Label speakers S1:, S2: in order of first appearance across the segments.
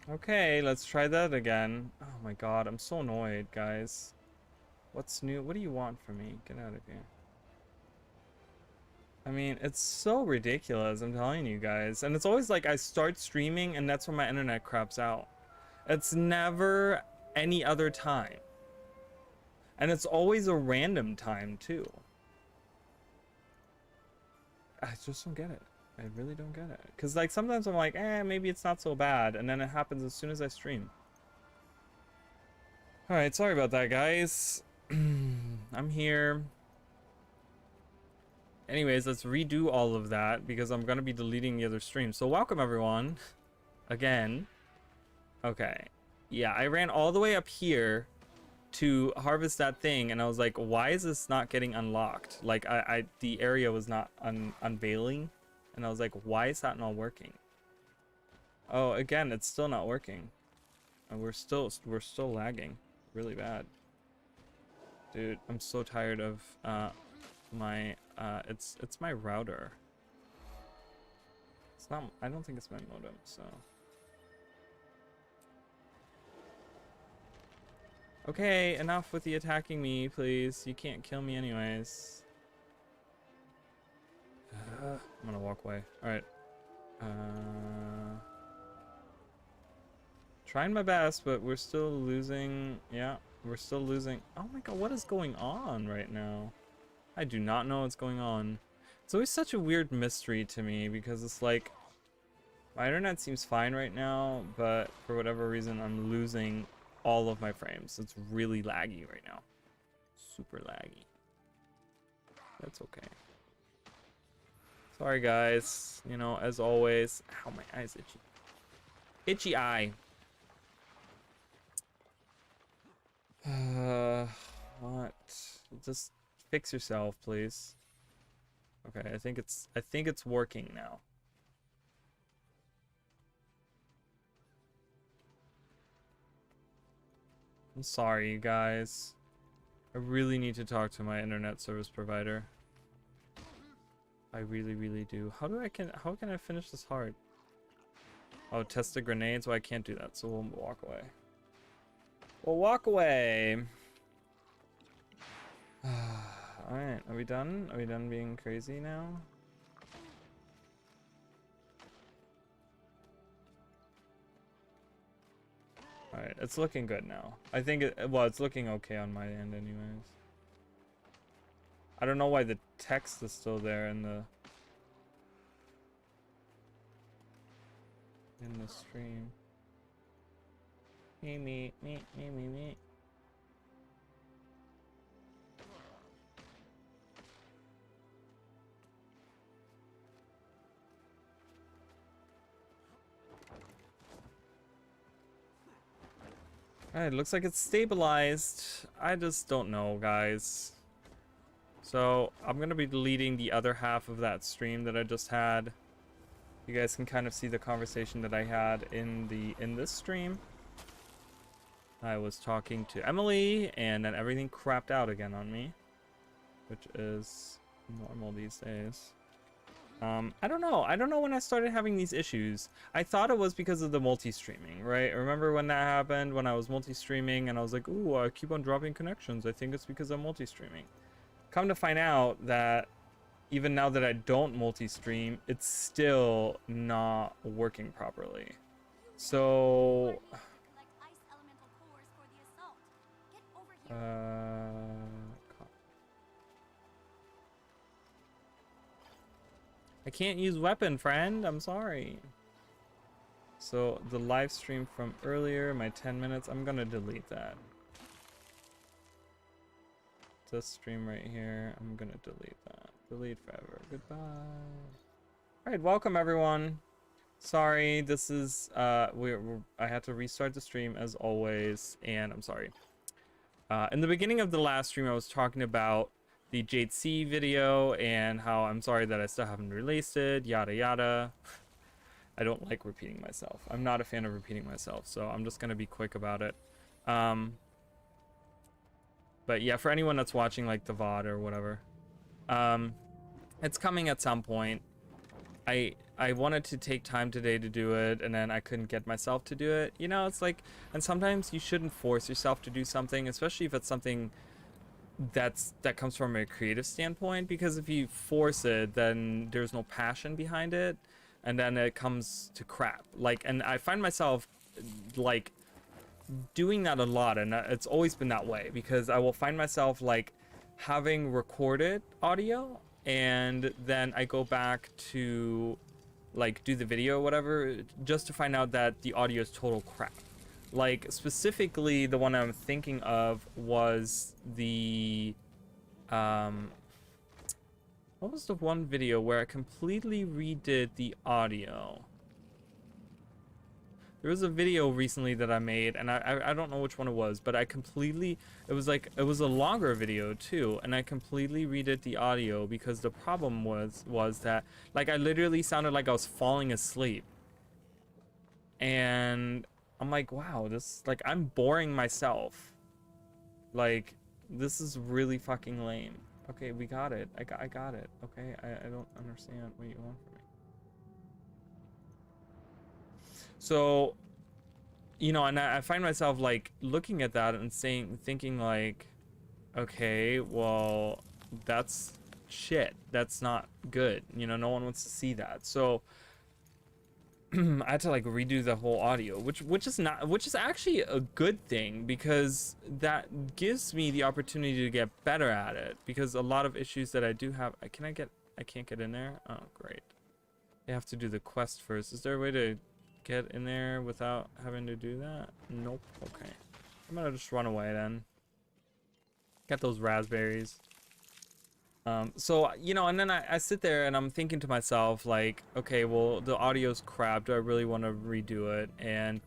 S1: Okay, let's try that again. Oh my god, I'm so annoyed, guys. What's new? What do you want from me? Get out of here. I mean, it's so ridiculous, I'm telling you guys. And it's always like I start streaming and that's when my internet craps out. It's never any other time. And it's always a random time, too. I just don't get it. I really don't get it. Because, like, sometimes I'm like, maybe it's not so bad. And then it happens as soon as I stream. Alright, sorry about that, guys. I'm here. Anyways, let's redo all of that because I'm going to be deleting the other stream. So welcome, everyone. Again. Okay. Yeah, I ran all the way up here to harvest that thing, and I was like, why is this not getting unlocked? Like, the area was not unveiling, and I was like, why is that not working? Oh, again, it's still not working. And we're still lagging really bad. Dude, I'm so tired of my it's my router. It's not, I don't think it's my modem, so. Okay, enough with the attacking me, please. You can't kill me anyways. I'm gonna walk away. Alright. Trying my best, but we're still losing. Yeah, we're still losing. Oh my god, what is going on right now? I do not know what's going on. It's always such a weird mystery to me because it's like my internet seems fine right now, but for whatever reason I'm losing all of my frames. It's really laggy right now. Super laggy. That's okay. Sorry guys, you know, as always. Ow, my eye's itchy. Itchy eye. What? Just fix yourself, please. Okay, I think it's working now. I'm sorry, you guys. I really need to talk to my internet service provider. I really, really do. How can I finish this hard? Oh, test the grenades? Well, I can't do that, so we'll walk away. We'll walk away. Alright, are we done? Are we done being crazy now? Alright, it's looking good now. I think well, it's looking okay on my end anyways. I don't know why the text is still there in the stream. Me. Alright, looks like it's stabilized. I just don't know, guys. So, I'm gonna be deleting the other half of that stream that I just had. You guys can kind of see the conversation that I had in this stream. I was talking to Emily, and then everything crapped out again on me, which is normal these days. I don't know. I don't know when I started having these issues. I thought it was because of the multi-streaming, right? Remember when that happened, when I was multi-streaming and I was like, ooh, I keep on dropping connections. I think it's because I'm multi-streaming. Come to find out that even now that I don't multi-stream, it's still not working properly. So... I can't use weapon, friend. I'm sorry. So the live stream from earlier, my 10 minutes, I'm gonna delete that. This stream right here, I'm gonna delete that. Delete forever. Goodbye. Alright, welcome everyone. Sorry, this is I had to restart the stream as always, and I'm sorry. In the beginning of the last stream, I was talking about the Jade C video and how I'm sorry that I still haven't released it, yada yada. I don't like repeating myself. I'm not a fan of repeating myself, so I'm just gonna be quick about it. But yeah, for anyone that's watching like the VOD or whatever, it's coming at some point. I wanted to take time today to do it, and then I couldn't get myself to do it. You know, it's like, and sometimes you shouldn't force yourself to do something, especially if it's something that comes from a creative standpoint, because if you force it, then there's no passion behind it, and then it comes to crap. Like, and I find myself like doing that a lot, and it's always been that way, because I will find myself like having recorded audio, and then I go back to like do the video or whatever, just to find out that the audio is total crap. Like, specifically the one I'm thinking of was the what was the one video where I completely redid the audio? There was a video recently that I made, and I don't know which one it was, but I completely, it was a longer video too, and I completely redid the audio because the problem was that, like, I literally sounded like I was falling asleep. And I'm like, wow, this, like, I'm boring myself. Like, this is really fucking lame. Okay, we got it. I got it. Okay, I don't understand what you want from me. So, you know, and I find myself like looking at that and thinking like, okay, well, that's shit. That's not good. You know, no one wants to see that. So I had to like redo the whole audio, which is actually a good thing, because that gives me the opportunity to get better at it, because a lot of issues that I do have, I can't get in there. Oh, great. You have to do the quest first. Is there a way to get in there without having to do that? Nope. Okay. I'm gonna just run away then. Get those raspberries. So, you know, and then I sit there and I'm thinking to myself, like, okay, well, the audio's crap. Do I really want to redo it? And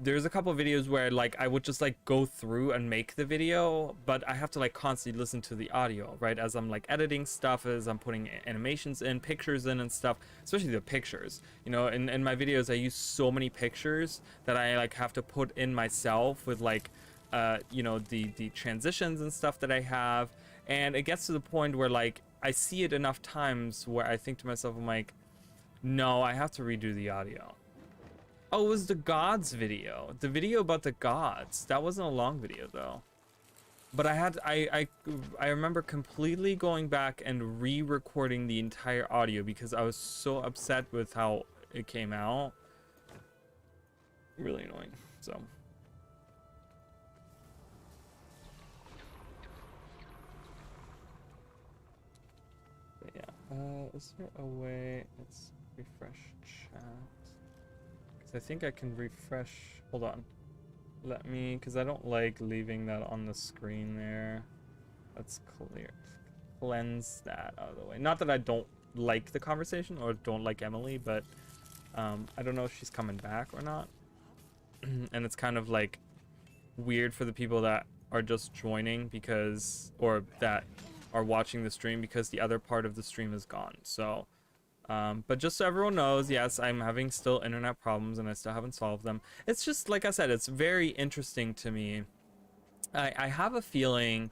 S1: there's a couple of videos where, like, I would just, like, go through and make the video, but I have to, like, constantly listen to the audio, right? As I'm, like, editing stuff, as I'm putting animations in, pictures in and stuff, especially the pictures. You know, in my videos, I use so many pictures that I, like, have to put in myself with, like, you know, the transitions and stuff that I have. And it gets to the point where, like, I see it enough times where I think to myself, I'm like, no, I have to redo the audio. Oh, it was the gods video. The video about the gods. That wasn't a long video, though. But I remember completely going back and re-recording the entire audio because I was so upset with how it came out. Really annoying, so... is there a way? Let's refresh chat. Because I think I can refresh. Hold on. Let me, because I don't like leaving that on the screen there. Let's cleanse that out of the way. Not that I don't like the conversation or don't like Emily, but I don't know if she's coming back or not. And it's kind of like weird for the people that are just joining because, or that are watching the stream because the other part of the stream is gone. So but just so everyone knows, yes, I'm having still internet problems and I still haven't solved them. It's just, like I said, it's very interesting to me. I have a feeling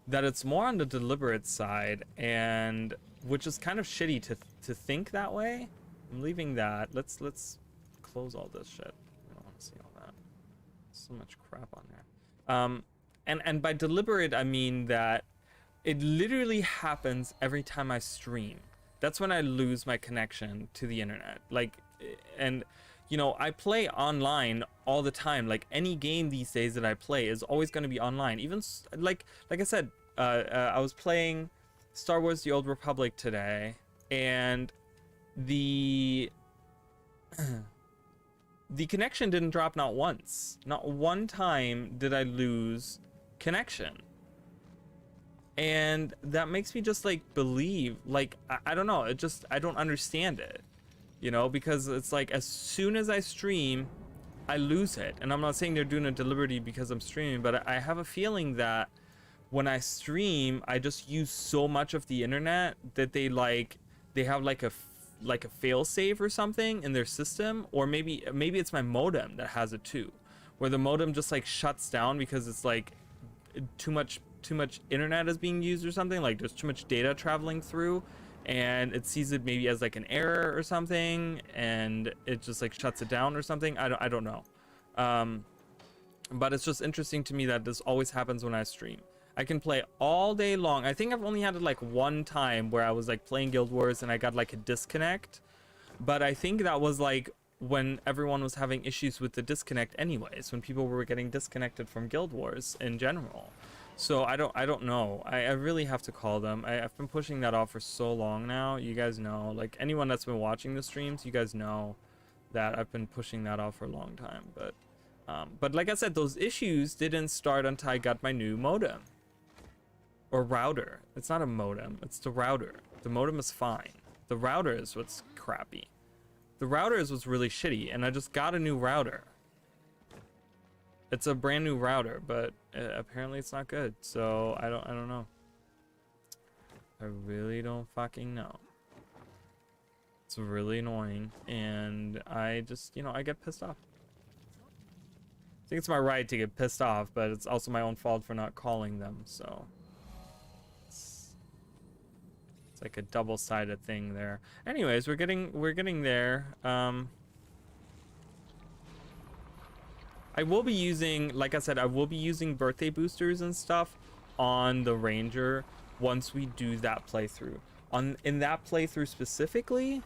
S1: that it's more on the deliberate side, and which is kind of shitty to think that way. I'm leaving that. Let's close all this shit. I don't want to see all that. So much crap on there. And by deliberate, I mean that it literally happens every time I stream. That's when I lose my connection to the internet. Like, and you know, I play online all the time. Like, any game these days that I play is always going to be online. Even like I said, I was playing Star Wars: The Old Republic today, and the connection didn't drop not once. Not one time did I lose connection. And that makes me just like believe, like, I don't know, it just, I don't understand it, you know, because it's like as soon as I stream, I lose it. And I'm not saying they're doing it deliberately because I'm streaming, but I have a feeling that when I stream, I just use so much of the internet that they have like a fail save or something in their system, or maybe it's my modem that has it too, where the modem just like shuts down because it's like too much internet is being used or something, like there's too much data traveling through, and it sees it maybe as like an error or something, and it just like shuts it down or something. I don't know. But it's just interesting to me that this always happens when I stream. I can play all day long. I think I've only had it like one time where I was like playing Guild Wars and I got like a disconnect, but I think that was like when everyone was having issues with the disconnect anyways, when people were getting disconnected from Guild Wars in general. So I don't know. I really have to call them. I've been pushing that off for so long now. You guys know, like anyone that's been watching the streams, you guys know that I've been pushing that off for a long time. But like I said, those issues didn't start until I got my new modem. Or router. It's not a modem, it's the router. The modem is fine. The router is what's crappy. The router is what's really shitty, and I just got a new router. It's a brand new router, but apparently it's not good. So I don't know. I really don't fucking know. It's really annoying, and I just, I get pissed off. I think it's my right to get pissed off, but it's also my own fault for not calling them, so it's like a double-sided thing there. Anyways, we're getting there. I will be using, like I said, I will be using birthday boosters and stuff on the Ranger once we do that playthrough. In that playthrough specifically,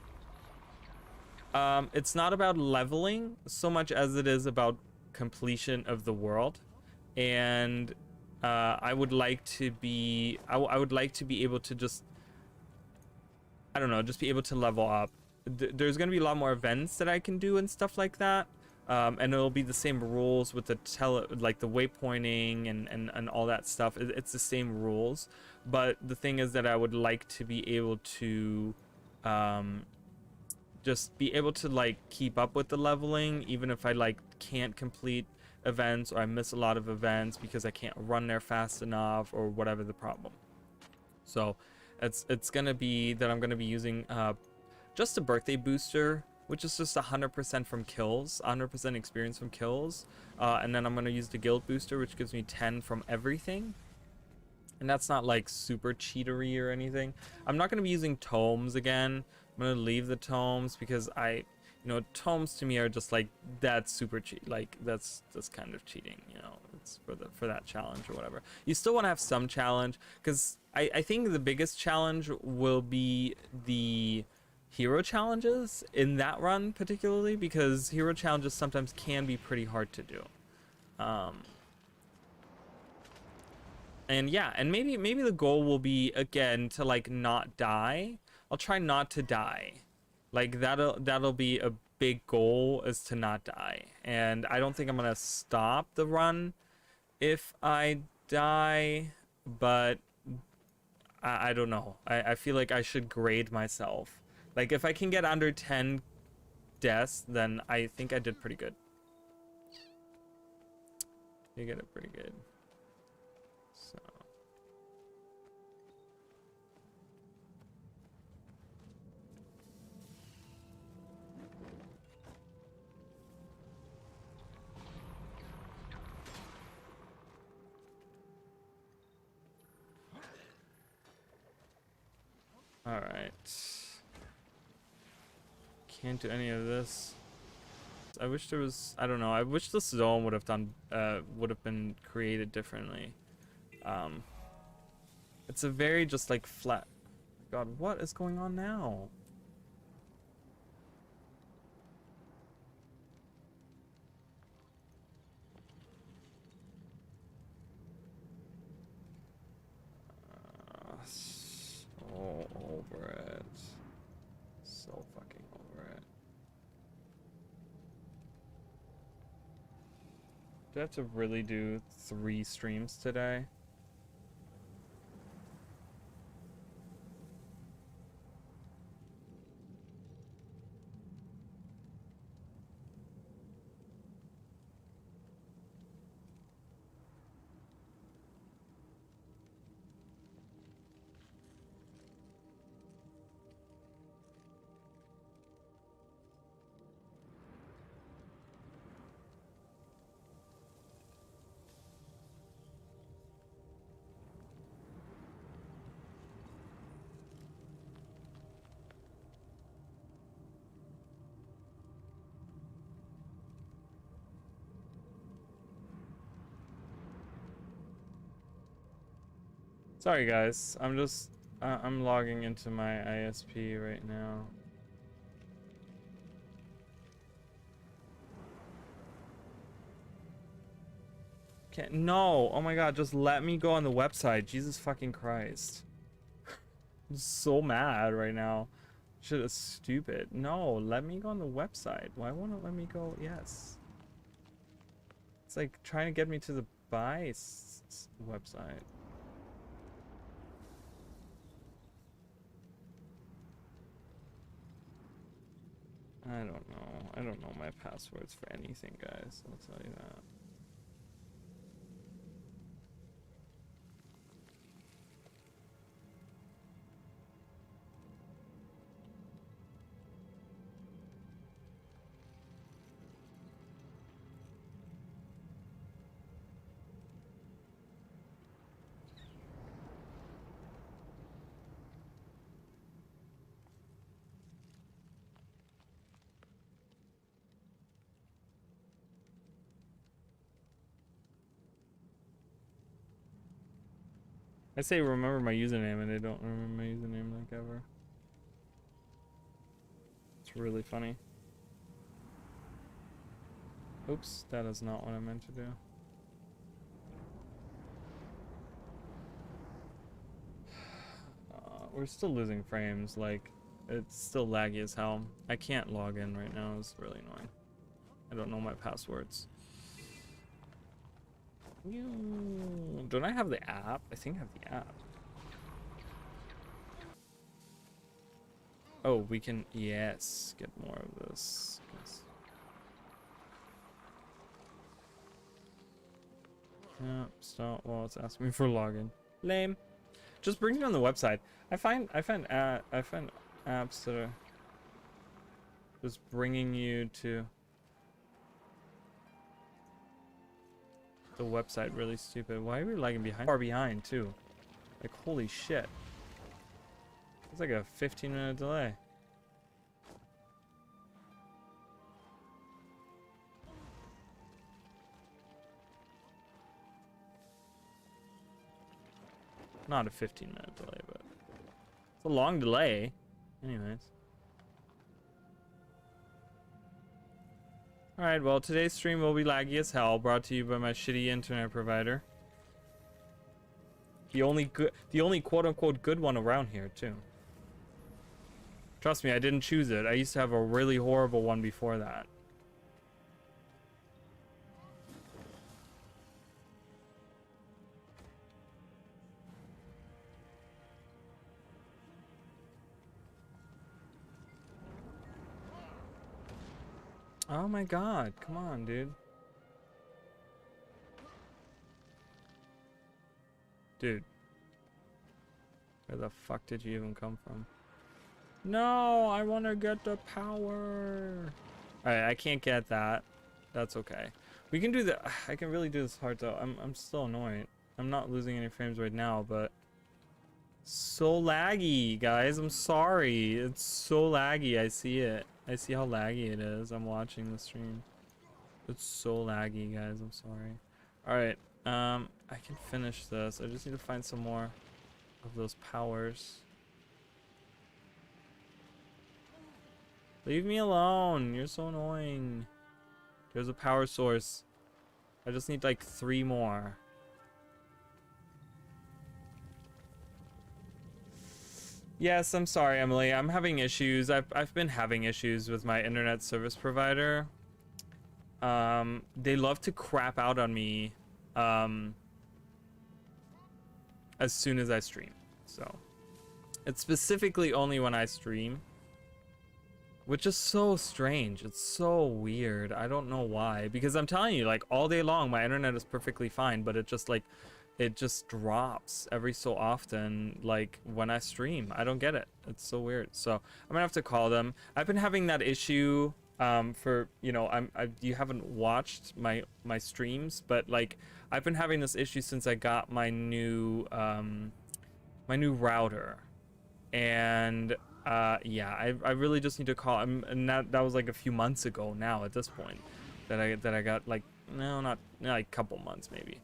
S1: it's not about leveling so much as it is about completion of the world, and I would like to be I would like to be able to just, I don't know, just be able to level up. There's going to be a lot more events that I can do and stuff like that. And it'll be the same rules with the like the waypointing and all that stuff. It's the same rules, but the thing is that I would like to be able to just be able to like keep up with the leveling, even if I like can't complete events or I miss a lot of events because I can't run there fast enough or whatever the problem. So it's gonna be that I'm gonna be using just a birthday booster, which is just 100% from kills, 100% experience from kills. And then I'm going to use the guild booster, which gives me 10 from everything. And that's not like super cheatery or anything. I'm not going to be using tomes again. I'm going to leave the tomes because tomes to me are just like, that's super cheat. Like that's kind of cheating, it's for that challenge or whatever. You still want to have some challenge because I think the biggest challenge will be the hero challenges in that run, particularly because hero challenges sometimes can be pretty hard to do. And yeah, and maybe the goal will be again to like not die. I'll try not to die. Like that'll be a big goal, is to not die. And I don't think I'm gonna stop the run if I die, but I don't know. I feel like I should grade myself. Like, if I can get under 10 deaths, then I think I did pretty good. You get it pretty good. So. All right. Can't do any of this. I wish there was, I don't know, I wish this zone would have been created differently. It's a very just like flat. God, what is going on now? So over it. So fucking over it. Do I have to really do 3 streams today? Sorry guys, I'm just I'm logging into my ISP right now. Can't, no, oh my god, just let me go on the website. Jesus fucking Christ. I'm so mad right now. Shit is stupid. No, let me go on the website. Why won't it let me go? Yes. It's like trying to get me to the buy website. I don't know. I don't know my passwords for anything, guys. I'll tell you that. I say remember my username and they don't remember my username like ever. It's really funny. Oops, that is not what I meant to do. We're still losing frames, like, it's still laggy as hell. I can't log in right now, it's really annoying. I don't know my passwords. Don't I have the app? I think I have the app. Oh, we can, yes, get more of this. Yes. Yeah, stop. Well, it's asking me for login. Lame. Just bring it on the website. I find apps that are just bringing you to the website really stupid. Why are we lagging behind? Far behind too. Like holy shit. It's like a 15-minute delay. Not a 15-minute delay, but it's a long delay. Anyways. Alright, well, today's stream will be laggy as hell, brought to you by my shitty internet provider. The only quote-unquote good one around here, too. Trust me, I didn't choose it. I used to have a really horrible one before that. Oh my god, come on, dude. Dude. Where the fuck did you even come from? No, I want to get the power. Alright, I can't get that. That's okay. We can do the... I can really do this hard though. I'm still annoyed. I'm not losing any frames right now, but... So laggy, guys. I'm sorry. It's so laggy. I see it. I see how laggy it is. I'm watching the stream. It's so laggy, guys. I'm sorry. Alright. I can finish this. I just need to find some more of those powers. Leave me alone. You're so annoying. There's a power source. I just need like 3 more. Yes, I'm sorry, Emily. I'm having issues. I've been having issues with my internet service provider. They love to crap out on me as soon as I stream. So it's specifically only when I stream, which is so strange. It's so weird. I don't know why, because I'm telling you, like all day long my internet is perfectly fine, but it just like it just drops every so often, like when I stream. I don't get it. It's so weird. So I'm gonna have to call them. I've been having that issue for, you know, you haven't watched my streams, but like I've been having this issue since I got my new router, and yeah, I really just need to call. And that was like a few months ago now at this point that I got, like, no, not like a couple months maybe.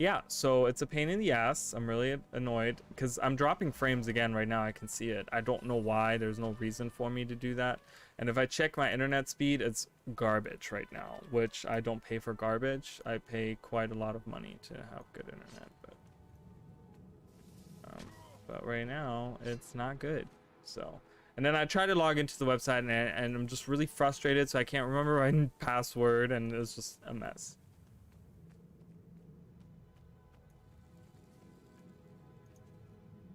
S1: yeah, so it's a pain in the ass. I'm really annoyed because I'm dropping frames again right now. I can see it. I don't know why. There's no reason for me to do that. And if I check my internet speed, it's garbage right now, which I don't pay for garbage. I pay quite a lot of money to have good internet, but right now it's not good. So, and then I try to log into the website and I'm just really frustrated, so I can't remember my password, and it's just a mess.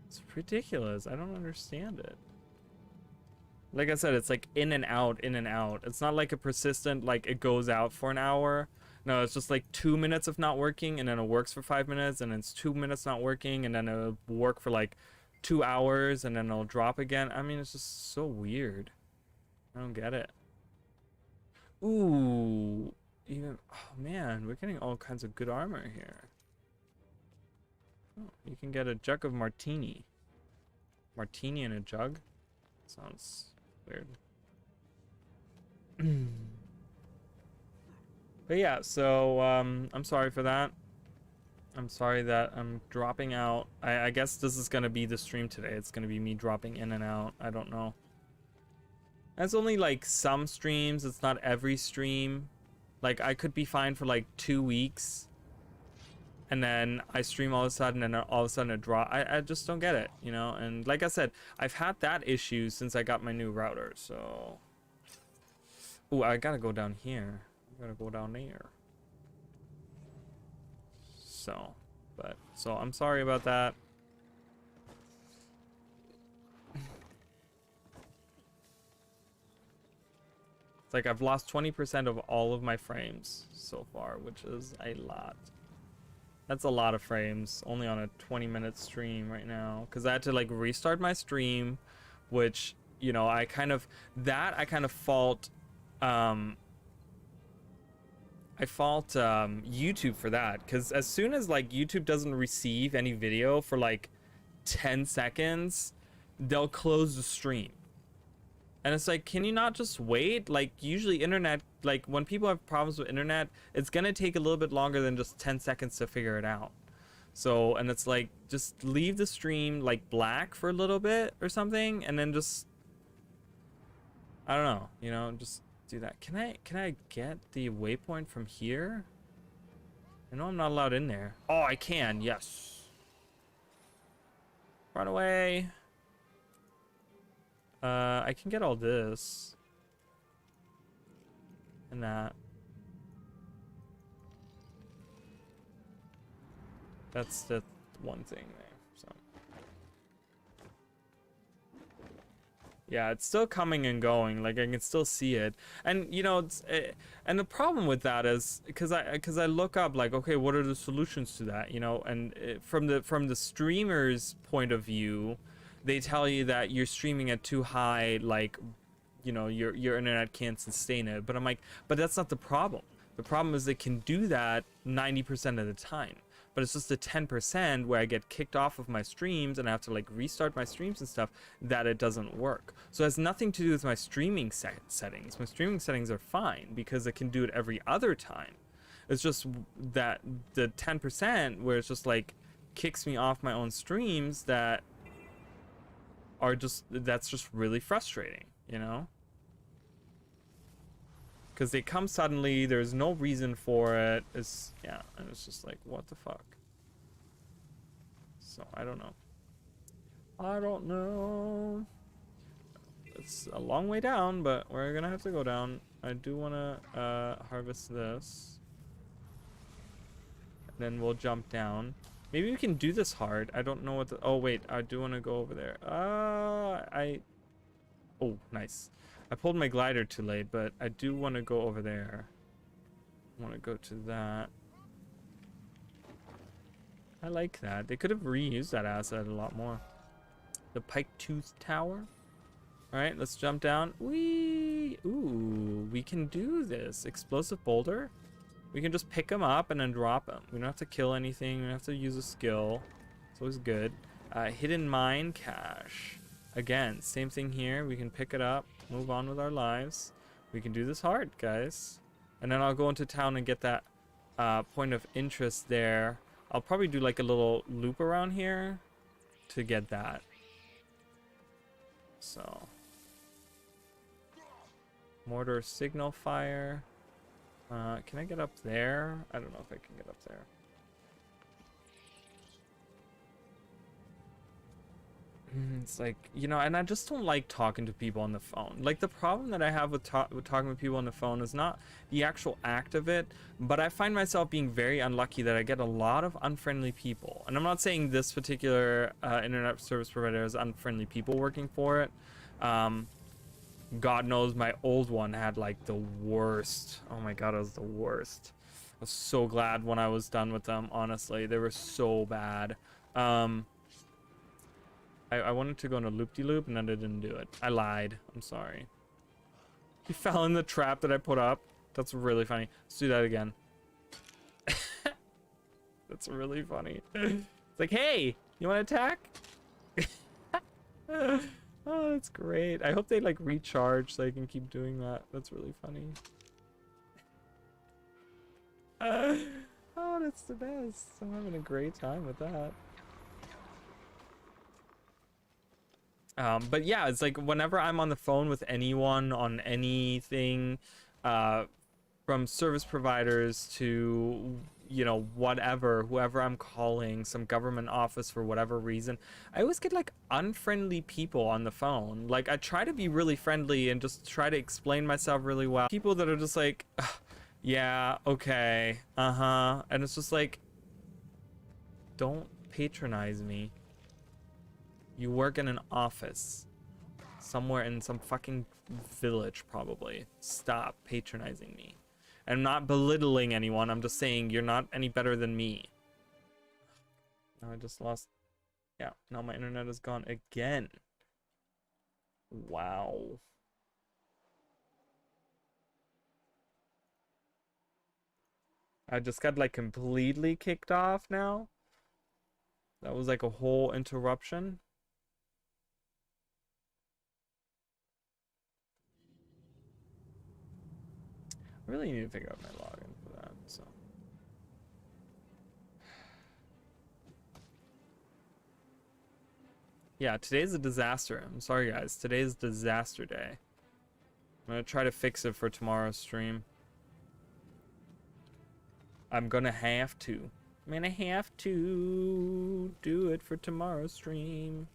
S1: It's ridiculous. I don't understand it. Like I said, it's like in and out, in and out. It's not like a persistent, like it goes out for an hour. No, it's just like 2 minutes of not working, and then it works for 5 minutes, and then it's 2 minutes not working, and then it'll work for like 2 hours, and then it'll drop again. I mean, it's just so weird. I don't get it. Ooh, even, oh man, we're getting all kinds of good armor here. Oh, you can get a jug of martini. Martini in a jug? Sounds weird. But yeah, so I'm sorry for that. I'm sorry that I'm dropping out. I guess this is gonna be the stream today. It's gonna be me dropping in and out. I don't know. It's only like some streams. It's not every stream. Like I could be fine for like 2 weeks, and then I stream all of a sudden, and all of a sudden it drop. I just don't get it, you know. And like I said, I've had that issue since I got my new router. So, ooh, I gotta go down here. I gotta go down there. So, so I'm sorry about that. It's like I've lost 20% of all of my frames so far, which is a lot. That's a lot of frames, only on a 20-minute stream right now. Because I had to like restart my stream, which, you know, I kind of fault, YouTube for that. Because as soon as like YouTube doesn't receive any video for like 10 seconds, they'll close the stream. And it's like, can you not just wait? Like, usually internet, like when people have problems with internet, it's gonna take a little bit longer than just 10 seconds to figure it out. So, and it's like, just leave the stream like black for a little bit or something, and then just, I don't know, you know, just do that. Can I get the waypoint from here? I know I'm not allowed in there. Oh, I can, yes. Run away. I can get all this and that. That's the one thing there. So yeah, it's still coming and going. Like I can still see it, and you know, and the problem with that is because I look up like, okay, what are the solutions to that? You know, and from the streamer's point of view, they tell you that you're streaming at too high, like, you know, your internet can't sustain it. But I'm like, but that's not the problem. The problem is they can do that 90% of the time. But it's just the 10% where I get kicked off of my streams and I have to like restart my streams and stuff that it doesn't work. So it has nothing to do with my streaming settings. My streaming settings are fine because I can do it every other time. It's just that the 10% where it's just like kicks me off my own streams that are just, that's just really frustrating, you know, because they come suddenly, there's no reason for it. It's, yeah, and it's just like, what the fuck. So I don't know. It's a long way down, but we're gonna have to go down. I do want to harvest this, and then we'll jump down. Maybe we can do this hard. I don't know what the... Oh, wait. I do want to go over there. Oh, nice. I pulled my glider too late, but I do want to go over there. I want to go to that. I like that. They could have reused that asset a lot more. The Pike Tooth Tower. All right, let's jump down. Whee! Ooh, we can do this. Explosive boulder. We can just pick them up and then drop them. We don't have to kill anything. We don't have to use a skill. It's always good. Hidden mine cache. Again, same thing here. We can pick it up, move on with our lives. We can do this hard, guys. And then I'll go into town and get that point of interest there. I'll probably do like a little loop around here to get that. So mortar signal fire. Can I get up there? I don't know if I can get up there. It's like, you know, and I just don't like talking to people on the phone. Like, the problem that I have with talking with people on the phone is not the actual act of it, but I find myself being very unlucky that I get a lot of unfriendly people. And I'm not saying this particular internet service provider has unfriendly people working for it. God knows my old one had like the worst. Oh my god, it was the worst. I was so glad when I was done with them, honestly. They were so bad. I wanted to go in a loop-de-loop and then I didn't do it. I lied. I'm sorry. He fell in the trap that I put up. That's really funny. Let's do that again. That's really funny. It's like, hey, you want to attack? Oh, that's great. I hope they like recharge so I can keep doing that. That's really funny. Oh, that's the best. I'm having a great time with that. But yeah, it's like whenever I'm on the phone with anyone on anything, from service providers to, you know, whatever, whoever I'm calling, some government office for whatever reason, I always get like unfriendly people on the phone. Like, I try to be really friendly and just try to explain myself really well. People that are just like, yeah, okay, and it's just like, don't patronize me. You work in an office somewhere in some fucking village, probably. Stop patronizing me. I'm not belittling anyone. I'm just saying you're not any better than me. Now I just lost. Yeah, now my internet is gone again. Wow. I just got like completely kicked off now. That was like a whole interruption. I really need to figure out my login for that, so. Yeah, today's a disaster. I'm sorry, guys. Today's disaster day. I'm gonna try to fix it for tomorrow's stream. I'm gonna have to. I'm gonna have to do it for tomorrow's stream.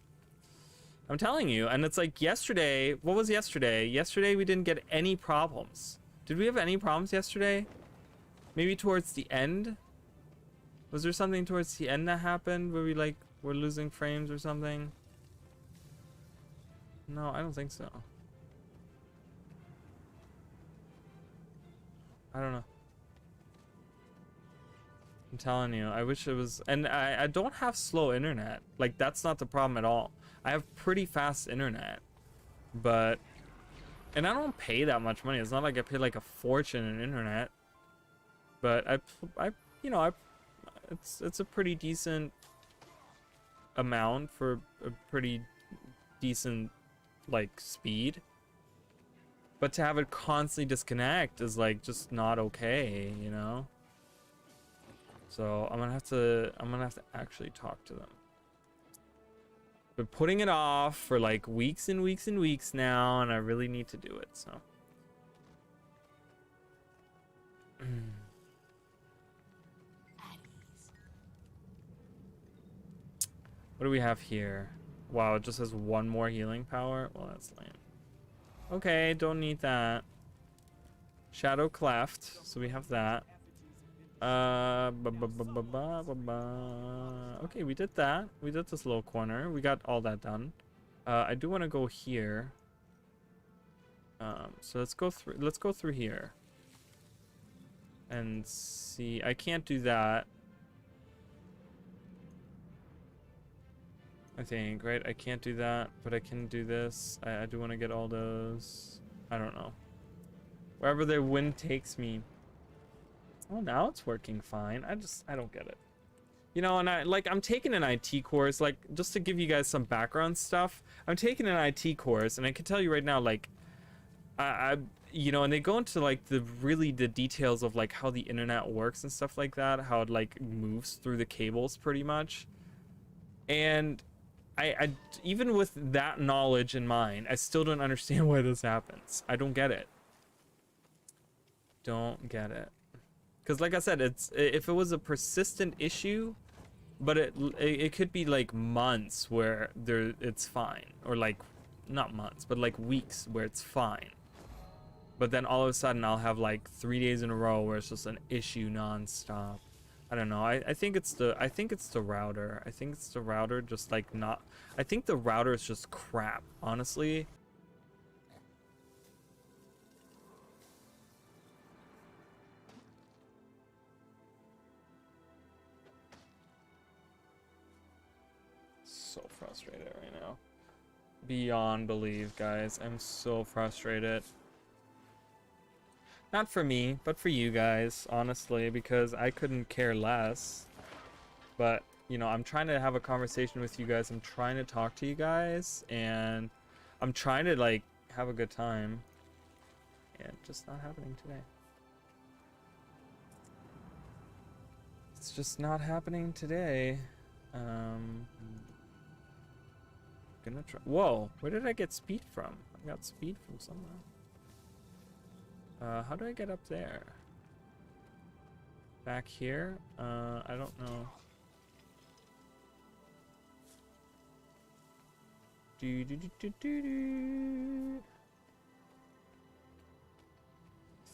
S1: I'm telling you, and it's like yesterday. What was yesterday? Yesterday we didn't get any problems. Did we have any problems yesterday? Maybe towards the end? Was there something towards the end that happened where we like were losing frames or something? No, I don't think so. I don't know. I'm telling you, I wish it was, and I don't have slow internet. Like, that's not the problem at all. I have pretty fast internet, but, and I don't pay that much money. It's not like I pay like a fortune in internet, but you know, it's a pretty decent amount for a pretty decent like speed. But to have it constantly disconnect is like just not okay, you know? So I'm gonna have to actually talk to them. Been putting it off for like weeks and weeks and weeks now, and I really need to do it, so. What do we have here? Wow, it just has one more healing power? Well, that's lame. Okay, don't need that. Shadow Cleft, so we have that. Okay, we did that. We did this little corner. We got all that done. I do want to go here. So let's go through here. And see, I can't do that. I think, right? I can't do that, but I can do this. I do want to get all those. I don't know. Wherever the wind takes me. Oh, now it's working fine. I don't get it. You know, and I'm taking an IT course, like, just to give you guys some background stuff. I'm taking an IT course, and I can tell you right now, like, I you know, and they go into like the details of like how the internet works and stuff like that, how it like moves through the cables pretty much. And I even with that knowledge in mind, I still don't understand why this happens. I don't get it. Don't get it. Because like I said, if it was a persistent issue, but it could be like months where it's fine, or like not months, but like weeks where it's fine. But then all of a sudden I'll have like 3 days in a row where it's just an issue nonstop. I don't know. I think it's the router. I think it's the router just like not. I think the router is just crap, honestly. So frustrated right now. Beyond belief, guys. I'm so frustrated. Not for me, but for you guys, honestly, because I couldn't care less. But, you know, I'm trying to have a conversation with you guys. I'm trying to talk to you guys, and I'm trying to, like, have a good time. And just not happening today. It's just not happening today. Gonna try. Whoa, where did I get speed from? I got speed from somewhere. How do I get up there? Back here? I don't know.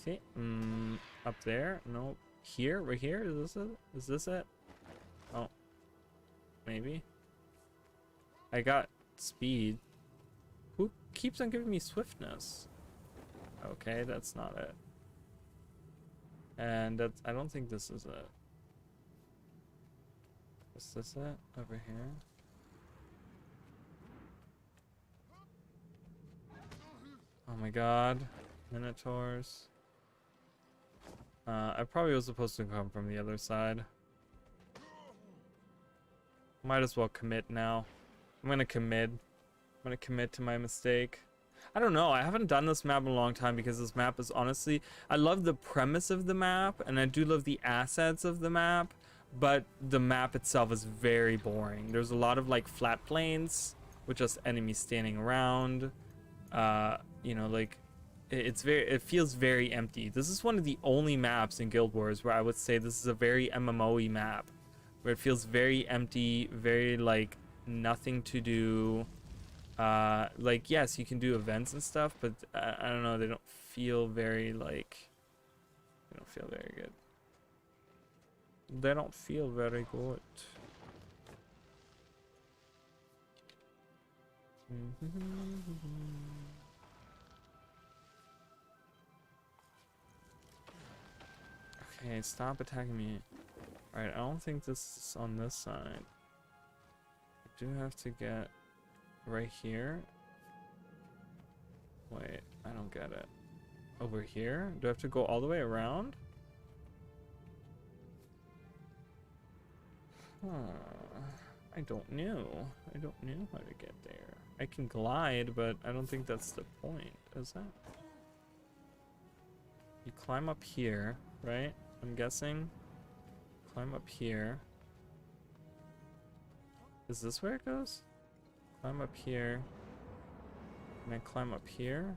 S1: See? Up there? No. Here? Right here? Is this it? Is this it? Oh. Maybe. I got speed. Who keeps on giving me swiftness? Okay, that's not it. And that's, I don't think this is it. Is this it? Over here? Oh my god. Minotaurs. I probably was supposed to come from the other side. Might as well commit now. I'm gonna commit. I'm gonna commit to my mistake. I don't know. I haven't done this map in a long time because this map is honestly... I love the premise of the map, and I do love the assets of the map, but the map itself is very boring. There's a lot of, like, flat plains with just enemies standing around. You know, like, it feels very empty. This is one of the only maps in Guild Wars where I would say this is a very MMO-y map, where it feels very empty, very, like, nothing to do. Like, yes, you can do events and stuff, but I don't know, they don't feel very, like, they don't feel very good. They don't feel very good. Okay, stop attacking me. Alright, I don't think this is on this side. I do have to get right here. Wait, I don't get it. Over here? Do I have to go all the way around? I don't know. I don't know how to get there. I can glide, but I don't think that's the point, is that? You climb up here, right? I'm guessing. Climb up here. Is this where it goes? Climb up here. And then climb up here.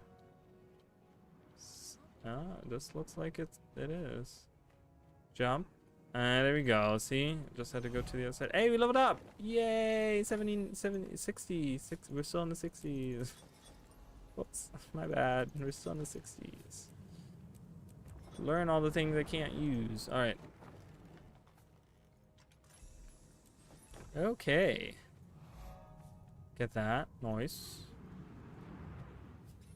S1: Ah, this looks like it is. Jump. There we go. See? Just had to go to the other side. Hey, we leveled up! Yay! 60. We're still in the 60s. Whoops. My bad. We're still in the 60s. Learn all the things I can't use. Alright. Okay. Get that. Nice.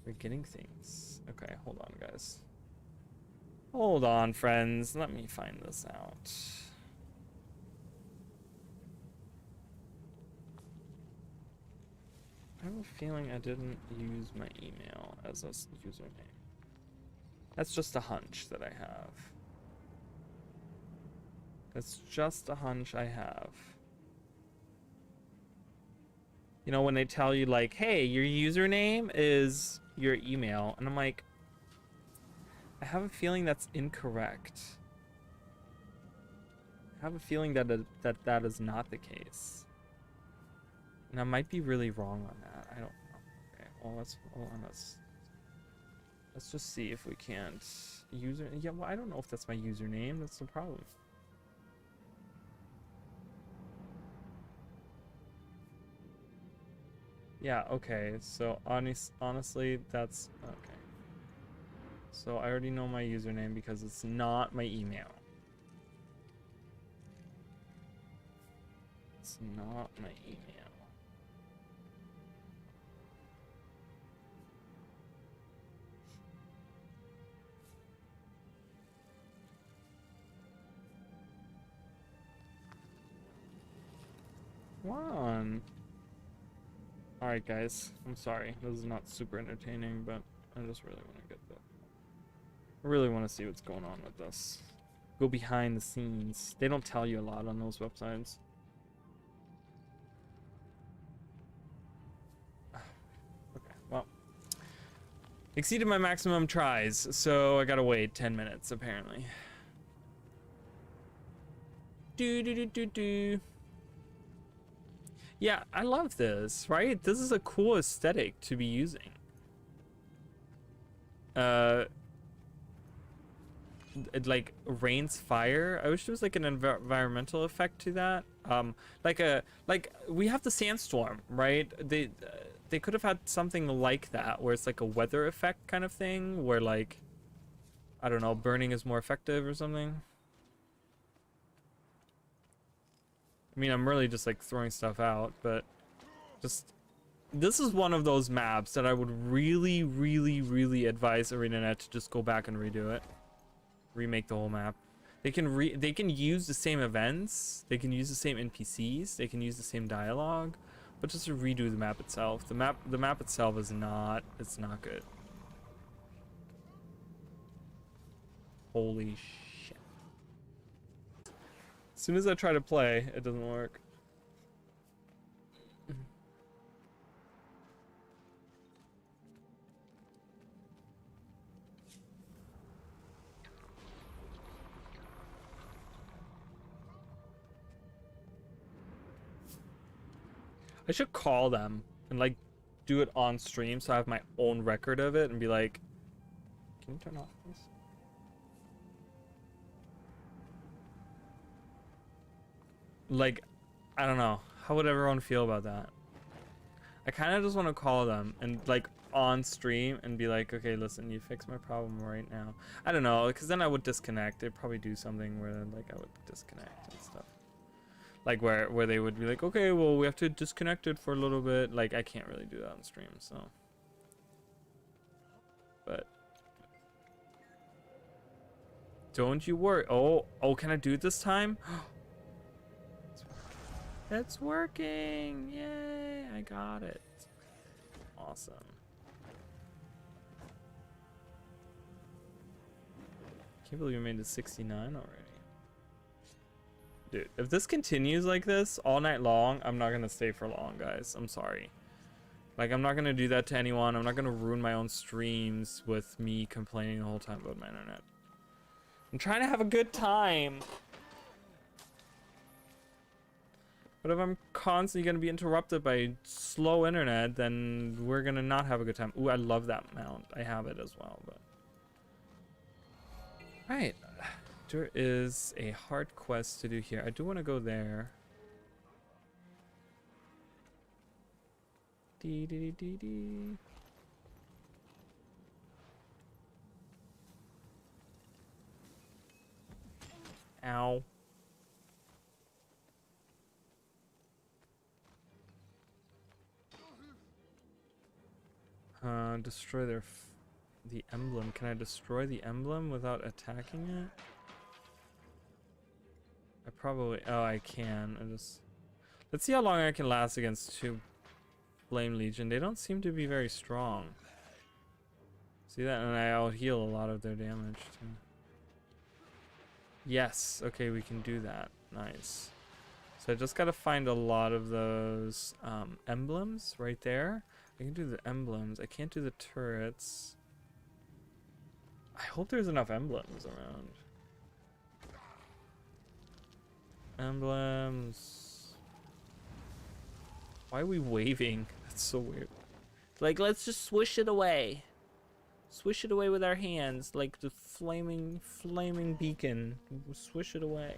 S1: We're getting things. Okay, hold on, guys. Hold on, friends. Let me find this out. I have a feeling I didn't use my email as a username. That's just a hunch that I have. That's just a hunch I have. You know, when they tell you, like, hey, your username is your email, and I'm like, I have a feeling that's incorrect. I have a feeling that that is not the case, and I might be really wrong on that. I don't know. Okay, well, hold on. Let's just see if we can't yeah, well, I don't know if that's my username. That's the problem. Yeah, okay. So honestly, that's okay. So I already know my username because it's not my email. It's not my email. Come on. Alright guys, I'm sorry. This is not super entertaining, but I just really want to get that. I really want to see what's going on with this. Go behind the scenes. They don't tell you a lot on those websites. Okay, well. Exceeded my maximum tries, so I gotta wait 10 minutes apparently. Do. Yeah, I love this, right? This is a cool aesthetic to be using. It like rains fire. I wish there was like an environmental effect to that. Like we have the sandstorm, right? They could have had something like that where it's like a weather effect kind of thing where like, I don't know, burning is more effective or something. I mean, I'm really just like throwing stuff out, but just this is one of those maps that I would really advise ArenaNet to just go back and redo it. Remake the whole map. They can use the same events, they can use the same NPCs, they can use the same dialogue, but just to redo the map itself. The map itself is not good. Holy shit. As soon as I try to play, it doesn't work. I should call them and like do it on stream so I have my own record of it and be like, can you turn off this? Like, I don't know. How would everyone feel about that? I kind of just want to call them and like on stream and be like, okay, listen, you fix my problem right now. I don't know, because then I would disconnect. They'd probably do something where like I would disconnect and stuff. Like where they would be like, okay, well, we have to disconnect it for a little bit. Like, I can't really do that on stream, so. But. Don't you worry. Oh, can I do it this time? It's working. Yay, I got it. Awesome. Can't believe we made it 69 already. Dude, if this continues like this all night long, I'm not gonna stay for long, guys. I'm sorry. Like, I'm not gonna do that to anyone. I'm not gonna ruin my own streams with me complaining the whole time about my internet. I'm trying to have a good time. But if I'm constantly gonna be interrupted by slow internet, then we're gonna not have a good time. Ooh, I love that mount. I have it as well, but. Alright. There is a hard quest to do here. I do want to go there. Dee. Ow. Destroy the emblem. Can I destroy the emblem without attacking it? I probably, oh, I can. Let's see how long I can last against 2 Flame Legion. They don't seem to be very strong. See that? And I out heal a lot of their damage too. Yes, okay, we can do that. Nice. So I just gotta find a lot of those emblems right there. I can do the emblems. I can't do the turrets. I hope there's enough emblems around. Emblems. Why are we waving? That's so weird. Like, let's just swish it away. Swish it away with our hands, like the flaming beacon. Swish it away.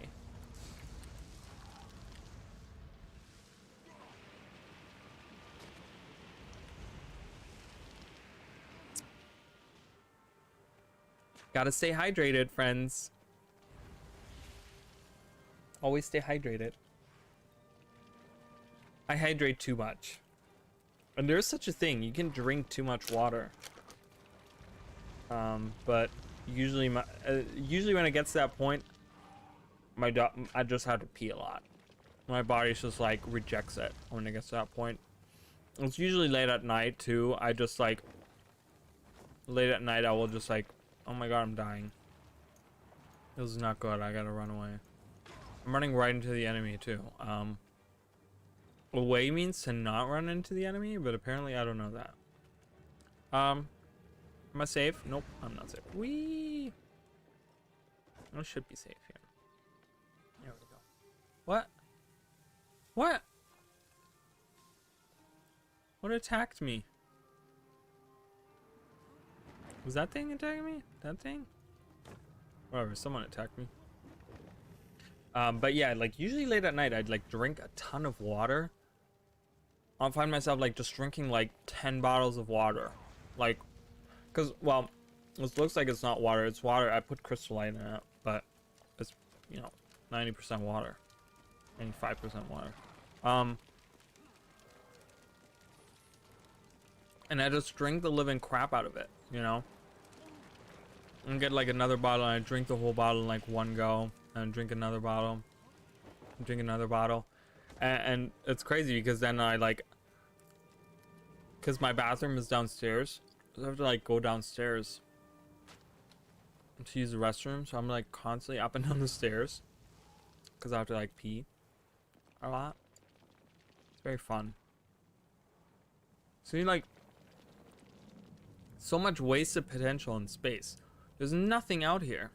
S1: Gotta stay hydrated, friends. Always stay hydrated. I hydrate too much. And there's such a thing. You can drink too much water. But usually when it gets to that point, I just have to pee a lot. My body's just like rejects it when it gets to that point. It's usually late at night too. I just like late at night I will just like, oh my god, I'm dying. This is not good. I gotta run away. I'm running right into the enemy too. Away means to not run into the enemy, but apparently I don't know that. Am I safe? Nope, I'm not safe. Whee! I should be safe here. There we go. What? What? What attacked me? Was that thing attacking me? That thing? Whatever, someone attacked me. But yeah, like usually late at night, I'd like drink a ton of water. I'll find myself like just drinking like 10 bottles of water. Like, cause well, it looks like it's not water, it's water. I put crystalline in it, but it's, you know, 90% water, 95% water. And I just drink the living crap out of it, you know? And get like another bottle and I drink the whole bottle in like one go. And drink another bottle. Drink another bottle. And it's crazy because then I like... Because my bathroom is downstairs. So I have to like go downstairs to use the restroom. So I'm like constantly up and down the stairs. Because I have to like pee a lot. It's very fun. So you like... So much wasted potential in space. There's nothing out here.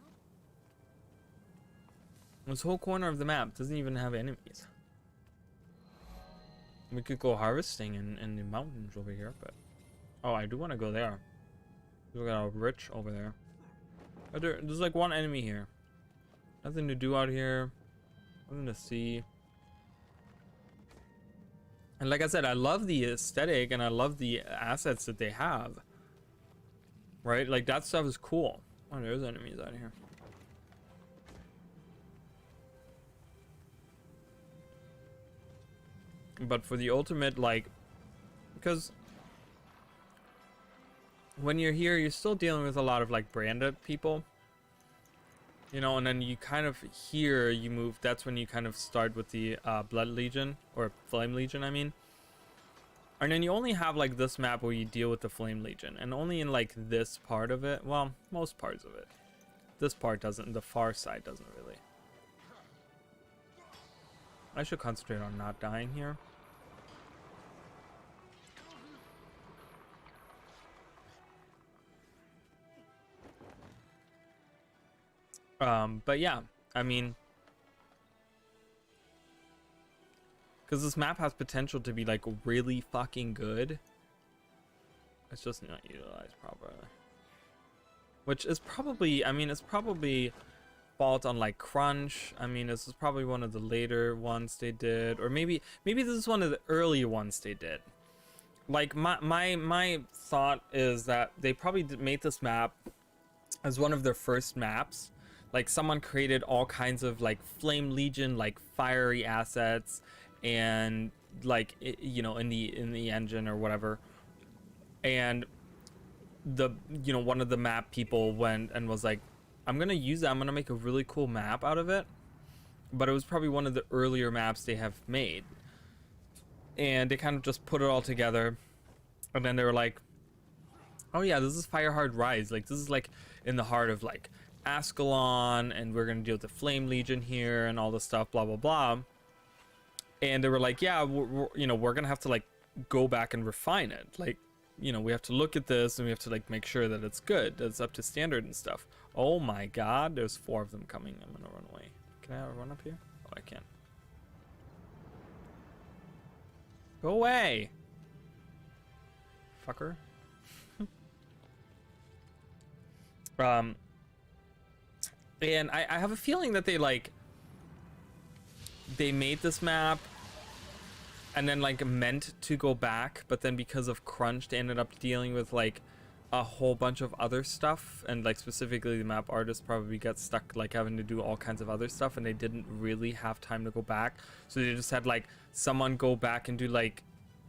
S1: This whole corner of the map doesn't even have enemies. We could go harvesting in the mountains over here, but... Oh, I do want to go there. We got a rich over there. But there's like one enemy here. Nothing to do out here. Nothing to see. And like I said, I love the aesthetic and I love the assets that they have. Right? Like that stuff is cool. Oh, there's enemies out here. But for the ultimate, like, because when you're here, you're still dealing with a lot of like branded people, you know, and then you kind of here you move. That's when you kind of start with the Blood Legion or Flame Legion, I mean. And then you only have like this map where you deal with the Flame Legion, and only in like this part of it. Well, most parts of it. This part doesn't. The far side doesn't really. I should concentrate on not dying here. But yeah, I mean, because this map has potential to be like really fucking good. It's just not utilized properly. Which is probably, I mean, it's probably fault on like Crunch. I mean, this is probably one of the later ones they did, or maybe this is one of the earlier ones they did. Like my thought is that they probably made this map as one of their first maps. Like someone created all kinds of like Flame Legion, like fiery assets, and like you know, in the engine or whatever. And the, you know, one of the map people went and was like, I'm gonna use that, I'm gonna make a really cool map out of it. But it was probably one of the earlier maps they have made, and they kind of just put it all together. And then they were like, oh yeah, this is Firehard Rise, like this is like in the heart of like Ascalon, and we're gonna deal with the Flame Legion here and all this stuff, blah blah blah. And they were like, yeah, we're you know, we're gonna have to like go back and refine it. Like, you know, we have to look at this and we have to like make sure that it's good, that it's up to standard and stuff. Oh my god, there's 4 of them coming. I'm gonna run away. Can I run up here? Oh, I can't. Go away, fucker. And I have a feeling that they made this map and then like meant to go back, but then because of crunch they ended up dealing with like a whole bunch of other stuff, and like specifically the map artist probably got stuck like having to do all kinds of other stuff, and they didn't really have time to go back, so they just had like someone go back and do like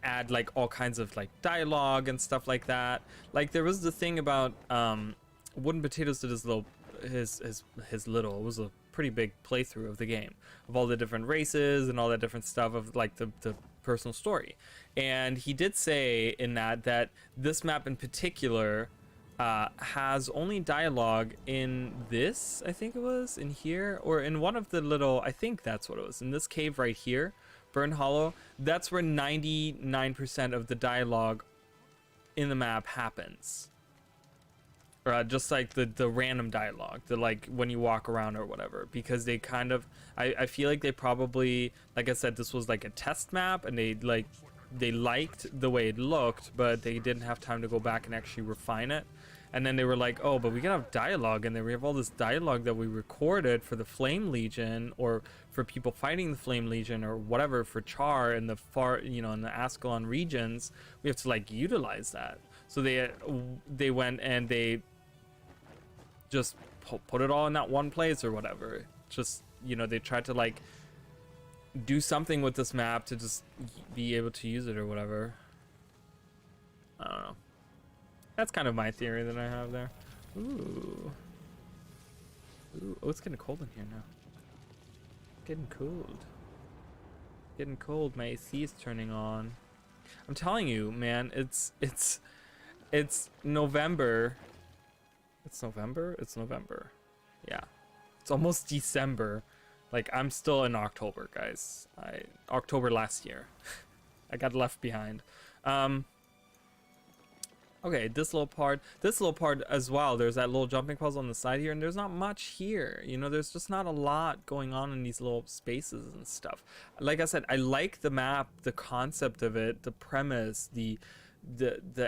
S1: add like all kinds of like dialogue and stuff like that. Like there was the thing about Wooden Potatoes did his little it was a pretty big playthrough of the game, of all the different races and all that different stuff of like the personal story. And he did say in that this map in particular has only dialogue in this, I think it was in here, or in one of the little, I think that's what it was, in this cave right here, Burn Hollow. That's where 99% of the dialogue in the map happens. Just like the random dialogue, the like when you walk around or whatever, because they kind of, I feel like they probably, like I said, this was like a test map, and they liked the way it looked, but they didn't have time to go back and actually refine it. And then they were like, oh, but we gotta have dialogue in there. We have all this dialogue that we recorded for the Flame Legion, or for people fighting the Flame Legion, or whatever, for Char in the far, you know, in the Ascalon regions. We have to like utilize that. So they went and they just put it all in that one place or whatever. Just, you know, they tried to like do something with this map to just be able to use it or whatever. I don't know. That's kind of my theory that I have there. Ooh. Ooh. Oh, it's getting cold in here now. Getting cold. Getting cold. My AC is turning on. I'm telling you, man, it's November. It's November? It's November. Yeah. It's almost December. Like, I'm still in October, guys. October last year. I got left behind. Okay, this little part as well. There's that little jumping puzzle on the side here, and there's not much here. You know, there's just not a lot going on in these little spaces and stuff. Like I said, I like the map, the concept of it, the premise, the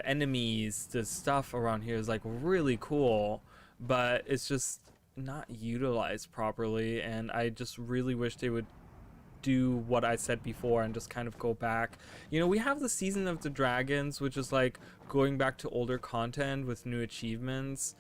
S1: enemies, the stuff around here is like really cool, but it's just not utilized properly, and I just really wish they would do what I said before and just kind of go back. You know, we have the Season of the Dragons, which is like going back to older content with new achievements.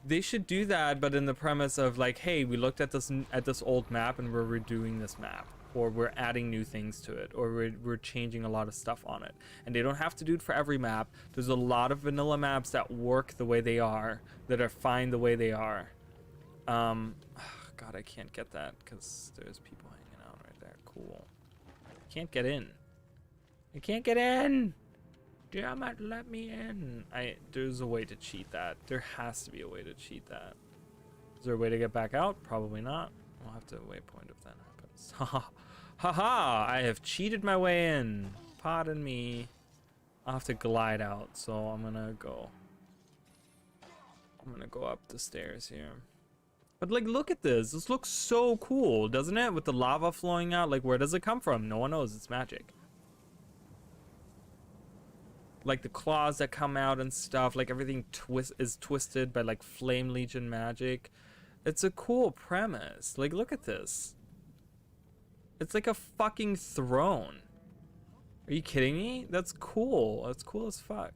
S1: They should do that, but in the premise of like, hey, we looked at this old map and we're redoing this map, or we're adding new things to it, or we're changing a lot of stuff on it. And they don't have to do it for every map. There's a lot of vanilla maps that work the way they are, that are fine the way they are. God, I can't get that because there's people hanging out right there. Cool. Can't get in. I can't get in. Damn it, let me in. There's a way to cheat that. There has to be a way to cheat that. Is there a way to get back out? Probably not. We'll have to waypoint if that happens. Haha, I have cheated my way in. Pardon me. I'll have to glide out, so I'm gonna go up the stairs here. But like, look at this. This looks so cool, doesn't it? With the lava flowing out. Like, where does it come from? No one knows. It's magic. Like the claws that come out and stuff. Like everything is twisted by like Flame Legion magic. It's a cool premise. Like, look at this. It's like a fucking throne. Are you kidding me? That's cool. That's cool as fuck.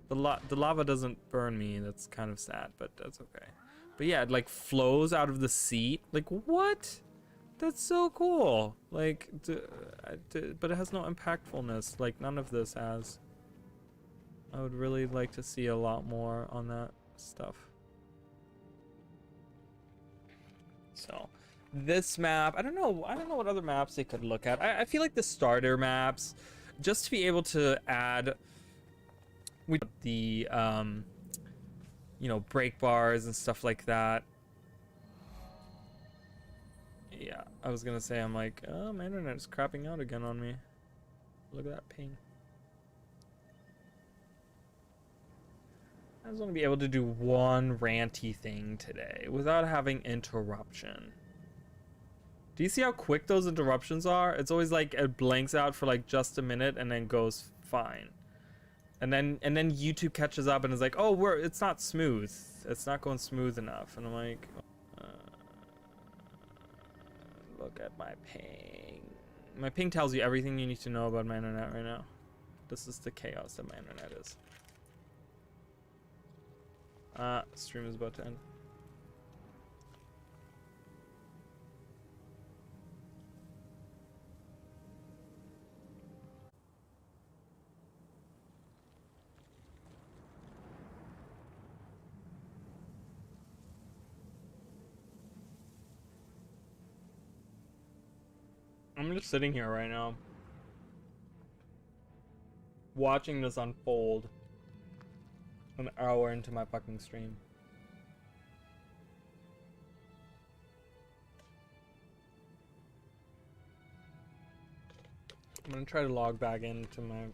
S1: The lava doesn't burn me. That's kind of sad, but that's okay. But yeah, it like flows out of the seat. Like, what? That's so cool. Like, but it has no impactfulness. Like, none of this has. I would really like to see a lot more on that stuff. So, this map, I don't know what other maps they could look at. I feel like the starter maps, just to be able to add with the you know, break bars and stuff like that. Yeah, I was gonna say, I'm like, oh, my internet is crapping out again on me. Look at that ping. I just want to be able to do one ranty thing today without having interruption. Do you see how quick those interruptions are? It's always like it blanks out for like just a minute and then goes fine. And then YouTube catches up and is like, "Oh, it's not smooth. It's not going smooth enough." And I'm like, look at my ping. My ping tells you everything you need to know about my internet right now. This is the chaos that my internet is. Stream is about to end. I'm just sitting here right now, watching this unfold an hour into my fucking stream. I'm gonna try to log back into my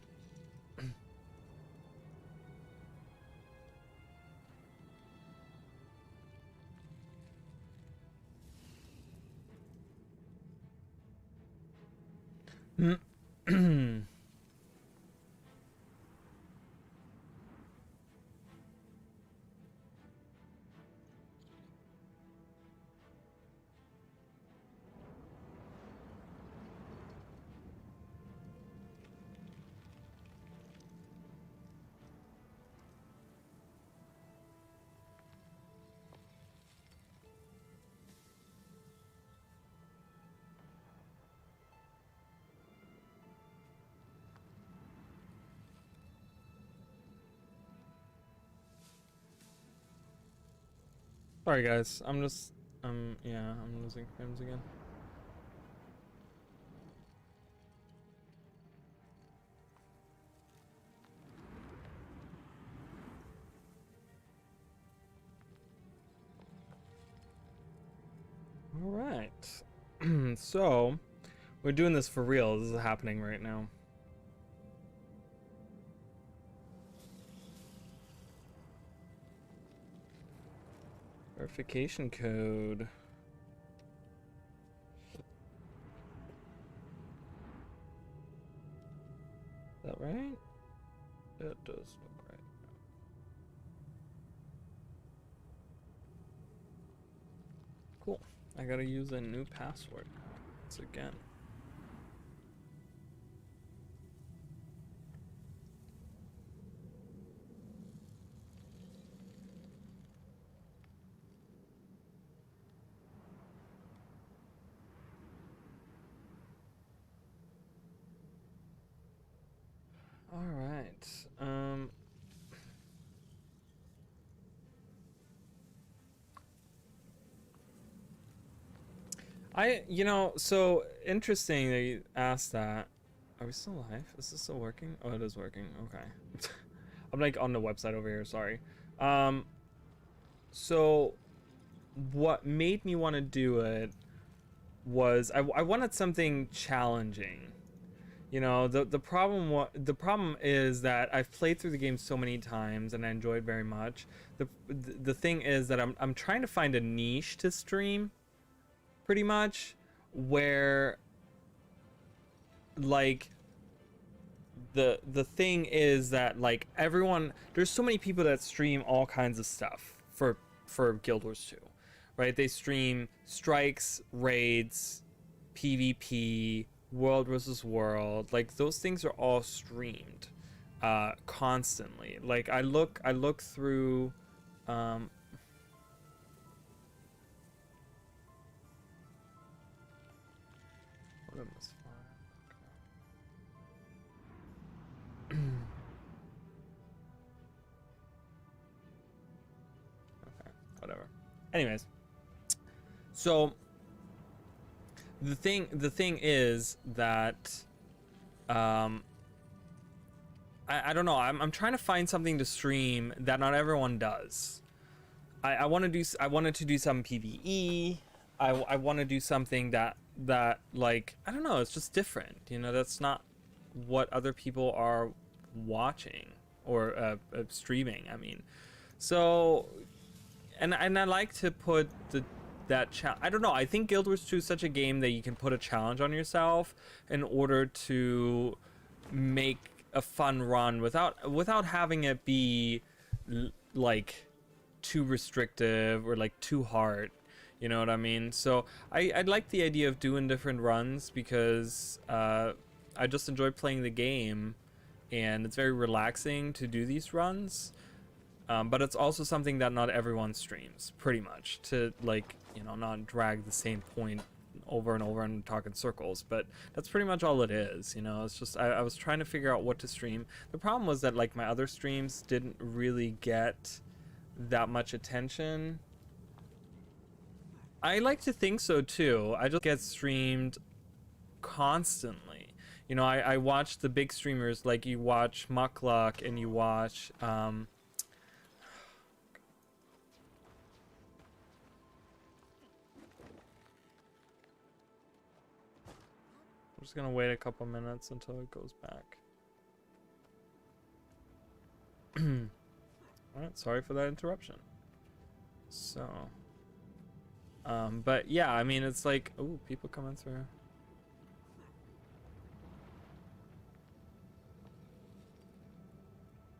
S1: Sorry guys, I'm just yeah, I'm losing frames again. All right. So, we're doing this for real. This is happening right now. Verification code. Is that right? It does look right. Cool. I gotta use a new password once again. All right. So interesting that you asked that. Are we still live? Is this still working? Oh, it is working. Okay. I'm like on the website over here, sorry. So what made me want to do it was I wanted something challenging. You know, the problem is that I've played through the game so many times and I enjoyed very much. The thing is that I'm trying to find a niche to stream, pretty much, where like the thing is that like everyone, there's so many people that stream all kinds of stuff for Guild Wars 2, right? They stream strikes, raids, PvP, world versus world, like those things are all streamed constantly. Like I look through what am I okay, whatever. Anyways, so the thing is that I don't know, I'm trying to find something to stream that not everyone does. I wanted to do some PvE. I want to do something that like, I don't know, it's just different, you know. That's not what other people are watching or streaming, I mean. So, and I like to put that challenge. I don't know. I think Guild Wars 2 is such a game that you can put a challenge on yourself in order to make a fun run without having it be like too restrictive or like too hard. You know what I mean? So I like the idea of doing different runs because I just enjoy playing the game, and it's very relaxing to do these runs. But it's also something that not everyone streams, pretty much, to, like, you know, not drag the same point over and over and talk in circles. But that's pretty much all it is, you know. It's just I was trying to figure out what to stream. The problem was that, like, my other streams didn't really get that much attention. I like to think so too. I just get streamed constantly. You know, I watch the big streamers, like you watch Muckluck and you watch I'm just gonna wait a couple minutes until it goes back. Alright, sorry for that interruption. So, but yeah, I mean, it's like, ooh, people coming through.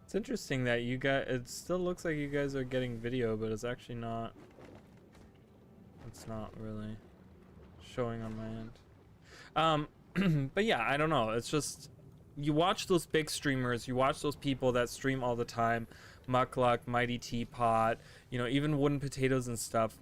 S1: It's interesting that you got, it still looks like you guys are getting video, but it's actually not, it's not really showing on my end. But yeah, I don't know. It's just, you watch those big streamers, you watch those people that stream all the time, Muckluck, Mighty Teapot, you know, even Wooden Potatoes and stuff.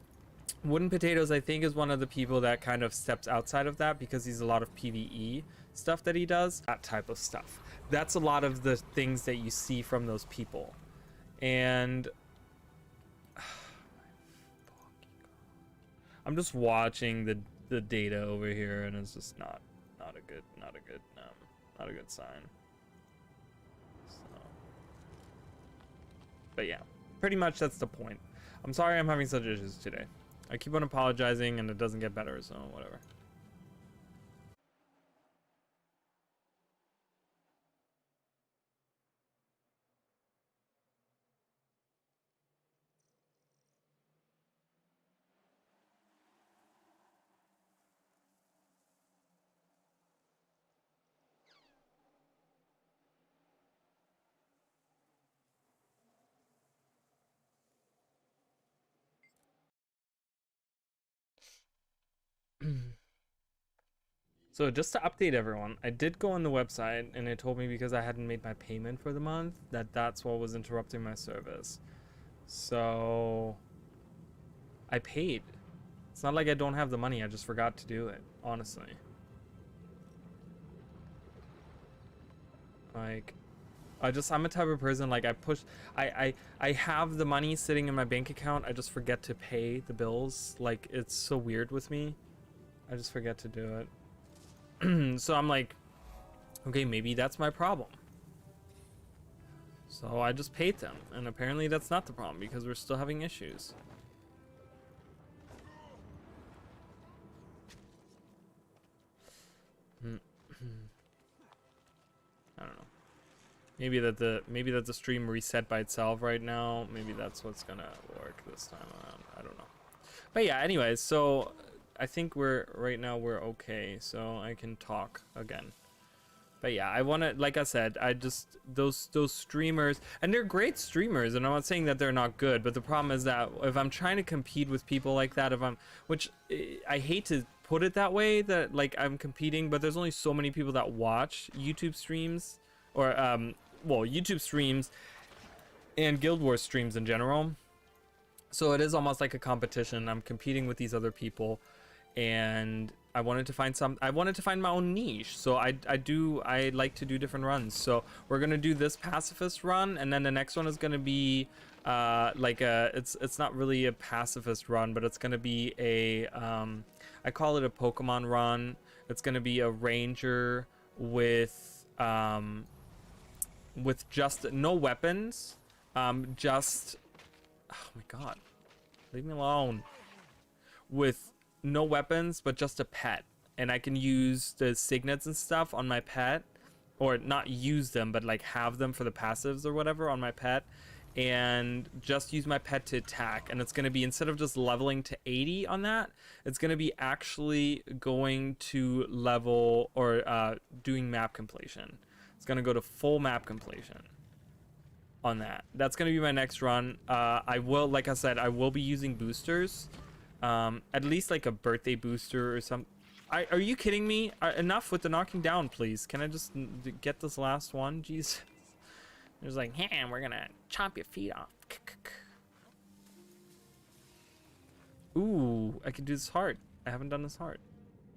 S1: Wooden Potatoes, I think, is one of the people that kind of steps outside of that because he's a lot of PvE stuff that he does. That type of stuff. That's a lot of the things that you see from those people. And I'm just watching the data over here, and it's just not a good sign. So, but yeah, pretty much that's the point. I'm sorry I'm having such issues today. I keep on apologizing and it doesn't get better, so whatever. So just to update everyone, I did go on the website and it told me because I hadn't made my payment for the month that's what was interrupting my service. So I paid. It's not like I don't have the money, I just forgot to do it, honestly. Like, I'm a type of person, like, I have the money sitting in my bank account, I just forget to pay the bills. Like, it's so weird with me. I just forget to do it. So I'm like, okay, maybe that's my problem. So I just paid them, and apparently that's not the problem because we're still having issues. I don't know. Maybe that the stream reset by itself right now. Maybe that's what's gonna work this time around. I don't know. But yeah, anyways, so I think right now we're okay, so I can talk again. But yeah, I want to, like I said, I just, those streamers, and they're great streamers, and I'm not saying that they're not good, but the problem is that if I'm trying to compete with people like that, which I hate to put it that way, that like I'm competing, but there's only so many people that watch YouTube streams, or, well, YouTube streams and Guild Wars streams in general. So it is almost like a competition. I'm competing with these other people. And I wanted to find my own niche. So I like to do different runs. So we're gonna do this pacifist run, and then the next one is gonna be like it's not really a pacifist run, but it's gonna be a I call it a Pokemon run. It's gonna be a ranger with just no weapons, just, oh my god, leave me alone, with no weapons, but just a pet, and I can use the signets and stuff on my pet, or not use them, but like have them for the passives or whatever on my pet, and just use my pet to attack. And it's going to be, instead of just leveling to 80 on that, it's going to be actually going to level, or doing map completion. It's going to go to full map completion on that. That's going to be my next run. I will, like I said, I will be using boosters, at least like a birthday booster or something. Are you kidding me? Enough with the knocking down, please. Can I just get this last one? Jeez. There's like, hey, we're gonna chop your feet off. Ooh, I can do this heart. I haven't done this heart.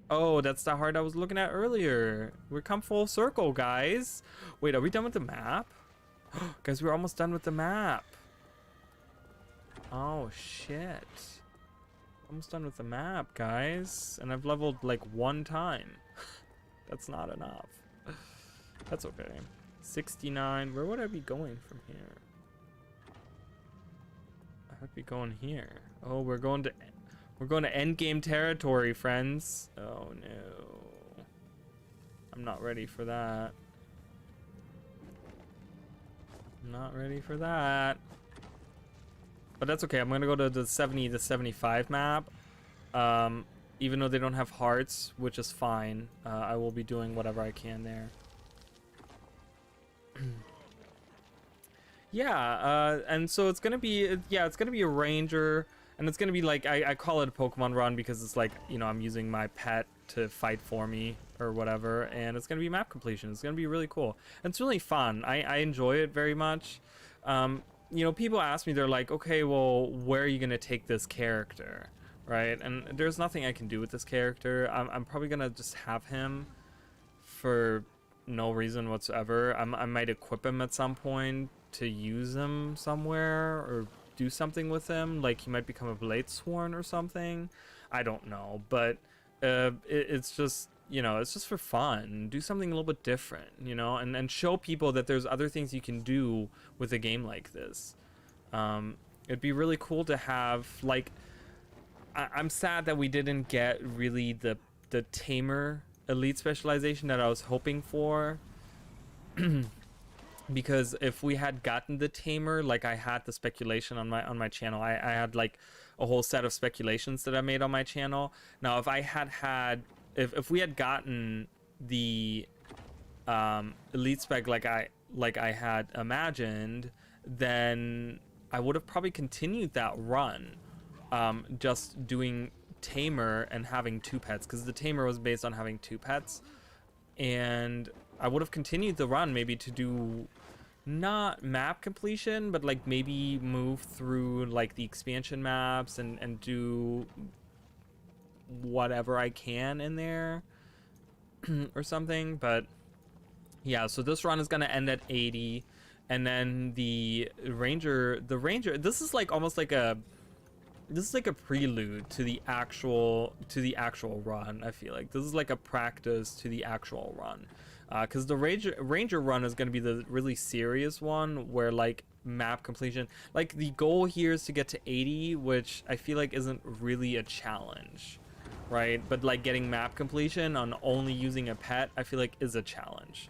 S1: Oh, that's the heart I was looking at earlier. We're come full circle, guys. Wait, are we done with the map? Guys, we're almost done with the map. Oh, shit. Almost done with the map, guys. And I've leveled like 1 time. That's not enough. That's okay. 69. Where would I be going from here? I would be going here. Oh, we're going to end game territory, friends. Oh no. I'm not ready for that. I'm not ready for that. But that's okay. I'm going to go to the 70 to 75 map. Even though they don't have hearts, which is fine. I will be doing whatever I can there. Yeah, and so it's gonna be, yeah, it's gonna be a ranger, and it's gonna be like, I call it a Pokemon run because it's like, you know, I'm using my pet to fight for me or whatever, and it's gonna be map completion. It's gonna be really cool. And it's really fun. I enjoy it very much. You know, people ask me, they're like, okay, well, where are you gonna take this character, right? And there's nothing I can do with this character. I'm probably gonna just have him for no reason whatsoever. I might equip him at some point to use him somewhere or do something with him, like he might become a Bladesworn or something. I don't know, but it's just, you know, it's just for fun. Do something a little bit different, you know, and show people that there's other things you can do with a game like this. It'd be really cool to have, like, I'm sad that we didn't get really the tamer elite specialization that I was hoping for. Because if we had gotten the tamer, like I had the speculation on my channel, I had like a whole set of speculations that I made on my channel. Now if I if we had gotten the elite spec like I had imagined, then I would have probably continued that run, just doing tamer and having 2 pets, because the tamer was based on having 2 pets, and I would have continued the run maybe to do not map completion, but like maybe move through like the expansion maps and do whatever I can in there or something. But yeah, so this run is gonna end at 80, and then the ranger, this is like almost like a prelude to the actual run. I feel like this is like a practice to the actual run, because the ranger run is going to be the really serious one, where like map completion, like the goal here is to get to 80, which I feel like isn't really a challenge, right? But like getting map completion on only using a pet, I feel like is a challenge.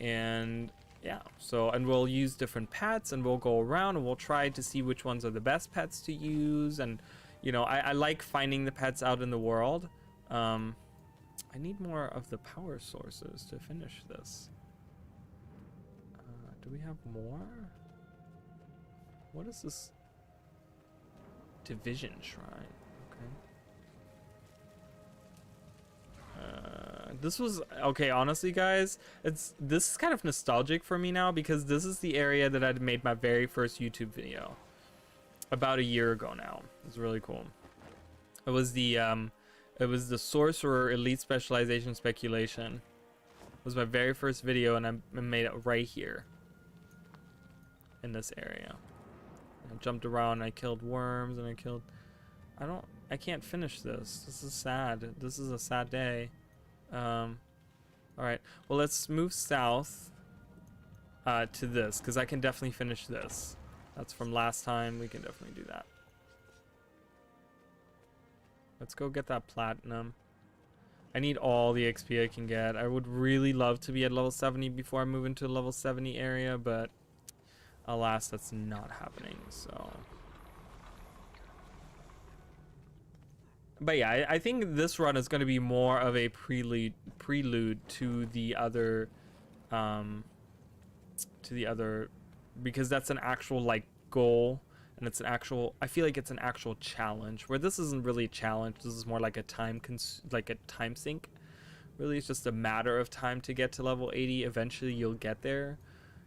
S1: And yeah, so, and we'll use different pets, and we'll go around and we'll try to see which ones are the best pets to use. And you know, I like finding the pets out in the world. I need more of the power sources to finish this. Do we have more? What is this? Division Shrine. Okay. This was okay. Honestly, guys, this is kind of nostalgic for me now, because this is the area that I'd made my very first YouTube video about a year ago now. It's really cool. It was the Sorcerer Elite Specialization Speculation. It was my very first video, and I made it right here in this area. I jumped around, and I killed worms, and I can't finish this. This is sad. This is a sad day. Alright, well, let's move south to this, because I can definitely finish this. That's from last time. We can definitely do that. Let's go get that platinum. I need all the XP I can get. I would really love to be at level 70 before I move into the level 70 area, but Alas, that's not happening, so. But yeah, I think this run is going to be more of a prelude to the other, um, because that's an actual like goal, and it's an actual. I feel like it's an actual challenge. Where this isn't really a challenge. This is more like a like a time sink. Really, it's just a matter of time to get to level 80. Eventually, you'll get there,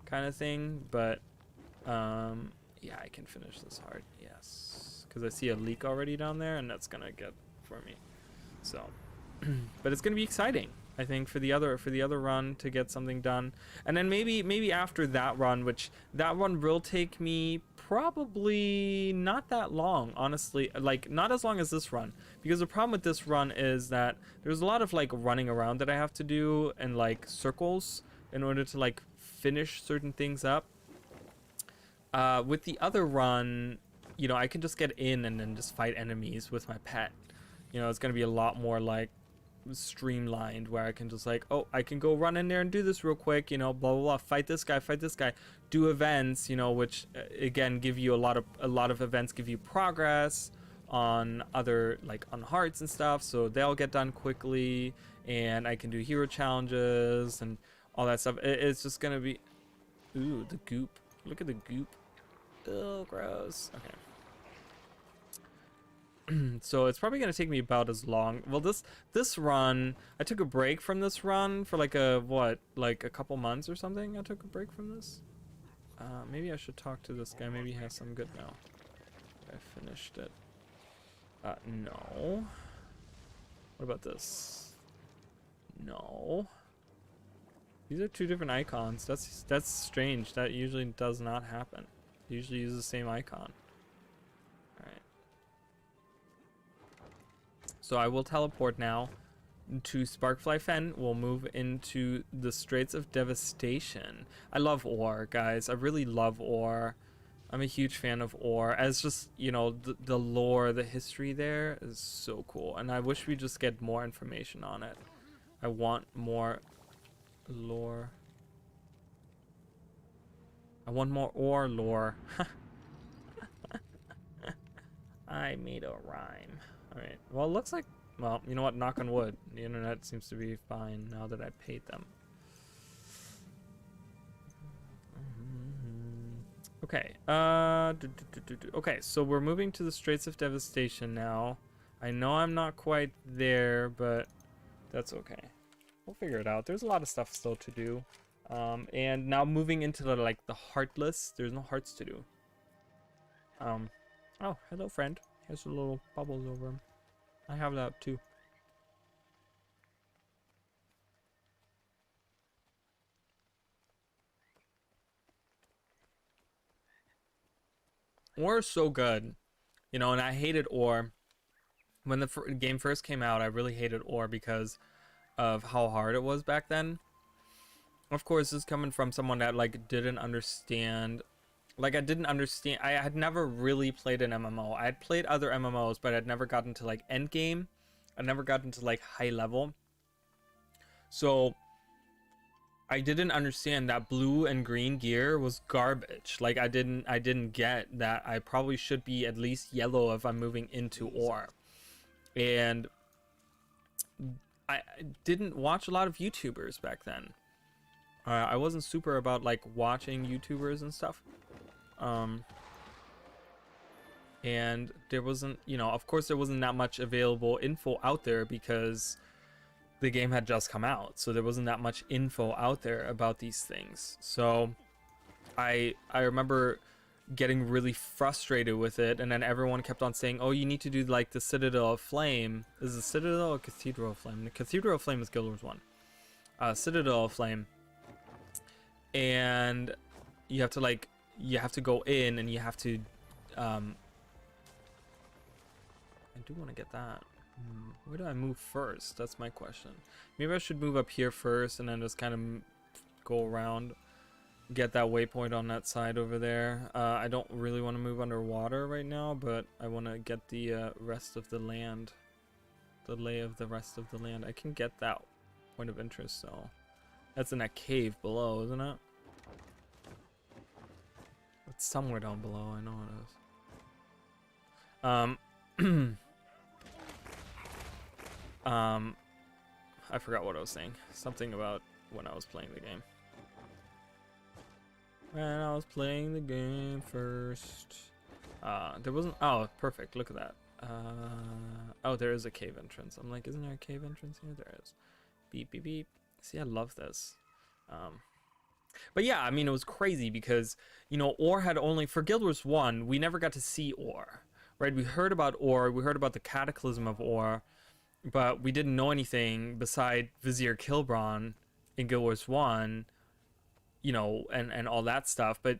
S1: kind of thing. But yeah, I can finish this hard. Yes, because I see a leak already down there, and that's gonna get for me. So, but it's gonna be exciting. I think for the other run to get something done, and then maybe after that run, which that run will take me probably not that long, honestly, like not as long as this run, because the problem with this run is that there's a lot of like running around that I have to do and like circles in order to like finish certain things up. With the other run, you know, I can just get in and then just fight enemies with my pet. You know, it's gonna be a lot more like streamlined, where I can just like, oh, I can go run in there and do this real quick, you know, blah blah blah, fight this guy, do events, you know, which again give you a lot of events, give you progress on other like on hearts and stuff, so they'll get done quickly, and I can do hero challenges and all that stuff. It's just gonna be, ooh, the goop. Look at the goop. Oh, gross. Okay. So it's probably gonna take me about as long. Well, this run, I took a break from this run for like a like a couple months or something. I took a break from this. Maybe I should talk to this guy. Maybe he has some good now. I finished it. No. What about this? No. These are two different icons. That's strange. That usually does not happen. They usually use the same icon. Alright. So I will teleport now to Sparkfly Fen. We'll move into the Straits of Devastation. I love ore, guys. I really love ore. I'm a huge fan of ore. As just, you know, the lore, the history there is so cool. And I wish we just get more information on it. I want more lore. I want more ore lore. I made a rhyme. Alright, well, it looks like, well, you know what, knock on wood. The internet seems to be fine now that I paid them. Okay, okay, so we're moving to the Straits of Devastation now. I know I'm not quite there, but that's okay. We'll figure it out. There's a lot of stuff still to do. And now moving into the, like, the Heartless, there's no hearts to do. Oh, hello, friend. Here's some little bubbles over him. I have that too. Ore is so good, you know, and I hated ore. When the game first came out, I really hated ore because of how hard it was back then. Of course, this is coming from someone that, like, didn't understand. Like, I had never really played an MMO. I had played other MMOs, but I'd never gotten to, like, end game. I'd never gotten to, like, high level. So I didn't understand that blue and green gear was garbage. Like, I didn't get that I probably should be at least yellow if I'm moving into ore. And I didn't watch a lot of YouTubers back then. I wasn't super about, like, watching YouTubers and stuff. And there wasn't, you know, of course there wasn't that much available info out there because the game had just come out, so there wasn't that much info out there about these things. So I remember getting really frustrated with it, and then everyone kept on saying, oh, you need to do like the Citadel of Flame. Is it Citadel or Cathedral of Flame? The Cathedral of Flame is Guild Wars 1. Citadel of Flame. And you have to, like, you have to go in and you have to I do want to get that. Where do I move first? That's my question. Maybe I should move up here first and then just kind of go around, get that waypoint on that side over there. I don't really want to move underwater right now, but I want to get the rest of the land, the lay of the rest of the land. I can get that point of interest, so that's in that cave below, isn't it? It's somewhere down below. I know it is. I forgot what I was saying. Something about when I was playing the game. When I was playing the game first. There wasn't. Oh, perfect. Look at that. Oh, there is a cave entrance. I'm like, isn't there a cave entrance here? There is. Beep, beep, beep. See, I love this. But yeah, I mean, it was crazy because, you know, Ore had only, for Guild Wars 1, we never got to see Ore, right? We heard about Ore, we heard about the cataclysm of Ore, but we didn't know anything beside Vizier Kilbron in Guild Wars 1, you know, and all that stuff. But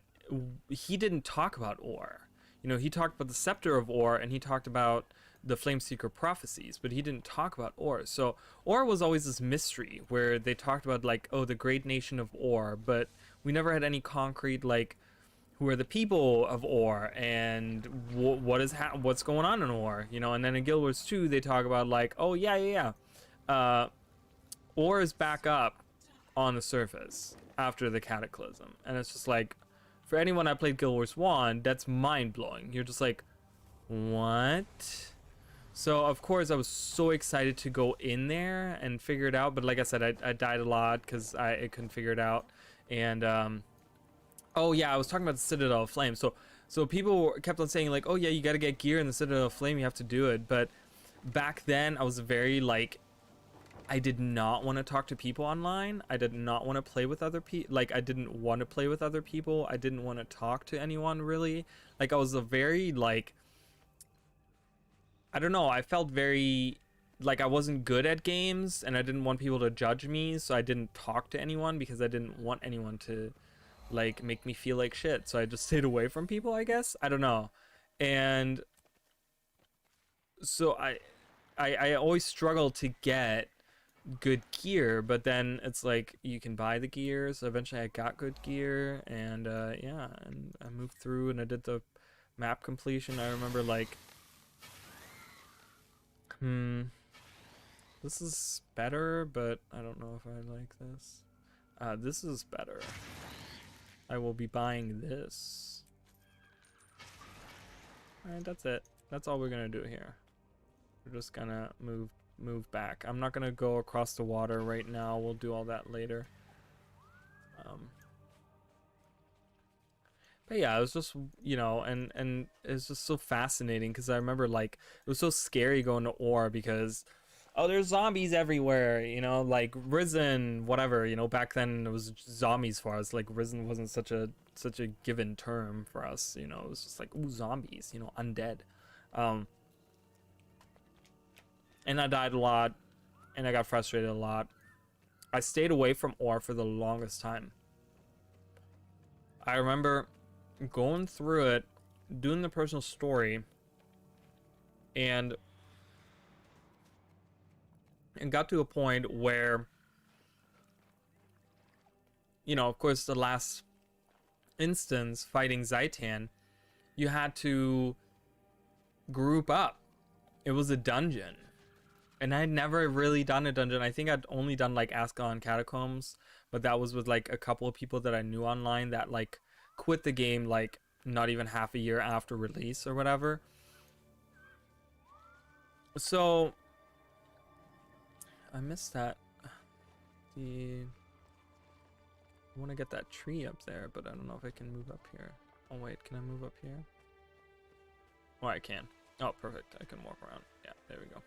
S1: he didn't talk about Ore. You know, he talked about the Scepter of Ore, and he talked about the Flameseeker prophecies, but he didn't talk about Ore. So Ore was always this mystery where they talked about, like, oh, the great nation of Ore, but we never had any concrete, like, who are the people of Ore and what's going on in Ore, you know. And then in Guild Wars 2 they talk about, like, oh yeah, Ore is back up on the surface after the cataclysm. And it's just like, for anyone that played Guild Wars 1, that's mind-blowing. You're just like, what? So of course I was so excited to go in there and figure it out, but like I said, I died a lot because I couldn't figure it out. And oh yeah, I was talking about the Citadel of Flame. So people kept on saying, like, oh yeah, you got to get gear in the Citadel of Flame, you have to do it. But back then I was very, like, I did not want to talk to people online. I did not want to play with other people. Like, I didn't want to play with other people. I didn't want to talk to anyone, really. Like, I was a very, like, I don't know, I felt very like I wasn't good at games, and I didn't want people to judge me, so I didn't talk to anyone because I didn't want anyone to, like, make me feel like shit. So I just stayed away from people, I guess. I don't know. And so I always struggled to get good gear, but then it's like you can buy the gear. So eventually I got good gear, and yeah, and I moved through and I did the map completion. I remember, like, this is better, but I don't know if I like this. This is better. I will be buying this. Alright, that's it. That's all we're gonna do here. We're just gonna move back. I'm not gonna go across the water right now. We'll do all that later. But yeah, it was just, you know, and it's just so fascinating because I remember, like, it was so scary going to Ore because, oh, there's zombies everywhere, you know, like Risen, whatever, you know. Back then it was zombies for us. Like, Risen wasn't such a given term for us, you know. It was just like, ooh, zombies, you know, undead. And I died a lot, and I got frustrated a lot. I stayed away from Ore for the longest time. I remember going through it, doing the personal story, and got to a point where, you know, of course, the last instance, fighting Zaitan, you had to group up. It was a dungeon. And I'd never really done a dungeon. I think I'd only done, like, Ascalon Catacombs, but that was with, like, a couple of people that I knew online that, like, quit the game, like, not even half a year after release or whatever. So I missed that. I want to get that tree up there, but I don't know if I can move up here. Oh wait, can I move up here? Oh, I can. Oh, perfect. I can walk around. Yeah, there we go.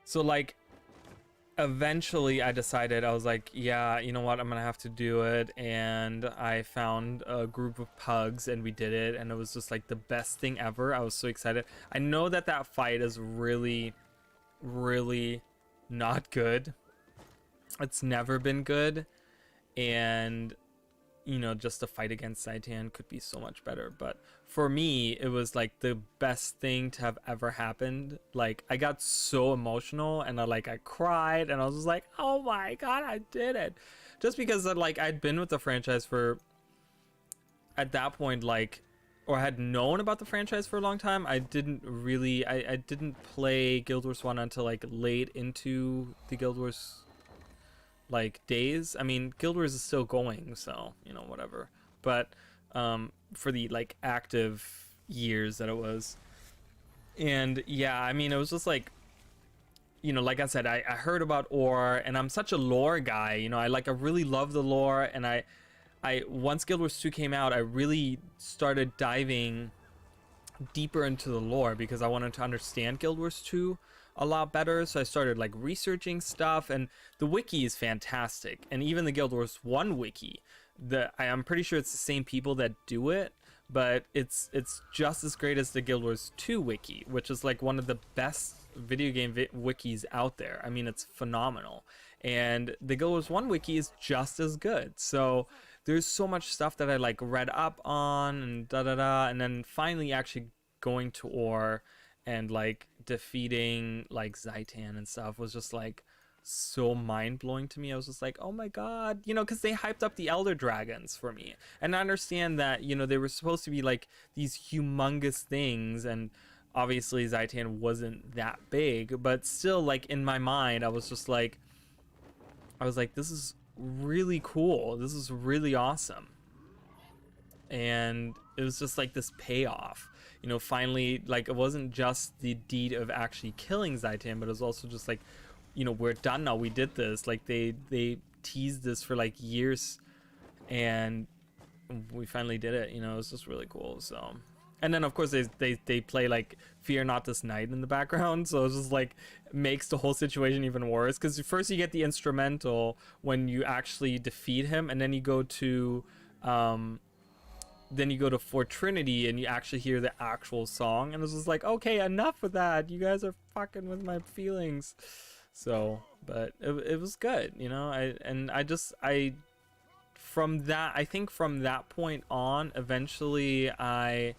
S1: So, like, eventually I decided, I was like, yeah, you know what, I'm gonna have to do it. And I found a group of pugs and we did it, and it was just like the best thing ever. I was so excited. I know that that fight is really not good. It's never been good, and you know, just the fight against Zaitan could be so much better. But for me, it was like the best thing to have ever happened. Like, I got so emotional, and I cried, and I was just like, oh my god, I did it. Just because, like, I'd been with the franchise for, at that point, like, or had known about the franchise for a long time. I didn't really, I didn't play Guild Wars 1 until, like, late into the Guild Wars, like, days. I mean, Guild Wars is still going, so, you know, whatever. but for the like active years that it was. And yeah, I mean, it was just like, you know, like I said, I heard about ore, and I'm such a lore guy. You know, I really love the lore, and I once Guild Wars 2 came out, I really started diving deeper into the lore because I wanted to understand Guild Wars 2 a lot better. So I started like researching stuff, and the wiki is fantastic. And even the Guild Wars 1 wiki, I'm pretty sure it's the same people that do it, but it's just as great as the Guild Wars 2 wiki, which is like one of the best video game wikis out there. I mean, it's phenomenal. And the Guild Wars 1 wiki is just as good. So there's so much stuff that I like read up on and and then finally actually going to Ore and like defeating like Zaitan and stuff was just like so mind-blowing to me. I was just like, oh my god, you know, because they hyped up the Elder Dragons for me, and I understand that, you know, they were supposed to be like these humongous things, and obviously Zaitan wasn't that big, but still, like, in my mind I was like, this is really cool, this is really awesome. And it was just like this payoff, you know, finally, like, it wasn't just the deed of actually killing Zaitan, but it was also just like, you know, we're done now, we did this. Like, they teased this for like years, and we finally did it, you know. It was just really cool. So, and then of course they play like Fear Not This Night in the background, so it's just like makes the whole situation even worse, because first you get the instrumental when you actually defeat him, and then you go to Fort Trinity and you actually hear the actual song, and it's just like, okay, enough with that, you guys are fucking with my feelings. So, but it was good, you know. From that point on, eventually I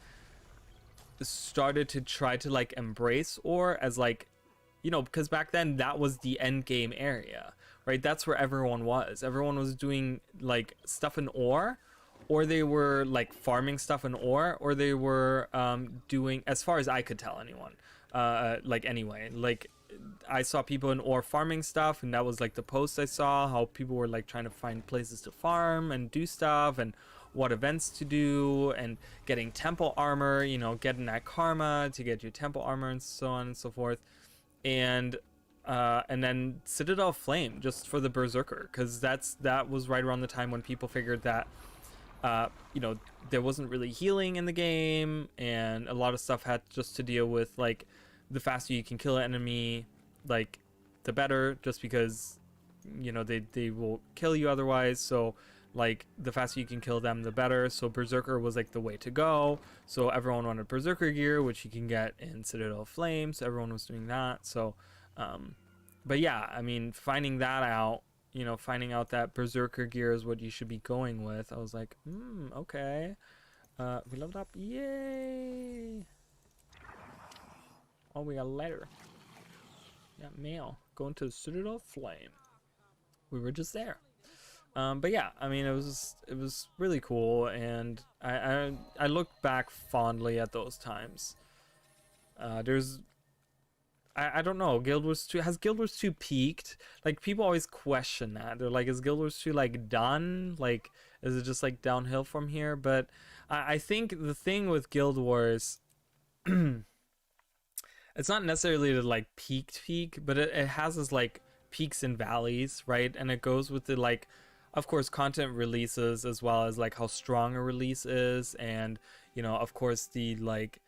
S1: started to try to like embrace Ore as like, you know, because back then that was the end game area, right? That's where everyone was. Everyone was doing like stuff in Ore, or they were like farming stuff in Ore, or they were doing, as far as I could tell, anyone, like anyway, like I saw people in Ore farming stuff, and that was like the posts I saw, how people were like trying to find places to farm and do stuff, and what events to do, and getting temple armor, you know, getting that karma to get your temple armor, and so on and so forth. And then Citadel Flame just for the Berserker, because that was right around the time when people figured that you know, there wasn't really healing in the game, and a lot of stuff had just to deal with like the faster you can kill an enemy, like the better, just because, you know, they will kill you otherwise. So like the faster you can kill them, the better. So Berserker was like the way to go. So everyone wanted Berserker gear, which you can get in Citadel Flame, so everyone was doing that. So but yeah, I mean, finding that out, you know, finding out that Berserker gear is what you should be going with, I was like, okay. We leveled up, yay. Oh, we got a letter. Got mail. Going to the Citadel Flame. We were just there. But yeah, I mean, it was really cool, and I look back fondly at those times. I don't know, has Guild Wars 2 peaked? Like, people always question that. They're like, is Guild Wars 2 like done? Like, is it just like downhill from here? But I think the thing with Guild Wars, it's not necessarily the like peak, but it has this like peaks and valleys, right? And it goes with the like, of course, content releases, as well as like how strong a release is, and, you know, of course, the like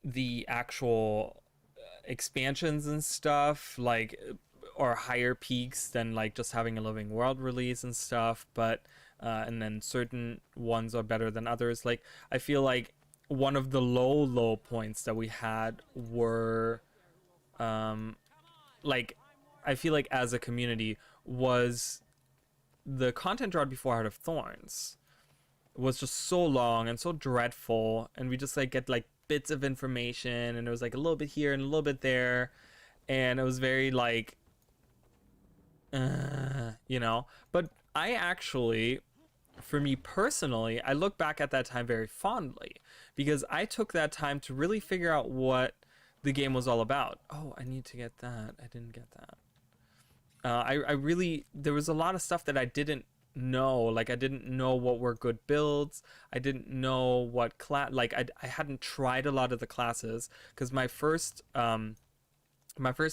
S1: the actual expansions and stuff, like, or higher peaks than like just having a living world release and stuff. But and then certain ones are better than others. Like, I feel like one of the low points that we had were like, I feel like as a community, was the content drought before Heart of Thorns was just so long and so dreadful, and we just like get like bits of information, and it was like a little bit here and a little bit there, and it was very like you know. But I actually, for me personally, I look back at that time very fondly, because I took that time to really figure out what the game was all about. Oh, I need to get that. I didn't get that. I really, there was a lot of stuff that I didn't know. Like, I didn't know what were good builds. I didn't know what class. Like, I hadn't tried a lot of the classes because my first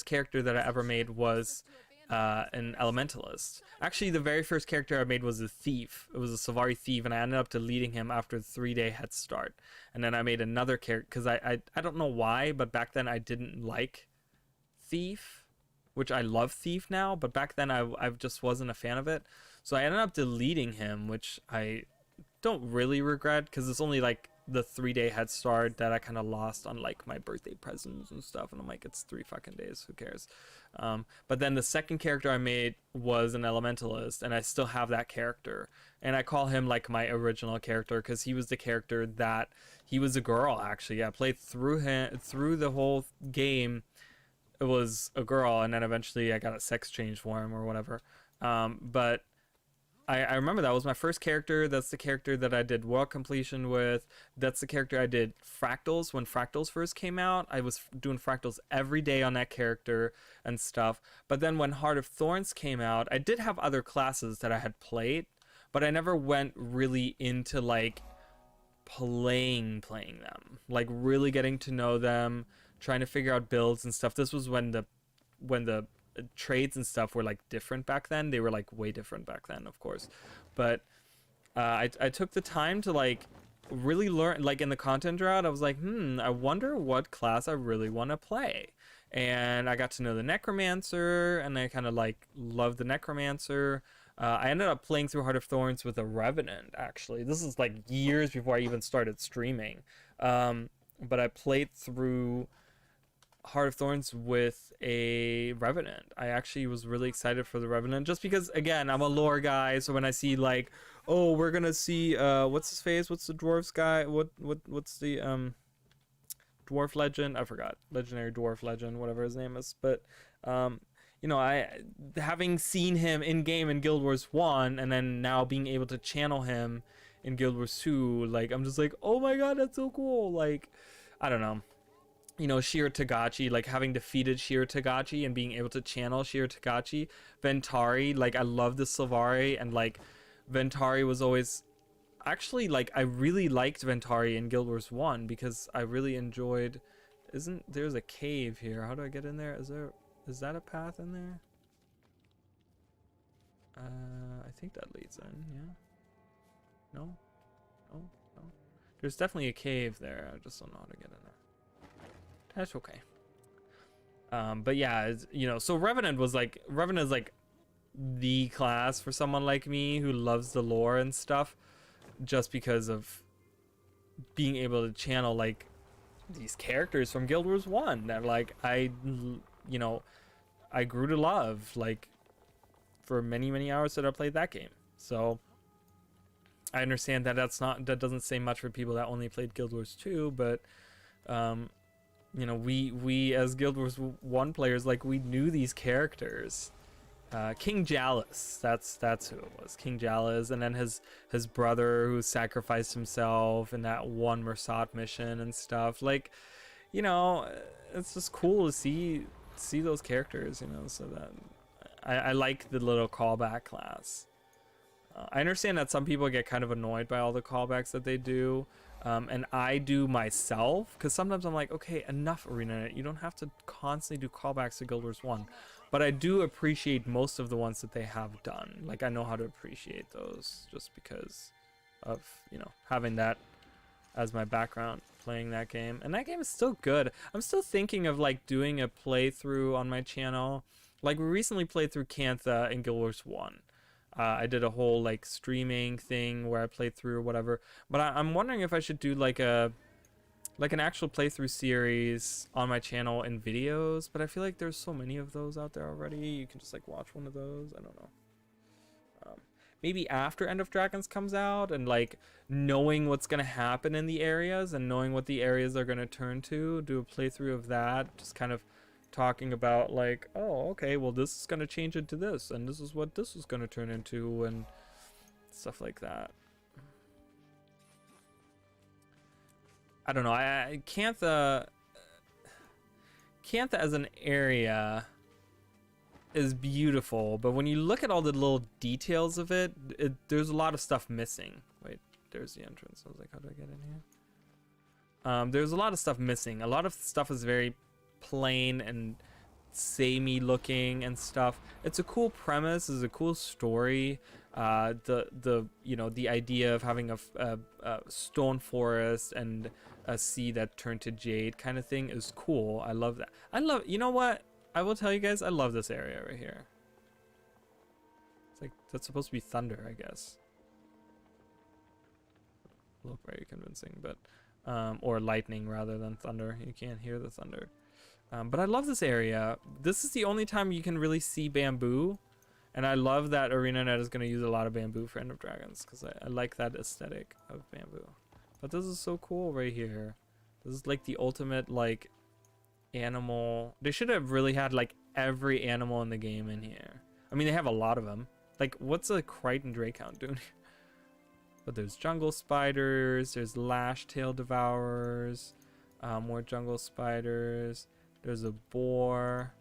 S1: character that I ever made was an elementalist. Actually, the very first character I made was a thief. It was a Savari thief, and I ended up deleting him after the 3-day head start. And then I made another character because I don't know why, but back then I didn't like thief, which I love thief now, but back then I just wasn't a fan of it. So I ended up deleting him, which I don't really regret because it's only like the 3-day head start that I kind of lost on like my birthday presents and stuff, and I'm like, it's 3 fucking days, who cares? But then the second character I made was an elementalist, and I still have that character, and I call him like my original character because he was the character that he was a girl actually. I played through him through the whole game. It was a girl, and then eventually I got a sex change for him or whatever. But I remember that was my first character. That's the character that I did world completion with. That's the character I did fractals when fractals first came out. I was doing fractals every day on that character and stuff. But then when Heart of Thorns came out, I did have other classes that I had played, but I never went really into like playing them, like really getting to know them, trying to figure out builds and stuff. This was when the trades and stuff were like different back then. They were like way different back then, of course. But I took the time to like really learn, like in the content route. I was like, I wonder what class I really want to play. And I got to know the Necromancer, and I kind of like loved the Necromancer. I ended up playing through Heart of Thorns with a Revenant, actually. This is like years before I even started streaming. But I played through Heart of Thorns with a Revenant. I actually was really excited for the Revenant just because, again, I'm a lore guy. So when I see like, oh, we're gonna see what's his face? What's the dwarf's guy? What's the dwarf legend? I forgot. Legendary dwarf legend, whatever his name is. But I having seen him in game in Guild Wars 1 and then now being able to channel him in Guild Wars 2, like I'm just like, oh my god, that's so cool. Like, I don't know. Shiro Tagachi, like having defeated Shiro Tagachi and being able to channel Shiro Tagachi. Ventari, like I love the Sylvari, and like Ventari was always actually like I really liked Ventari in Guild Wars 1 because I really enjoyed. There's a cave here? How do I get in there? Is that a path in there? I think that leads in, yeah. No? No? No. There's definitely a cave there. I just don't know how to get in there. That's okay. But yeah, so Revenant is like the class for someone like me who loves the lore and stuff, just because of being able to channel like these characters from Guild Wars 1 that like I grew to love like for many hours that I played that game. So I understand that that doesn't say much for people that only played Guild Wars 2, but we as Guild Wars 1 players, like we knew these characters. King Jalis, that's who it was. King Jalis, and then his brother who sacrificed himself in that one Mersat mission and stuff. Like, it's just cool to see those characters, so that I like the little callback class. I understand that some people get kind of annoyed by all the callbacks that they do. And I do myself, because sometimes I'm like, okay, enough ArenaNet. You don't have to constantly do callbacks to Guild Wars 1. But I do appreciate most of the ones that they have done. Like, I know how to appreciate those just because of, having that as my background, playing that game. And that game is still good. I'm still thinking of, like, doing a playthrough on my channel. Like, we recently played through Cantha in Guild Wars 1. I did a whole like streaming thing where I played through or whatever, but I'm wondering if I should do like an actual playthrough series on my channel in videos. But I feel like there's so many of those out there already. You can just like watch one of those. I don't know. Maybe after End of Dragons comes out and like knowing what's gonna happen in the areas and knowing what the areas are gonna turn to, do a playthrough of that. Just kind of talking about like, oh, okay, well this is going to change into this, and this is what this is going to turn into, and stuff like that. I don't know. Cantha as an area is beautiful, but when you look at all the little details of it, there's a lot of stuff missing. Wait, there's the entrance. I was like, how do I get in here? There's a lot of stuff missing. A lot of stuff is very plain and samey looking and stuff. It's a cool premise. It's a cool story. The idea of having a stone forest and a sea that turned to jade kind of thing is cool. I love that. You know what? I will tell you guys, I love this area right here. It's like, that's supposed to be thunder, I guess. Look very convincing, but, or lightning rather than thunder. You can't hear the thunder. But I love this area. This is the only time you can really see bamboo. And I love that ArenaNet is going to use a lot of bamboo for End of Dragons, because I like that aesthetic of bamboo. But this is so cool right here. This is like the ultimate, like, animal. They should have really had like every animal in the game in here. I mean, they have a lot of them. Like, what's a Crichton Drakehound doing? But there's jungle spiders, there's lash tail devourers, more jungle spiders, there's a boar,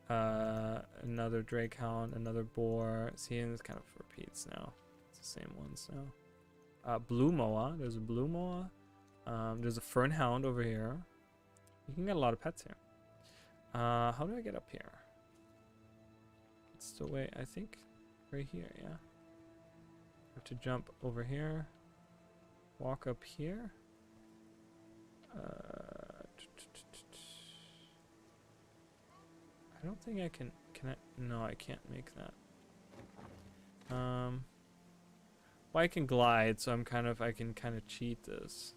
S1: another Drakehound, another boar. See, this kind of repeats now. It's the same ones now. Blue moa, there's a blue moa. There's a fern hound over here. You can get a lot of pets here. How do I get up here? It's the way, I think, right here, yeah. I have to jump over here, walk up here. I don't think I can I? No, I can't make that. Well, I can glide, so I can kind of cheat this.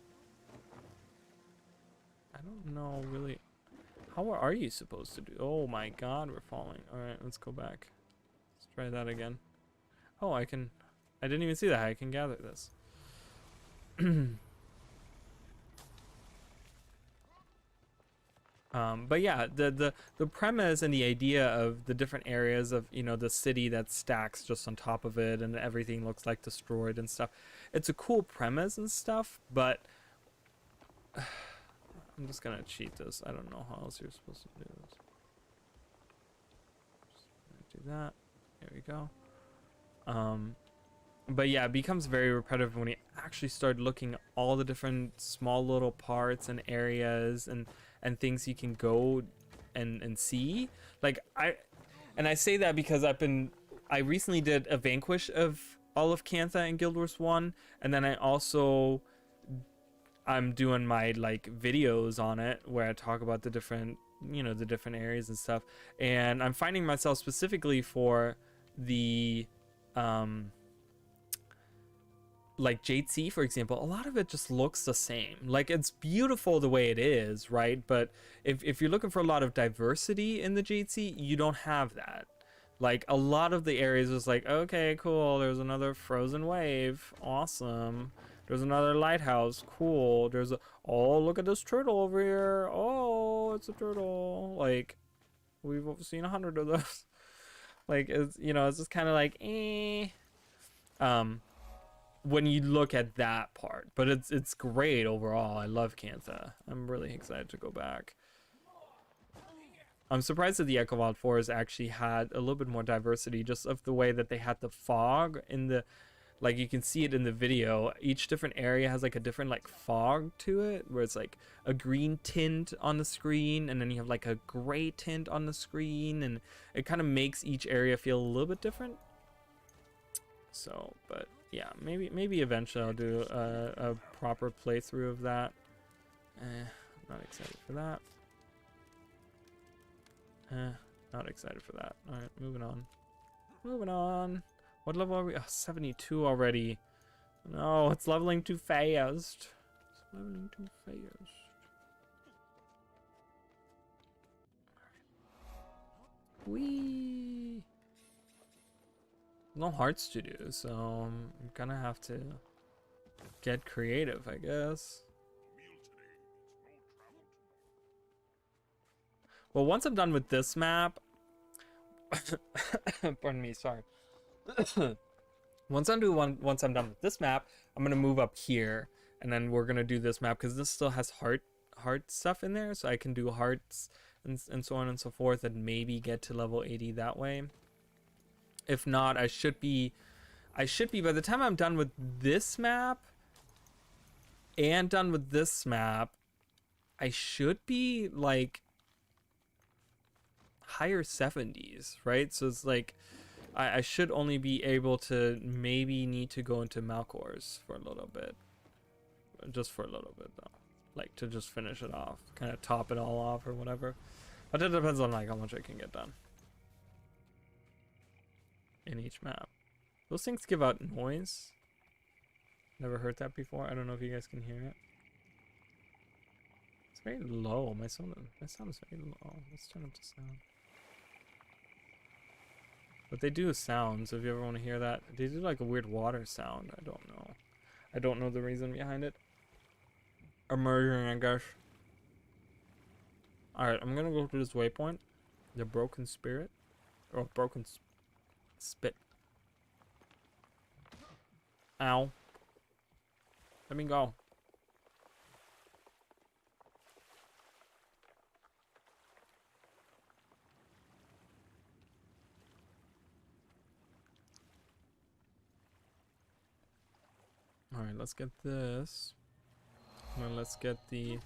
S1: I don't know really. How are you supposed to do? Oh my god, we're falling. Alright, let's go back. Let's try that again. Oh, I didn't even see that. I can gather this. But yeah, the premise and the idea of the different areas of, you know, the city that stacks just on top of it and everything looks like destroyed and stuff. It's a cool premise and stuff, but I'm just gonna cheat this. I don't know how else you're supposed to do this. Just do that. There we go. But yeah, it becomes very repetitive when you actually start looking at all the different small little parts and areas and things you can go and see. Like I say that because I recently did a vanquish of all of Cantha in Guild Wars 1, and then I'm doing my like videos on it where I talk about the different, you know, the different areas and stuff. And I'm finding myself specifically for the like Jade Sea, for example, a lot of it just looks the same. Like, it's beautiful the way it is, right? But if you're looking for a lot of diversity in the Jade Sea, you don't have that. Like, a lot of the areas is like, okay, cool, there's another frozen wave, awesome. There's another lighthouse, cool. There's a, oh, look at this turtle over here. Oh, it's a turtle. Like, we've seen 100 of those. Like, it's, you know, it's just kind of like, eh. When you look at that part, but it's great overall. I love Cantha. I'm really excited to go back. I'm surprised that the Echo Wild Forest actually had a little bit more diversity, just of the way that they had the fog in the, like, you can see it in the video. Each different area has like a different like fog to it, where it's like a green tint on the screen, and then you have like a gray tint on the screen, and it kind of makes each area feel a little bit different. So, but yeah, maybe eventually I'll do a proper playthrough of that. I'm not excited for that. Not excited for that. All right, moving on. Moving on. What level are we? Oh, 72 already. No, it's leveling too fast. It's leveling too fast. Whee! No hearts to do, so I'm gonna have to get creative, I guess. Well, once I'm done with this map, pardon me, sorry. Once I'm done with this map, I'm gonna move up here, and then we're gonna do this map because this still has heart stuff in there, so I can do hearts and so on and so forth, and maybe get to level 80 that way. If not, I should be by the time I'm done with this map and done with this map, I should be like higher 70s, right? So it's like I should only be able to maybe need to go into Malcors for a little bit. Just for a little bit though. Like to just finish it off. Kind of top it all off or whatever. But it depends on like how much I can get done. In each map. Those things give out noise. Never heard that before. I don't know if you guys can hear it. It's very low. My sound is very low. Let's turn up the sound. But they do sounds, if you ever want to hear that. They do like a weird water sound. I don't know. I don't know the reason behind it. Immersion, I guess. Alright, I'm gonna go to this waypoint. The Broken Spirit. Or Broken Spit. Ow. Let me go. Alright, let's get this. Now let's get the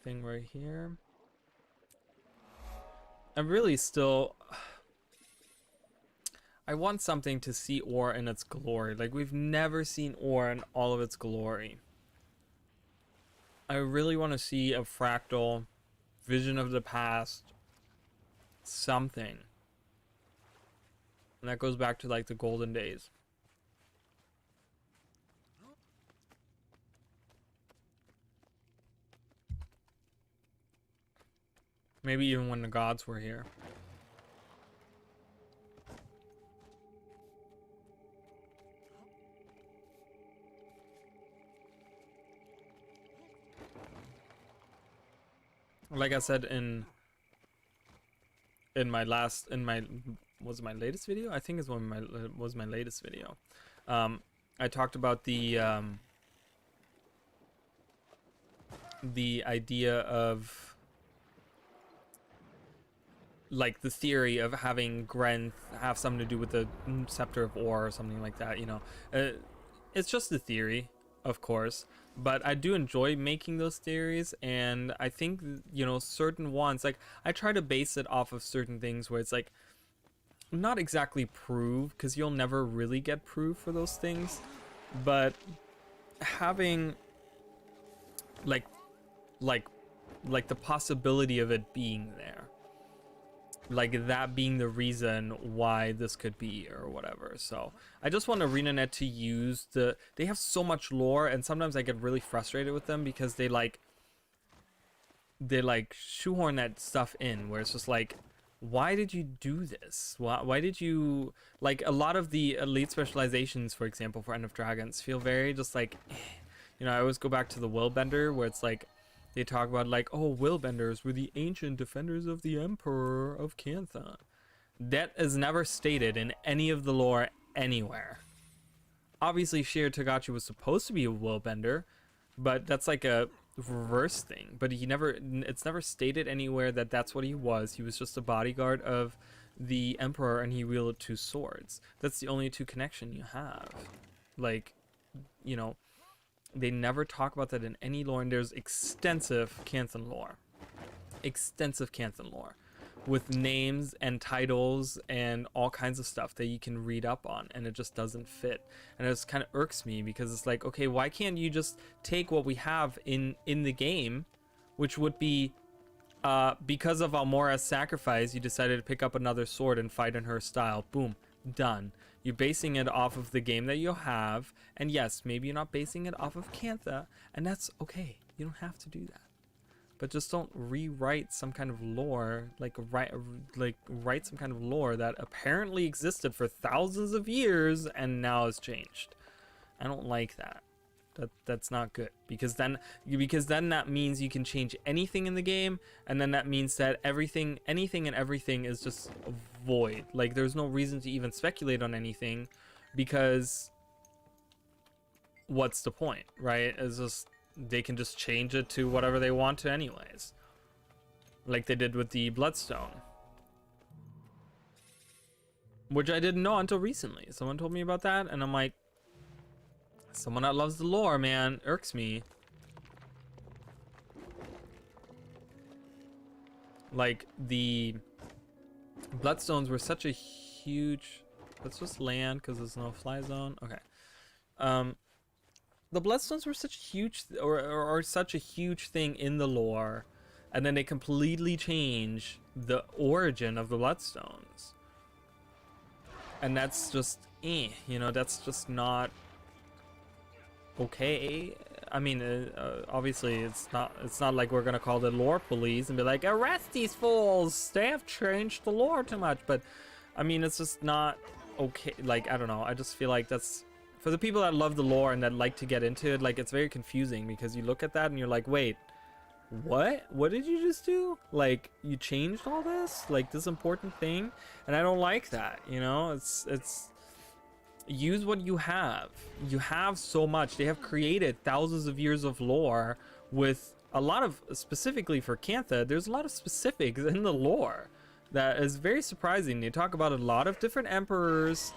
S1: thing right here. I'm really still... I want something to see ore in its glory. Like, we've never seen ore in all of its glory. I really want to see a fractal, vision of the past, something. And that goes back to, like, the golden days. Maybe even when the gods were here. Like I said in my latest video? I think it was my latest video. I talked about the idea of like the theory of having Grenth have something to do with the Scepter of Ore or something like that, you know. It's just a theory, of course, but I do enjoy making those theories, and I think, you know, certain ones, like, I try to base it off of certain things where it's like, not exactly proof, because you'll never really get proof for those things, but having, like the possibility of it being there. Like that being the reason why this could be or whatever. So I just want ArenaNet to use they have so much lore, and sometimes I get really frustrated with them because they shoehorn that stuff in where it's just like, why did you do this? Why did you, like, a lot of the elite specializations, for example, for End of Dragons feel very just like, you know, I always go back to the Willbender where it's like, they talk about like, oh, Willbenders were the ancient defenders of the Emperor of Cantha. That is never stated in any of the lore anywhere. Obviously, Shiro Togachi was supposed to be a Willbender, but that's like a reverse thing. But it's never stated anywhere that that's what he was. He was just a bodyguard of the Emperor, and he wielded 2 swords. That's the only 2 connection you have. Like, you know, they never talk about that in any lore, and there's extensive Canthan lore. Extensive Canthan lore. With names and titles and all kinds of stuff that you can read up on, and it just doesn't fit. And it just kind of irks me, because it's like, okay, why can't you just take what we have in the game, which would be, because of Almora's sacrifice, you decided to pick up another sword and fight in her style. Boom. Done. You're basing it off of the game that you have, and yes, maybe you're not basing it off of Cantha, and that's okay. You don't have to do that. But just don't rewrite some kind of lore, write some kind of lore that apparently existed for thousands of years and now has changed. I don't like that. That's not good, because then that means you can change anything in the game, and then that means that anything and everything is just void. Like, there's no reason to even speculate on anything, because what's the point, right? It's just, they can just change it to whatever they want to anyways. like they did with the Bloodstone, which I didn't know until recently. Someone told me about that, and I'm like, someone that loves the lore, man, irks me. Like, the Bloodstones were such a huge... Let's just land, because there's no fly zone. Okay. The Bloodstones were such a huge... Or such a huge thing in the lore, and then they completely change the origin of the Bloodstones. And that's just, you know, that's just not okay. I mean, obviously it's not like we're gonna call the lore police and be like, arrest these fools, they have changed the lore too much. But I mean, it's just not okay. Like, I don't know, I just feel like that's, for the people that love the lore and that like to get into it, like, it's very confusing, because you look at that and you're like, wait, what did you just do? Like, you changed all this, like, this important thing? And I don't like that, you know. It's use what you have. You have so much. They have created thousands of years of lore with a lot of, specifically for Cantha, there's a lot of specifics in the lore that is very surprising. They talk about a lot of different emperors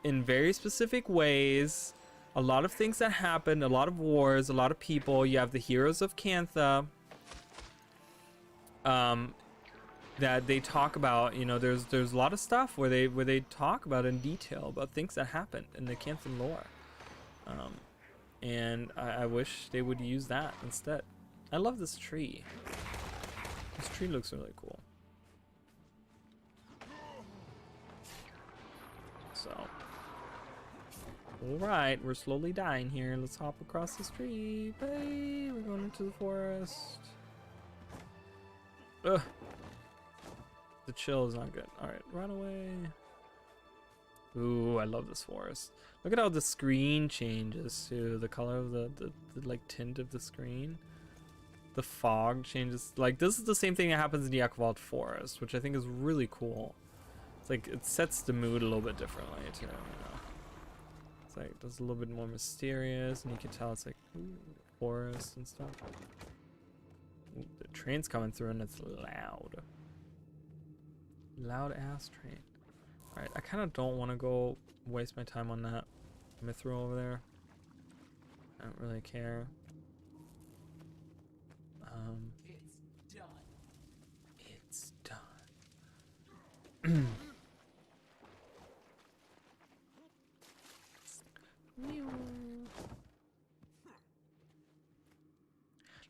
S1: in very specific ways, a lot of things that happened, a lot of wars, a lot of people. You have the heroes of Cantha that they talk about. You know, there's a lot of stuff where they talk about in detail about things that happened in the Canthan lore, and I wish they would use that instead. I love this tree. This tree looks really cool. So, all right, we're slowly dying here. Let's hop across this tree. Bye. We're going into the forest. Ugh. The chill is not good. All right, run away. Ooh, I love this forest. Look at how the screen changes to the color of the like tint of the screen. The fog changes. Like, this is the same thing that happens in the Aquavalt Forest, which I think is really cool. It's like, it sets the mood a little bit differently too, you know. It's like, it's a little bit more mysterious, and you can tell it's like, ooh, forest and stuff. Ooh, the train's coming through and it's loud. Loud ass train. Alright, I kind of don't want to go waste my time on that Mithril over there. I don't really care.
S2: It's done.
S1: It's done.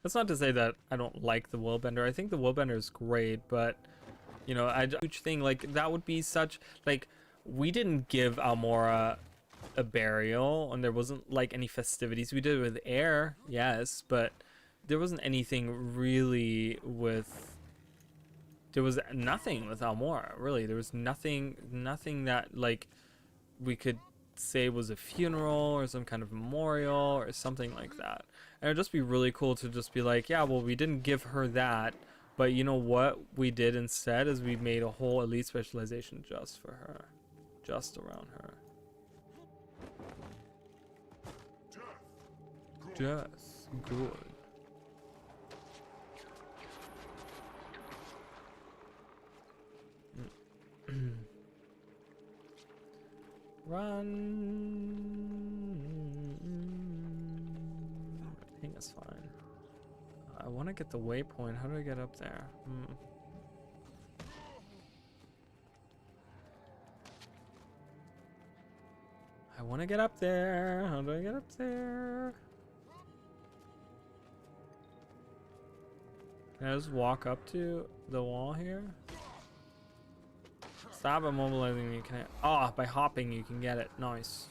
S1: That's not to say that I don't like the Willbender. I think the Willbender is great, but you know, a huge thing, like, that would be such, like, we didn't give Almora a burial, and there wasn't like any festivities. We did it with Air, yes, but there wasn't anything really with, there was nothing with Almora, really. There was nothing that, like, we could say was a funeral or some kind of memorial or something like that. And it'd just be really cool to just be like, yeah, well, we didn't give her that, but you know what we did instead is we made a whole elite specialization just for her, just around her. Death, good. Run. I think that's fine. I want to get the waypoint. How do I get up there? I want to get up there. How do I get up there? Can I just walk up to the wall here? Stop immobilizing me. Can I? Oh, by hopping you can get it. Nice.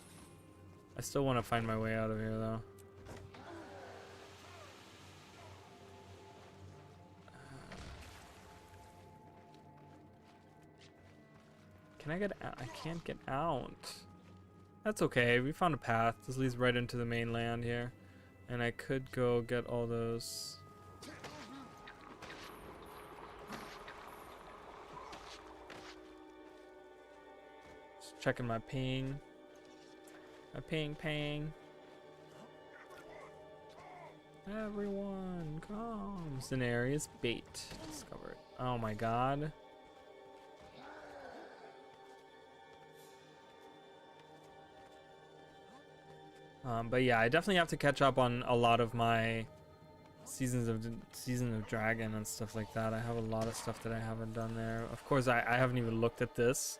S1: I still want to find my way out of here though. Can I get out? I can't get out. That's okay. We found a path. This leads right into the mainland here. And I could go get all those. Just checking my ping. My ping. Everyone come. Scenarios bait discovered. Oh my god. But yeah, I definitely have to catch up on a lot of my Season of Dragon and stuff like that. I have a lot of stuff that I haven't done there. Of course, I haven't even looked at this,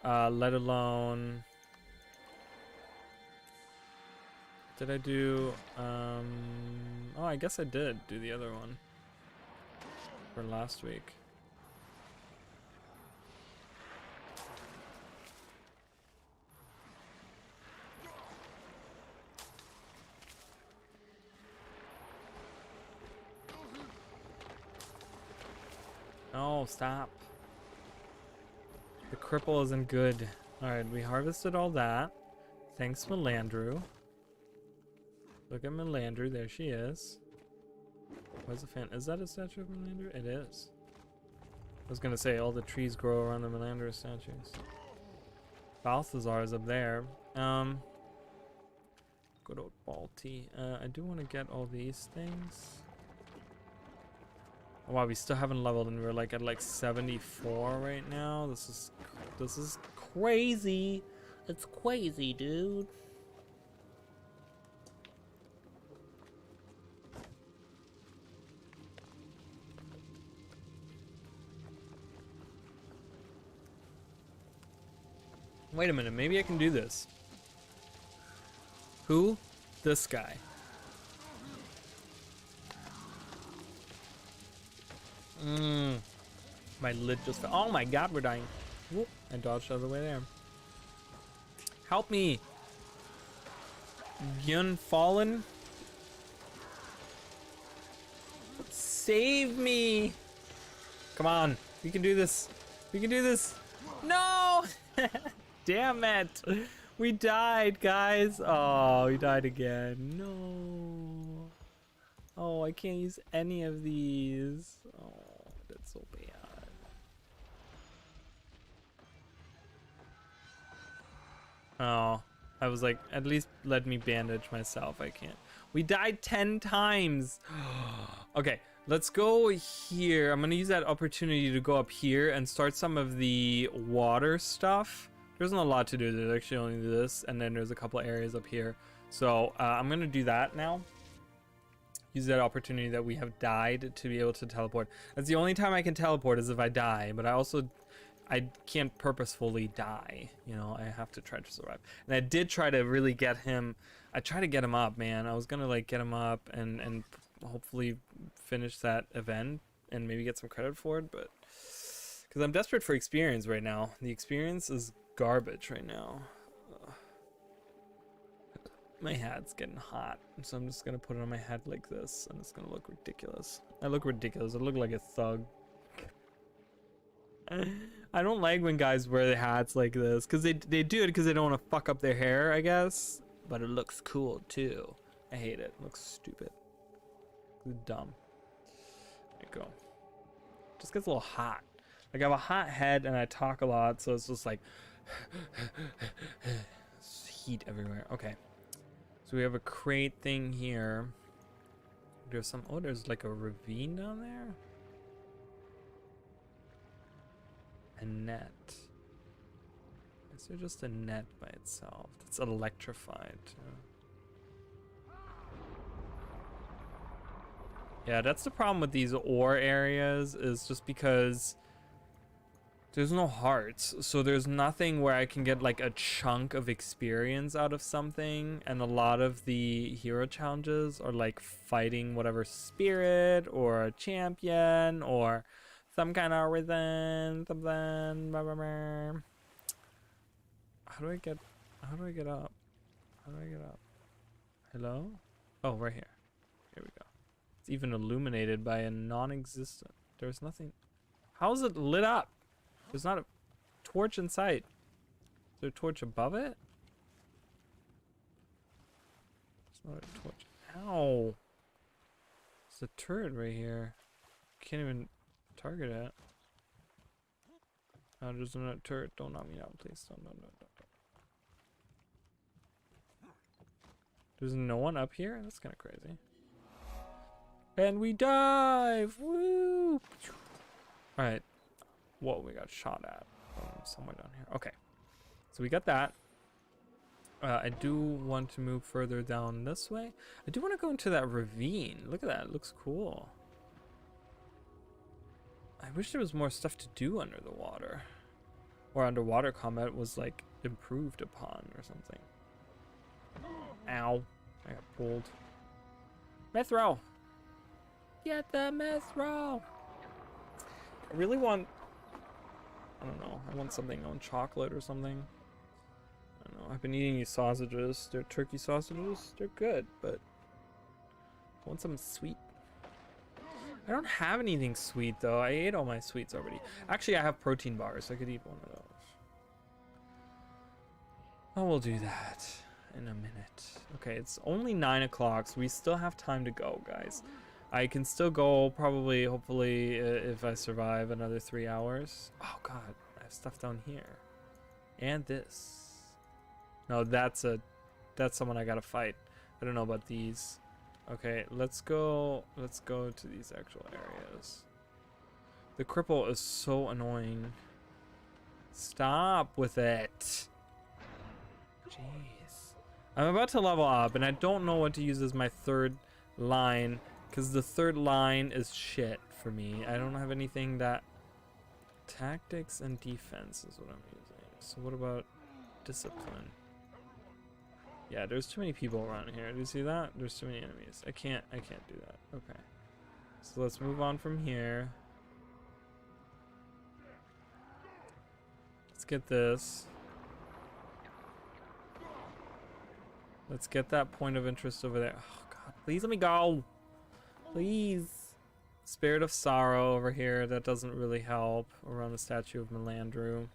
S1: let alone. Did I do? Oh, I guess I did do the other one for last week. No, stop. The cripple isn't good. Alright, we harvested all that. Thanks, Melandru. Look at Melandru, there she is. Where's the fan? Is that a statue of Melandru? It is. I was gonna say all the trees grow around the Melandru statues. Balthazar is up there. Good old Balti. I do want to get all these things. Oh, wow, we still haven't leveled and we're like at like 74 right now. This is crazy. It's crazy, dude. Wait a minute, maybe I can do this. Who? This guy. My lid just fell. Oh my god, we're dying. Whoop, I dodged out of the way there. Help me. Yun Fallen. Save me. Come on, we can do this. We can do this. No! Damn it. We died, guys. Oh, we died again. No. Oh, I can't use any of these. Oh, that's so bad. Oh, I was like, at least let me bandage myself. I can't. We died 10 times. Okay, let's go here. I'm gonna use that opportunity to go up here and start some of the water stuff. There isn't a lot to do. There's actually only this, and then there's a couple areas up here. So I'm gonna do that now. Use that opportunity that we have died to be able to teleport. That's the only time I can teleport is if I die, but I can't purposefully die. You know, I have to try to survive. And I did try to really get him. I tried to get him up, man. I was gonna like get him up and hopefully finish that event and maybe get some credit for it, but because I'm desperate for experience right now. The experience is garbage right now. Ugh. My hat's getting hot, so I'm just gonna put it on my head like this, and it's gonna look ridiculous. I look ridiculous. I look like a thug. I don't like when guys wear the hats like this, because they do it because they don't want to fuck up their hair, I guess. But it looks cool too. I hate it. It looks stupid. It's dumb. There you go. Just gets a little hot. Like I have a hot head and I talk a lot, so it's just like heat everywhere. Okay. So we have a crate thing here. There's some, oh, there's like a ravine down there. A net. Is there just a net by itself? It's electrified too. Yeah, that's the problem with these ore areas, is just because there's no hearts, so there's nothing where I can get like a chunk of experience out of something, and a lot of the hero challenges are like fighting whatever spirit or a champion or some kind of rhythm, something. Blah, blah, blah. How do I get up? How do I get up? Hello? Oh, right here. Here we go. It's even illuminated by a non-existent. There's nothing. How is it lit up? There's not a torch in sight. Is there a torch above it? It's not a torch. Ow! There's a turret right here. Can't even target it. Oh, there's another turret. Don't knock me out, please. Don't. There's no one up here? That's kind of crazy. And we dive! Woo! Alright. Whoa, we got shot at from somewhere down here. Okay. So we got that. I do want to move further down this way. I do want to go into that ravine. Look at that. It looks cool. I wish there was more stuff to do under the water. Or underwater combat was like improved upon or something. Ow. I got pulled. Mithro! Get the Mithro! I really want... I don't know. I want something on chocolate or something. I don't know. I've been eating these sausages. They're turkey sausages. They're good, but I want something sweet. I don't have anything sweet though. I ate all my sweets already. Actually, I have protein bars. So I could eat one of those. Oh, we'll do that in a minute. Okay, it's only 9 o'clock, so we still have time to go, guys. I can still go probably, hopefully, if I survive another 3 hours. Oh God, I have stuff down here. And this. No, that's someone I gotta fight. I don't know about these. Okay, let's go to these actual areas. The cripple is so annoying. Stop with it. Jeez. I'm about to level up and I don't know what to use as my third line because the third line is shit for me. I don't have anything that... Tactics and defense is what I'm using. So what about discipline? Yeah, there's too many people around here. Do you see that? There's too many enemies. I can't do that. Okay. So let's move on from here. Let's get this. Let's get that point of interest over there. Oh God, please let me go. Please. Spirit of Sorrow over here. That doesn't really help. Around the statue of Melandru.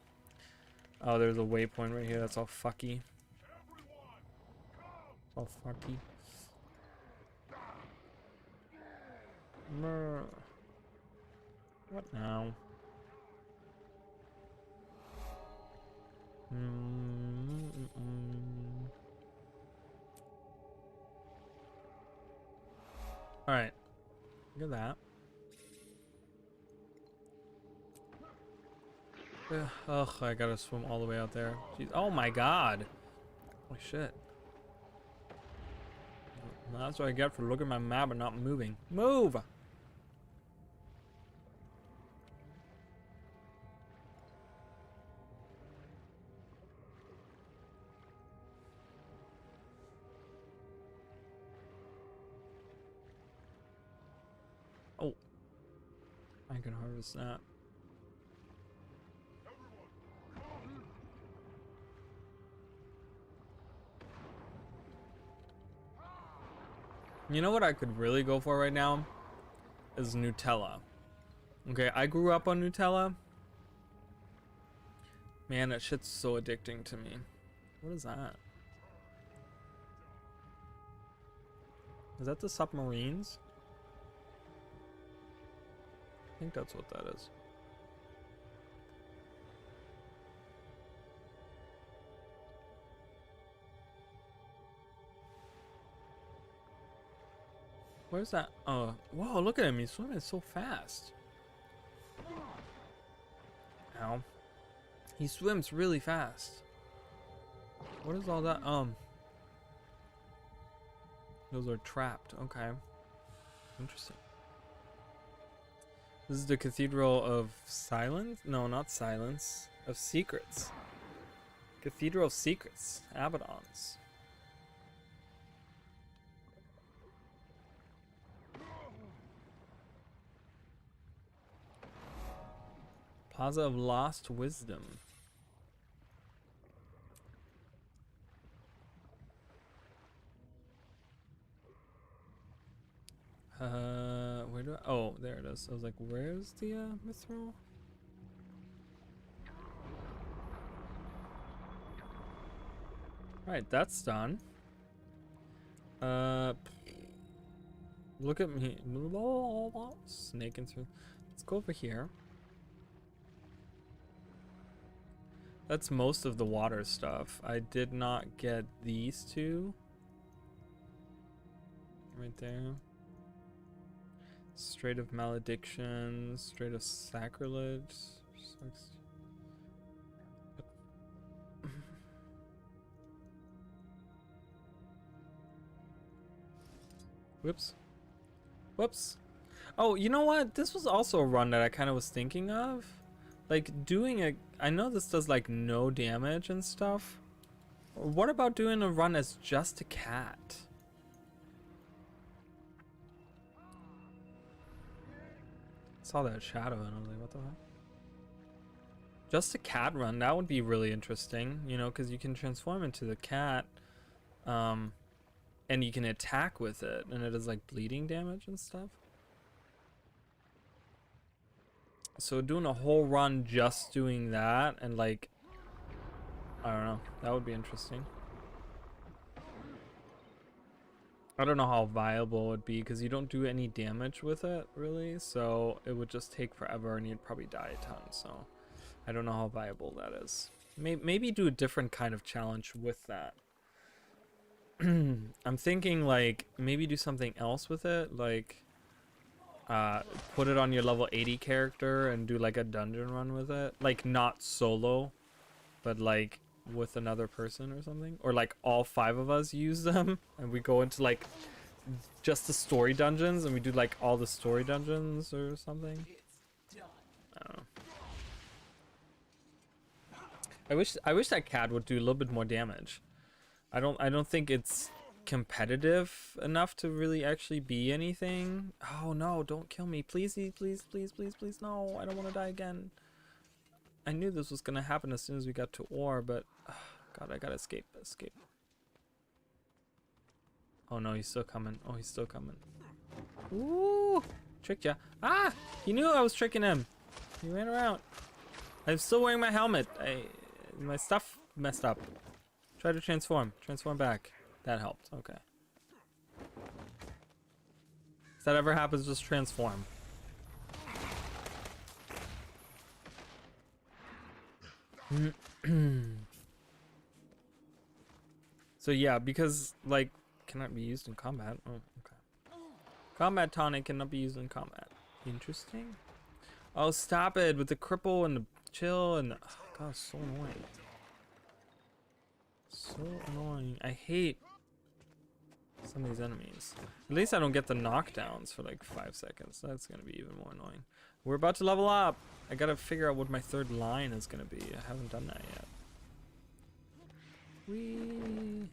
S1: Oh, there's a waypoint right here. That's all fucky. All fucky. What now? All right. Look at that. Ugh, I gotta swim all the way out there. Jeez. Oh my God. Holy shit. That's what I get for looking at my map and not moving. Move! Oh. I can harvest that. You know what I could really go for right now? Is Nutella. Okay, I grew up on Nutella. Man, that shit's so addicting to me. What is that? Is that the submarines? I think that's what that is. Where's that? Oh, whoa, look at him. He's swimming so fast. Ow. He swims really fast. What is all that? Those are trapped. Okay. Interesting. This is the Cathedral of Silence? No, not Silence. Of Secrets. Cathedral of Secrets. Abaddon's. Plaza of Lost Wisdom. Where do I... Oh, there it is. I was like, where's the mithril? Right, that's done. Look at me. Snaking through. Let's go over here. That's most of the water stuff. I did not get these two. Right there. Strait of Malediction, Strait of Sacrilege. Whoops. Whoops. Oh, you know what? This was also a run that I kind of was thinking of. Like doing a... I know this does like no damage and stuff. What about doing a run as just a cat? Saw that shadow and I was like, what the heck? Just a cat run, that would be really interesting, you know, because you can transform into the cat, and you can attack with it, and it does like bleeding damage and stuff. So doing a whole run just doing that, and like, I don't know, that would be interesting. I don't know how viable it would be because you don't do any damage with it really, so it would just take forever and you'd probably die a ton. So I don't know how viable that is. Maybe do a different kind of challenge with that. I'm thinking like maybe do something else with it, like put it on your level 80 character and do like a dungeon run with it, like not solo, but like with another person or something, or like all 5 of us use them and we go into like just the story dungeons and we do like all the story dungeons or something. I don't know. I wish that cat would do a little bit more damage. I don't think it's competitive enough to really actually be anything. Oh no, don't kill me. Please, please, please, please, please, no. I don't want to die again. I knew this was gonna happen as soon as we got to ore, but God, I gotta escape. Oh no, he's still coming. Oh, he's still coming. Ooh, tricked ya. Ah, he knew I was tricking him. He ran around. I'm still wearing my helmet. My stuff messed up. Try to transform back. That helped. Okay. If that ever happens, just transform. So yeah, because like cannot be used in combat. Oh, okay. Combat tonic cannot be used in combat. Interesting. Oh, stop it with the cripple and the chill and the, oh, God, so annoying. So annoying. I hate some of these enemies. At least I don't get the knockdowns for like 5 seconds. That's gonna be even more annoying. We're about to level up. I gotta figure out what my 3rd line is gonna be. I haven't done that yet. Whee.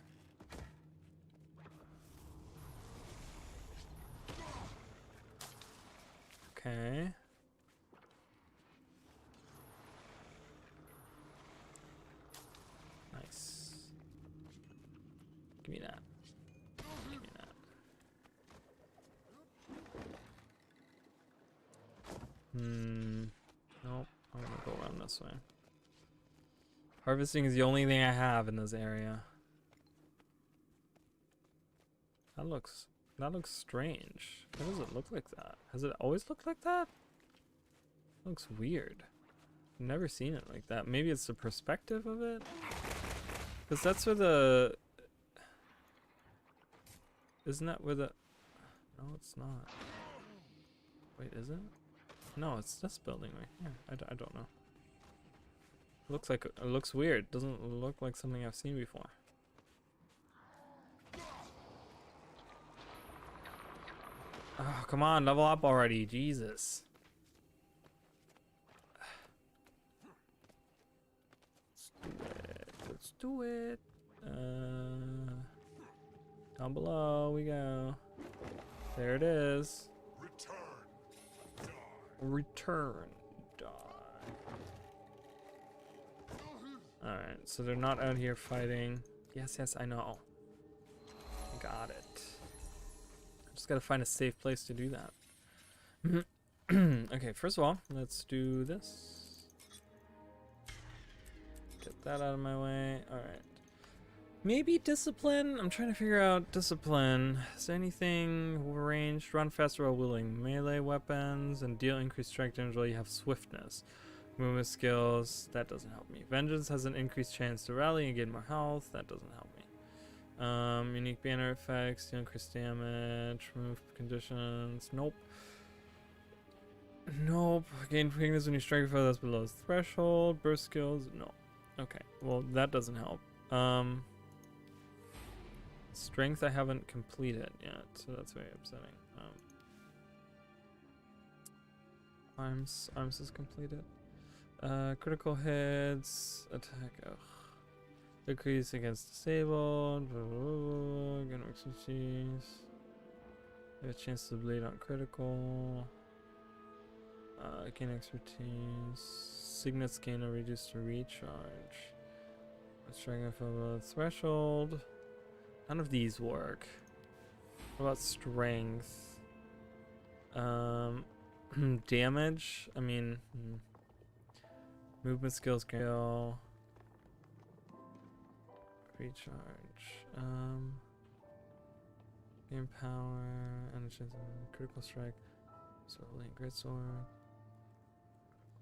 S1: Okay. Nice. Give me that. Give me that. Nope. I'm gonna go around this way. Harvesting is the only thing I have in this area. That looks strange. Why does it look like that? Has it always looked like that? It looks weird. I've never seen it like that. Maybe it's the perspective of it? Because that's where the... Isn't that where the... No, it's not. Wait, is it? No, it's this building right here. I don't know. Looks like... It looks weird. Doesn't look like something I've seen before. Oh, come on, level up already. Jesus. Let's do it. Down below we go. There it is. Return. Die. Alright, so they're not out here fighting. Yes, I know. Got it. Just gotta find a safe place to do that. Okay, first of all, let's do this. Get that out of my way. Alright. Maybe discipline? I'm trying to figure out discipline. Is there anything ranged? Run faster while willing. Melee weapons and deal increased strength damage while you have swiftness. Movement skills. That doesn't help me. Vengeance has an increased chance to rally and gain more health. That doesn't help me. Unique banner effects, deal increased damage, remove conditions. Nope. Nope. Gain weakness when you strike a foe that's below its threshold. Burst skills. No. Okay. Well, that doesn't help. Strength I haven't completed yet, so that's very upsetting. Arms is completed. Critical hits. Attack. Ugh. Decrease against disabled. Gain expertise. Have a chance to bleed on critical. Gain expertise. Signets gain a reduced recharge. Striking a foe below the threshold. None of these work. What about strength? Damage? I mean, movement skills kill. Recharge. Gain power. And critical strike. So link great sword.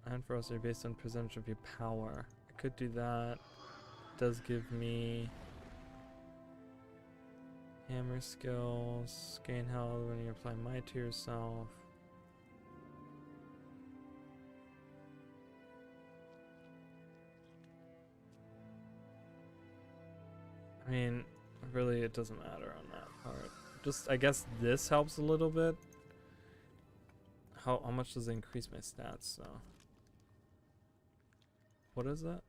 S1: And ferocity based on percentage of your power. I could do that. It does give me hammer skills. Gain health when you apply might to yourself. I mean, really it doesn't matter on that part. Just, I guess this helps a little bit. How much does it increase my stats, so? What is that?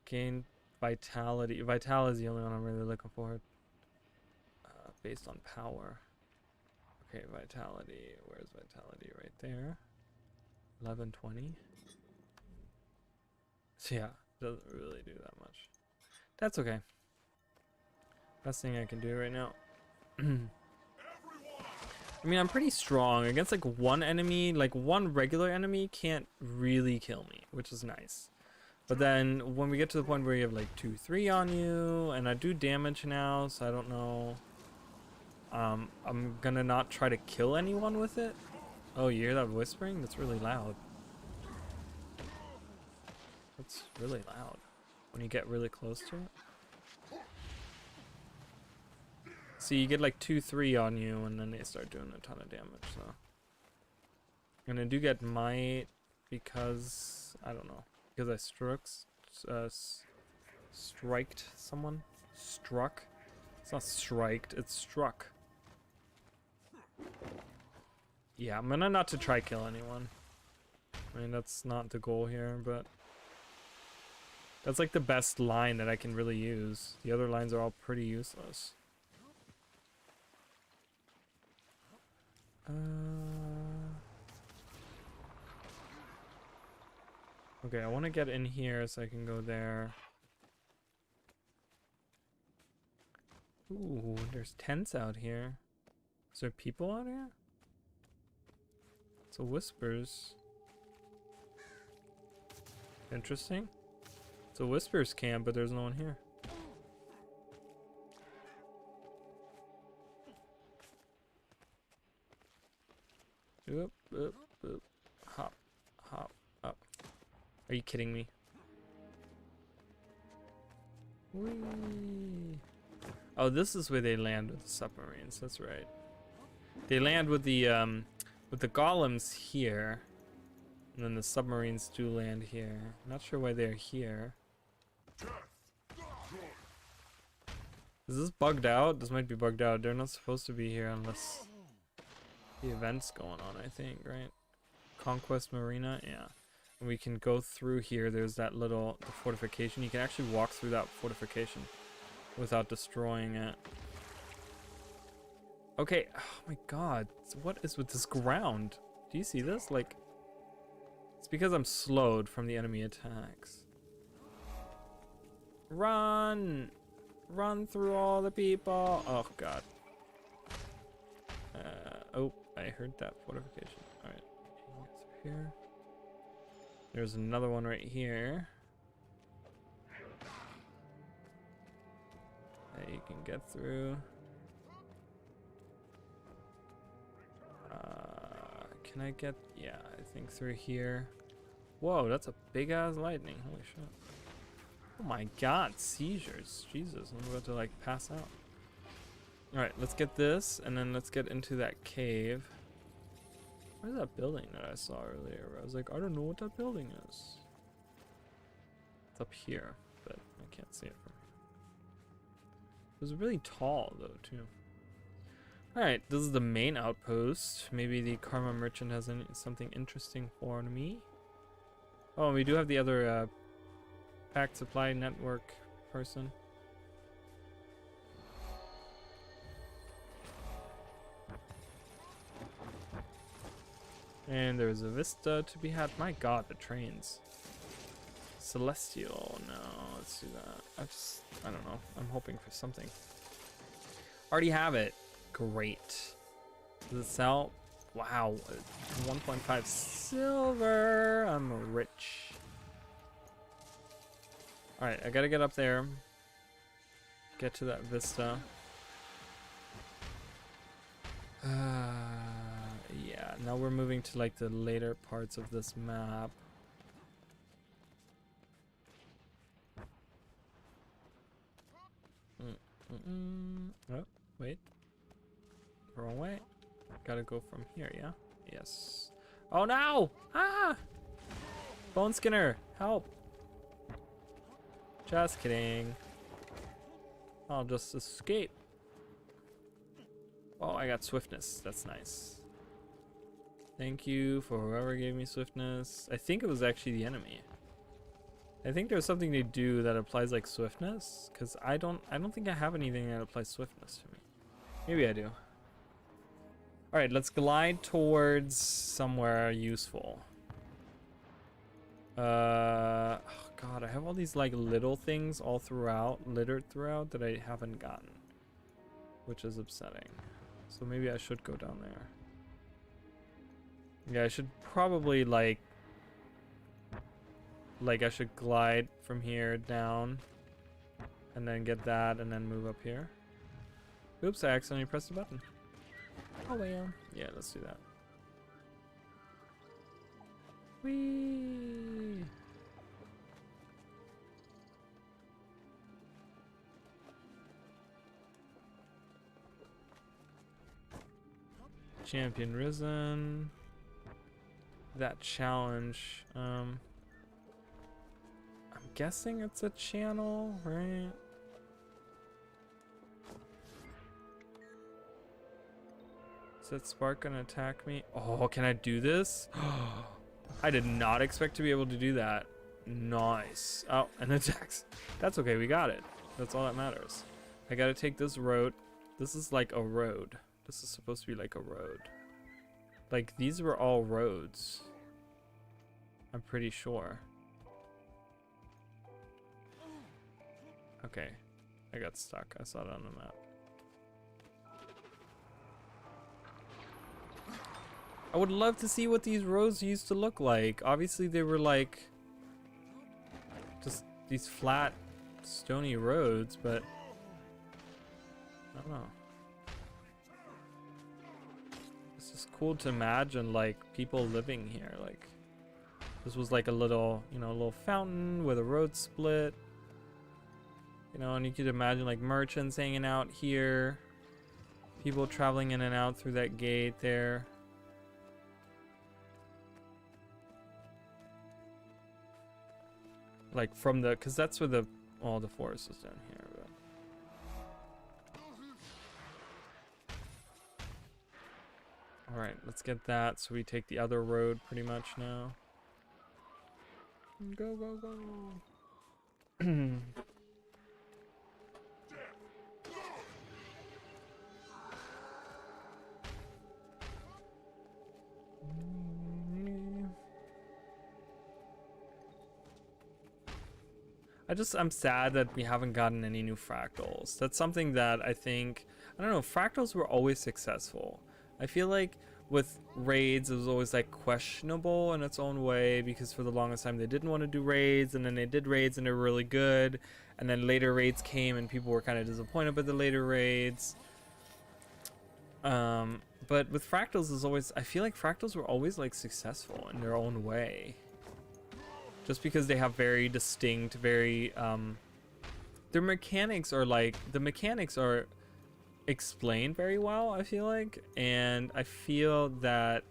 S1: Gain vitality. Vitality is the only one I'm really looking for. Based on power. Okay, vitality. Where's vitality? Right there. 1120. So yeah, doesn't really do that much. That's okay. Best thing I can do right now. I mean, I'm pretty strong against like one enemy. Like one regular enemy can't really kill me, which is nice. But then when we get to the point where you have like 2-3 on you, and I do damage now, so I don't know. I'm gonna not try to kill anyone with it. Oh, you hear that whispering? That's really loud. That's really loud when you get really close to it. So you get like 2-3 on you, and then they start doing a ton of damage. So, and I do get might because I don't know, because I striked someone. Struck. It's not striked. It's struck. Yeah, I'm gonna not to try kill anyone. I mean, that's not the goal here, but that's like the best line that I can really use. The other lines are all pretty useless. Okay, I want to get in here so I can go there. Ooh, there's tents out here. Is there people out here? It's a whispers. Interesting. It's a whispers camp, but there's no one here. Oop, oop, oop. Hop, hop, up. Are you kidding me? Whee. Oh, this is where they land with the submarines. That's right. They land with the golems here, and then the submarines do land here. Not sure why they're here. Is this bugged out? This might be bugged out. They're not supposed to be here unless the event's going on, I think, right? Conquest Marina, yeah. And we can go through here. There's that little fortification. You can actually walk through that fortification without destroying it. Okay, oh my god. So what is with this ground? Do you see this? Like, it's because I'm slowed from the enemy attacks. Run! Run through all the people! Oh god. Oh, I heard that fortification. Alright, through here. There's another one right here that you can get through. Can I get, yeah, I think through here. Whoa, that's a big ass lightning. Holy shit. Oh my god, seizures. Jesus, I'm about to like pass out. Alright, let's get this, and then let's get into that cave. Where's that building that I saw earlier? I was like, I don't know what that building is. It's up here, but I can't see it from here. It was really tall though, too. Alright, this is the main outpost. Maybe the Karma Merchant has something interesting for me. Oh, and we do have the other packed supply network person. And there's a vista to be had. My god, the trains. Celestial, no, let's do that. I don't know. I'm hoping for something. Already have it. Great. Does it sell? Wow, 1.5 silver. I'm rich. Alright, I gotta get up there. Get to that vista. Yeah, now we're moving to like the later parts of this map. Oh, wait. Wrong way. Gotta go from here, yeah? Yes. Oh no! Ah! Bone Skinner, help! Just kidding. I'll just escape. Oh, I got swiftness. That's nice. Thank you for whoever gave me swiftness. I think it was actually the enemy. I think there's something they do that applies like swiftness, because I don't think I have anything that applies swiftness to me. Maybe I do. All right, let's glide towards somewhere useful. Oh god, I have all these like little things all throughout, littered throughout, that I haven't gotten, which is upsetting. So maybe I should go down there. Yeah, I should probably like I should glide from here down and then get that and then move up here. Oops, I accidentally pressed the button. Oh well. Yeah, let's do that. Whee! Champion risen. That challenge. I'm guessing it's a channel, right? Is that spark gonna attack me? Oh, can I do this? I did not expect to be able to do that. Nice. Oh, and attacks. That's okay, we got it. That's all that matters. I gotta take this road. This is like a road. This is supposed to be like a road. Like, these were all roads. I'm pretty sure. Okay. I got stuck. I saw it on the map. I would love to see what these roads used to look like. Obviously, they were like just these flat, stony roads, but I don't know. It's just cool to imagine like people living here. Like, this was like a little, you know, a little fountain with a road split. You know, and you could imagine like merchants hanging out here, people traveling in and out through that gate there. Like from the, cause that's where all the forest is down here. But. All right, let's get that. So we take the other road pretty much now. Go, go, go. I'm sad that we haven't gotten any new fractals. That's something that I think, I don't know, fractals were always successful. I feel like with raids, it was always like questionable in its own way, because for the longest time they didn't want to do raids, and then they did raids and they were really good, and then later raids came and people were kind of disappointed by the later raids. But with fractals, is always, I feel like fractals were always like successful in their own way. Just because they have very distinct, very, their mechanics are like, the mechanics are explained very well, I feel like. And I feel that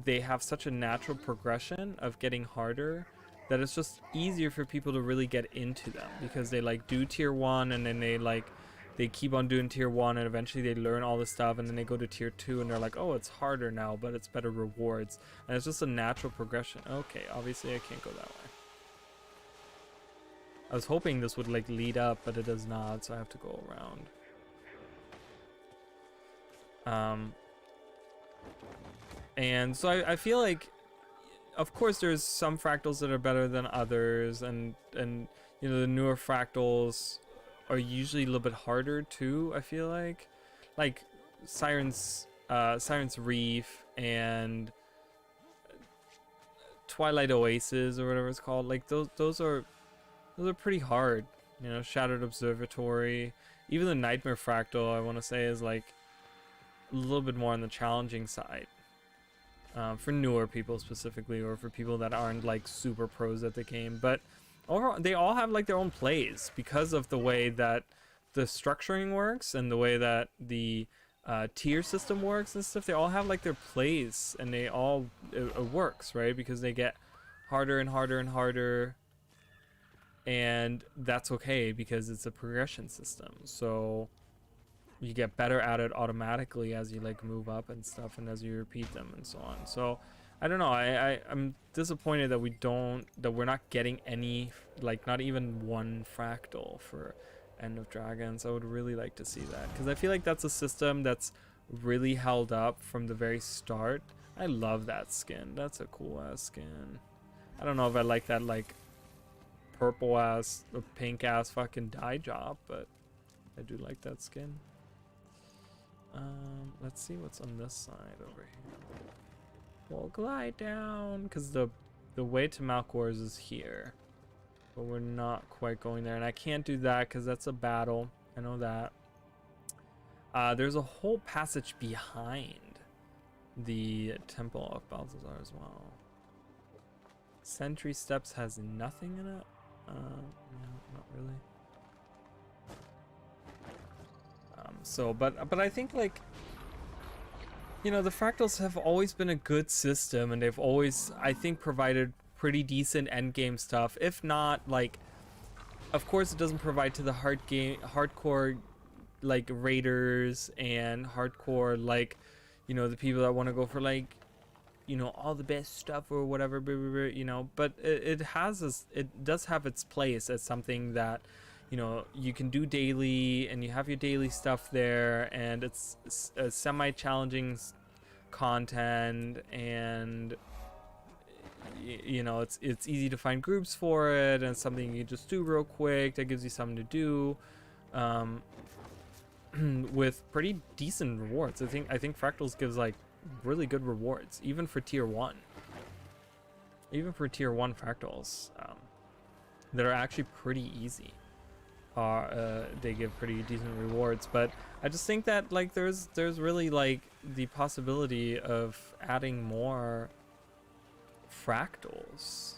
S1: they have such a natural progression of getting harder that it's just easier for people to really get into them, because they like do tier 1 and then they keep on doing tier 1 and eventually they learn all this stuff and then they go to tier 2 and they're like, oh, it's harder now, but it's better rewards. And it's just a natural progression. Okay, obviously I can't go that way. I was hoping this would like lead up, but it does not, so I have to go around. And so I feel like, of course, there's some fractals that are better than others, and you know, the newer fractals are usually a little bit harder too. I feel like Siren's Reef and Twilight Oasis or whatever it's called. Like those are pretty hard. You know, Shattered Observatory, even the Nightmare Fractal, I want to say, is like a little bit more on the challenging side. For newer people specifically, or for people that aren't like super pros at the game. But overall, they all have like their own plays because of the way that the structuring works and the way that the tier system works and stuff. They all have like their plays, and they all it works, right? Because they get harder and harder and harder, and that's okay because it's a progression system. So you get better at it automatically as you like move up and stuff, and as you repeat them and so on. So I don't know, I'm disappointed that we're not getting any, like not even one fractal for End of Dragons. I would really like to see that, because I feel like that's a system that's really held up from the very start. I love that skin. That's a cool ass skin. I don't know if I like that like purple ass or pink ass fucking dye job, but I do like that skin. Let's see what's on this side over here. We'll glide down, because the way to Malcor's is here, but we're not quite going there, and I can't do that because that's a battle. I know that. There's a whole passage behind the Temple of Balthazar as well. Sentry Steps has nothing in it. No, not really. So, but I think, like, you know, the fractals have always been a good system, and they've always, I think, provided pretty decent endgame stuff. If not, like, of course, it doesn't provide to the hardcore, like, raiders and hardcore, like, you know, the people that want to go for, like, you know, all the best stuff or whatever, you know. But it does have its place as something that, you know, you can do daily, and you have your daily stuff there, and it's a semi-challenging content, and you know, it's easy to find groups for it, and something you just do real quick that gives you something to do, with pretty decent rewards. I think Fractals gives like really good rewards, even for tier 1. Even for tier 1 Fractals, that are actually pretty easy. They give pretty decent rewards, but I just think that like there's really like the possibility of adding more fractals.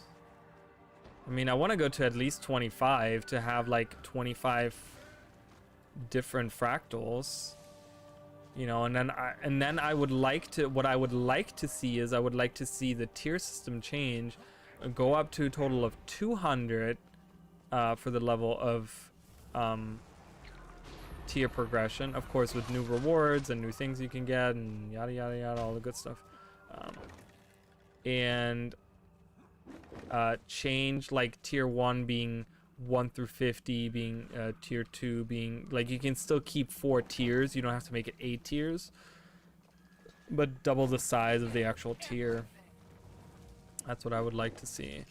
S1: I mean, I want to go to at least 25 to have like 25 different fractals, you know, and then I would like to, what I would like to see is, I would like to see the tier system change and go up to a total of 200 for the level of tier progression, of course, with new rewards and new things you can get and yada yada yada, all the good stuff, and change like tier 1 being 1 through 50, being tier 2 being like, you can still keep 4 tiers, you don't have to make it 8 tiers, but double the size of the actual tier. That's what I would like to see.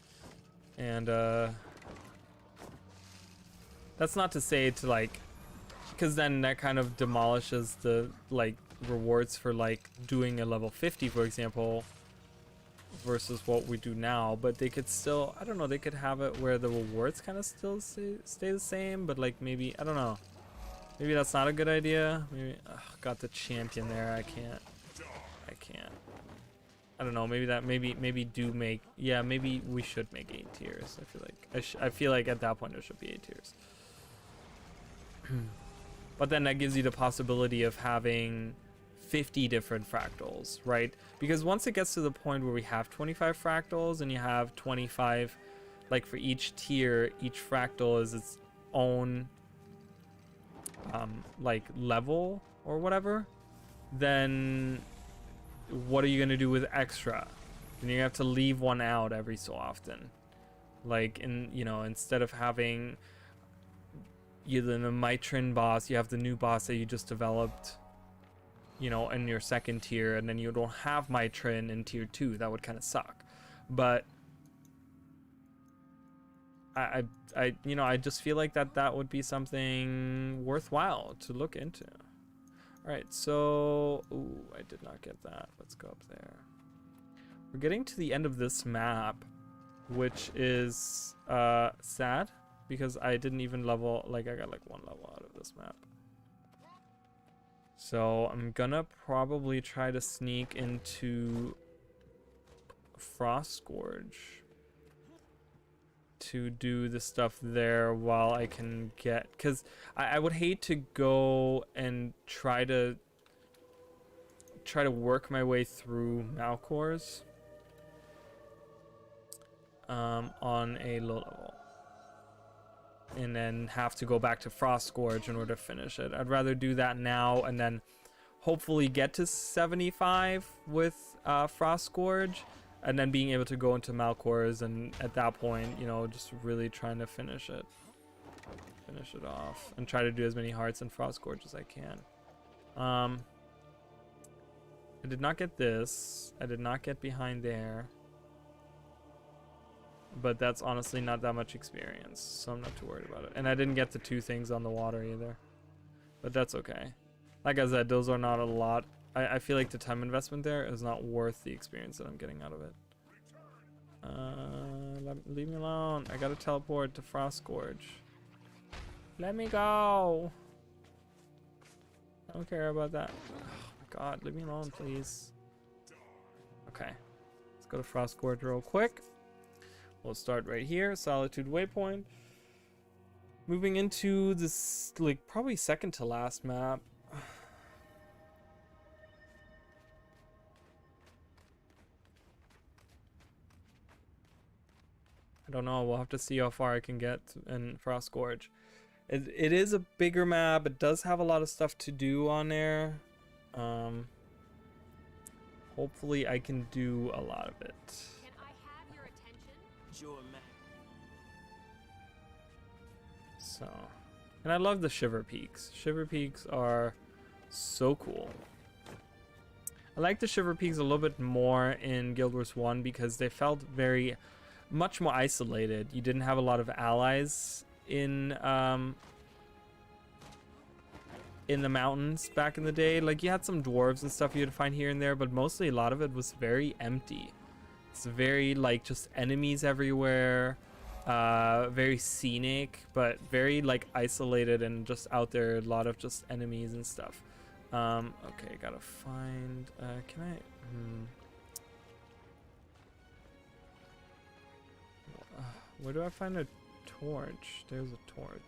S1: And that's not to say to like, because then that kind of demolishes the like rewards for like doing a level 50, for example, versus what we do now. But they could still, I don't know, they could have it where the rewards kind of still stay the same, but like maybe, I don't know, maybe that's not a good idea. Maybe, got the champion there. I can't. I don't know, maybe that, maybe do make, yeah, maybe we should make 8 tiers. I feel like at that point there should be 8 tiers. But then that gives you the possibility of having 50 different fractals, right? Because once it gets to the point where we have 25 fractals and you have 25, like for each tier, each fractal is its own like level or whatever, then what are you gonna do with extra? And you have to leave one out every so often. Like instead of having either the Mitrin boss, you have the new boss that you just developed, in your second tier, and then you don't have Mitrin in tier 2. That would kind of suck. But I just feel like that would be something worthwhile to look into. All right, so I did not get that. Let's go up there. We're getting to the end of this map, which is sad because I didn't even level, I got like 1 level out of this map. So I'm gonna probably try to sneak into Frost Scourge to do the stuff there while I can get, because I would hate to go and try to work my way through Malcors on a low level and then have to go back to Frost Scourge in order to finish it. I'd rather do that now and then hopefully get to 75 with Frost Scourge, and then being able to go into Malcors, and at that point, just really trying to finish it off and try to do as many hearts in Frost Scourge as I can. I did not get this. I did not get behind there. But that's honestly not that much experience, so I'm not too worried about it. And I didn't get the 2 things on the water either. But that's okay. Like I said, those are not a lot. I feel like the time investment there is not worth the experience that I'm getting out of it. Leave me alone. I gotta teleport to Frost Scourge. Let me go. I don't care about that. Oh my god, leave me alone, please. Okay. Let's go to Frost Scourge real quick. We'll start right here, Solitude Waypoint. Moving into this, probably second to last map. I don't know, we'll have to see how far I can get in Frost Scourge. It is a bigger map, it does have a lot of stuff to do on there. Hopefully I can do a lot of it.
S2: Can I have your attention? Sure, man.
S1: So, and I love the Shiver Peaks. Shiver Peaks are so cool. I like the Shiver Peaks a little bit more in Guild Wars 1 because they felt much more isolated. You didn't have a lot of allies in the mountains back in the day. Like, you had some dwarves and stuff you'd find here and there, but mostly a lot of it was very empty. It's very just enemies everywhere, very scenic, but very isolated and just out there, a lot of just enemies and stuff. Okay, gotta find, can I, where do I find a torch? There's a torch.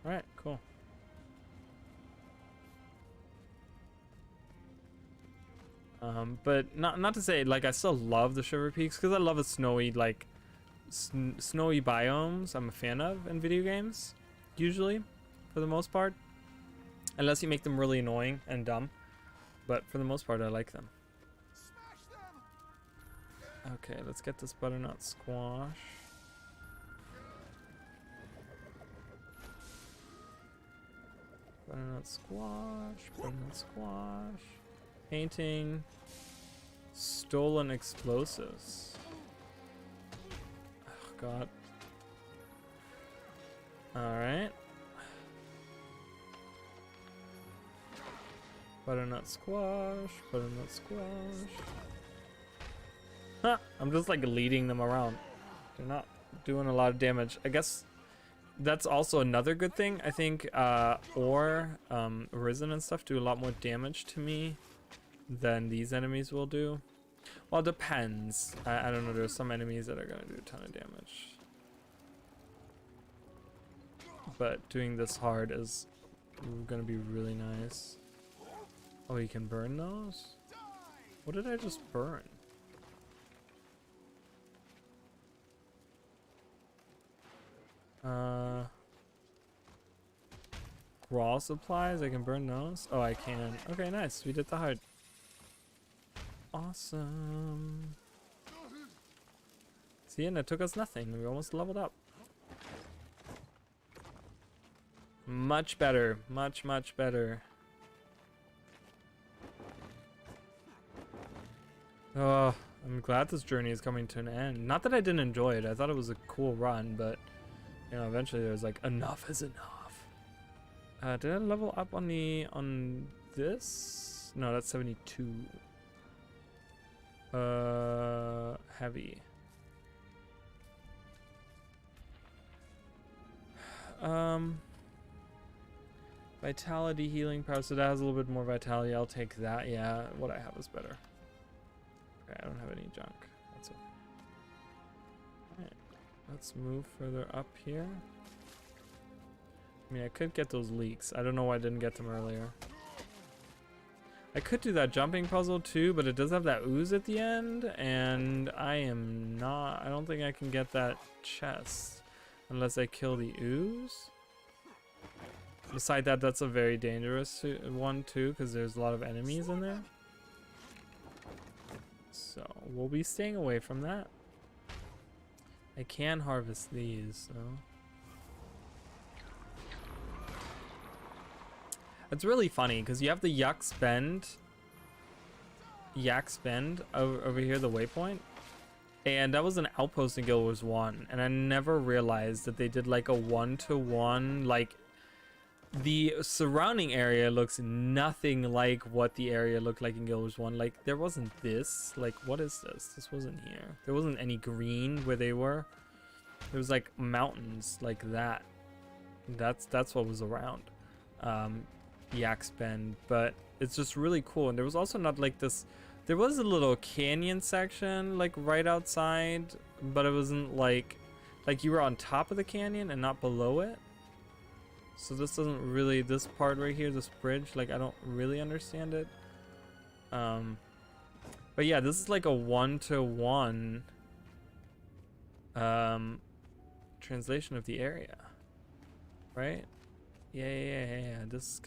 S1: Alright, cool. But not to say, I still love the Shiver Peaks, because I love the snowy, snowy biomes I'm a fan of in video games, usually, for the most part. Unless you make them really annoying and dumb. But for the most part, I like them. Okay, let's get this butternut squash. Butternut squash, butternut squash. Painting. Stolen explosives. Oh, God. Alright. Butternut squash, butternut squash. Huh, I'm just leading them around. They're not doing a lot of damage. I guess that's also another good thing. I think Arisen and stuff do a lot more damage to me than these enemies will do. Well, it depends. I don't know. There's some enemies that are gonna do a ton of damage. But doing this hard is gonna be really nice. Oh, you can burn those? What did I just burn? Raw supplies, I can burn those? Oh, I can. Okay, nice. We did the hard. Awesome. See, and it took us nothing. We almost leveled up. Much better. Much, much better. Oh, I'm glad this journey is coming to an end. Not that I didn't enjoy it. I thought it was a cool run, but you know, eventually there's like enough is enough. Did I level up on this? No, that's 72. Heavy. Vitality, healing power, so that has a little bit more vitality. I'll take that. Yeah, what I have is better. Okay, I don't have any junk. That's it. Alright, let's move further up here. I mean, I could get those leaks. I don't know why I didn't get them earlier. I could do that jumping puzzle too, but it does have that ooze at the end, and I don't think I can get that chest unless I kill the ooze. Besides that, that's a very dangerous one too, because there's a lot of enemies in there. So we'll be staying away from that. I can harvest these, so. It's really funny because you have the Yak Spend over here, the waypoint, and that was an outpost in Guild Wars 1, and I never realized that they did like a 1-to-1. Like, the surrounding area looks nothing like what the area looked like in Guild Wars 1. Like, there wasn't this. Like, what is this? This wasn't here. There wasn't any green where they were. There was like mountains like that. That's what was around. Yak Spend, but it's just really cool. And there was also not like this, there was a little canyon section like right outside, but it wasn't like you were on top of the canyon and not below it. So this doesn't really, this part right here, this bridge, like I don't really understand it. But yeah, this is like a 1-to-1 translation of the area, right? Yeah. This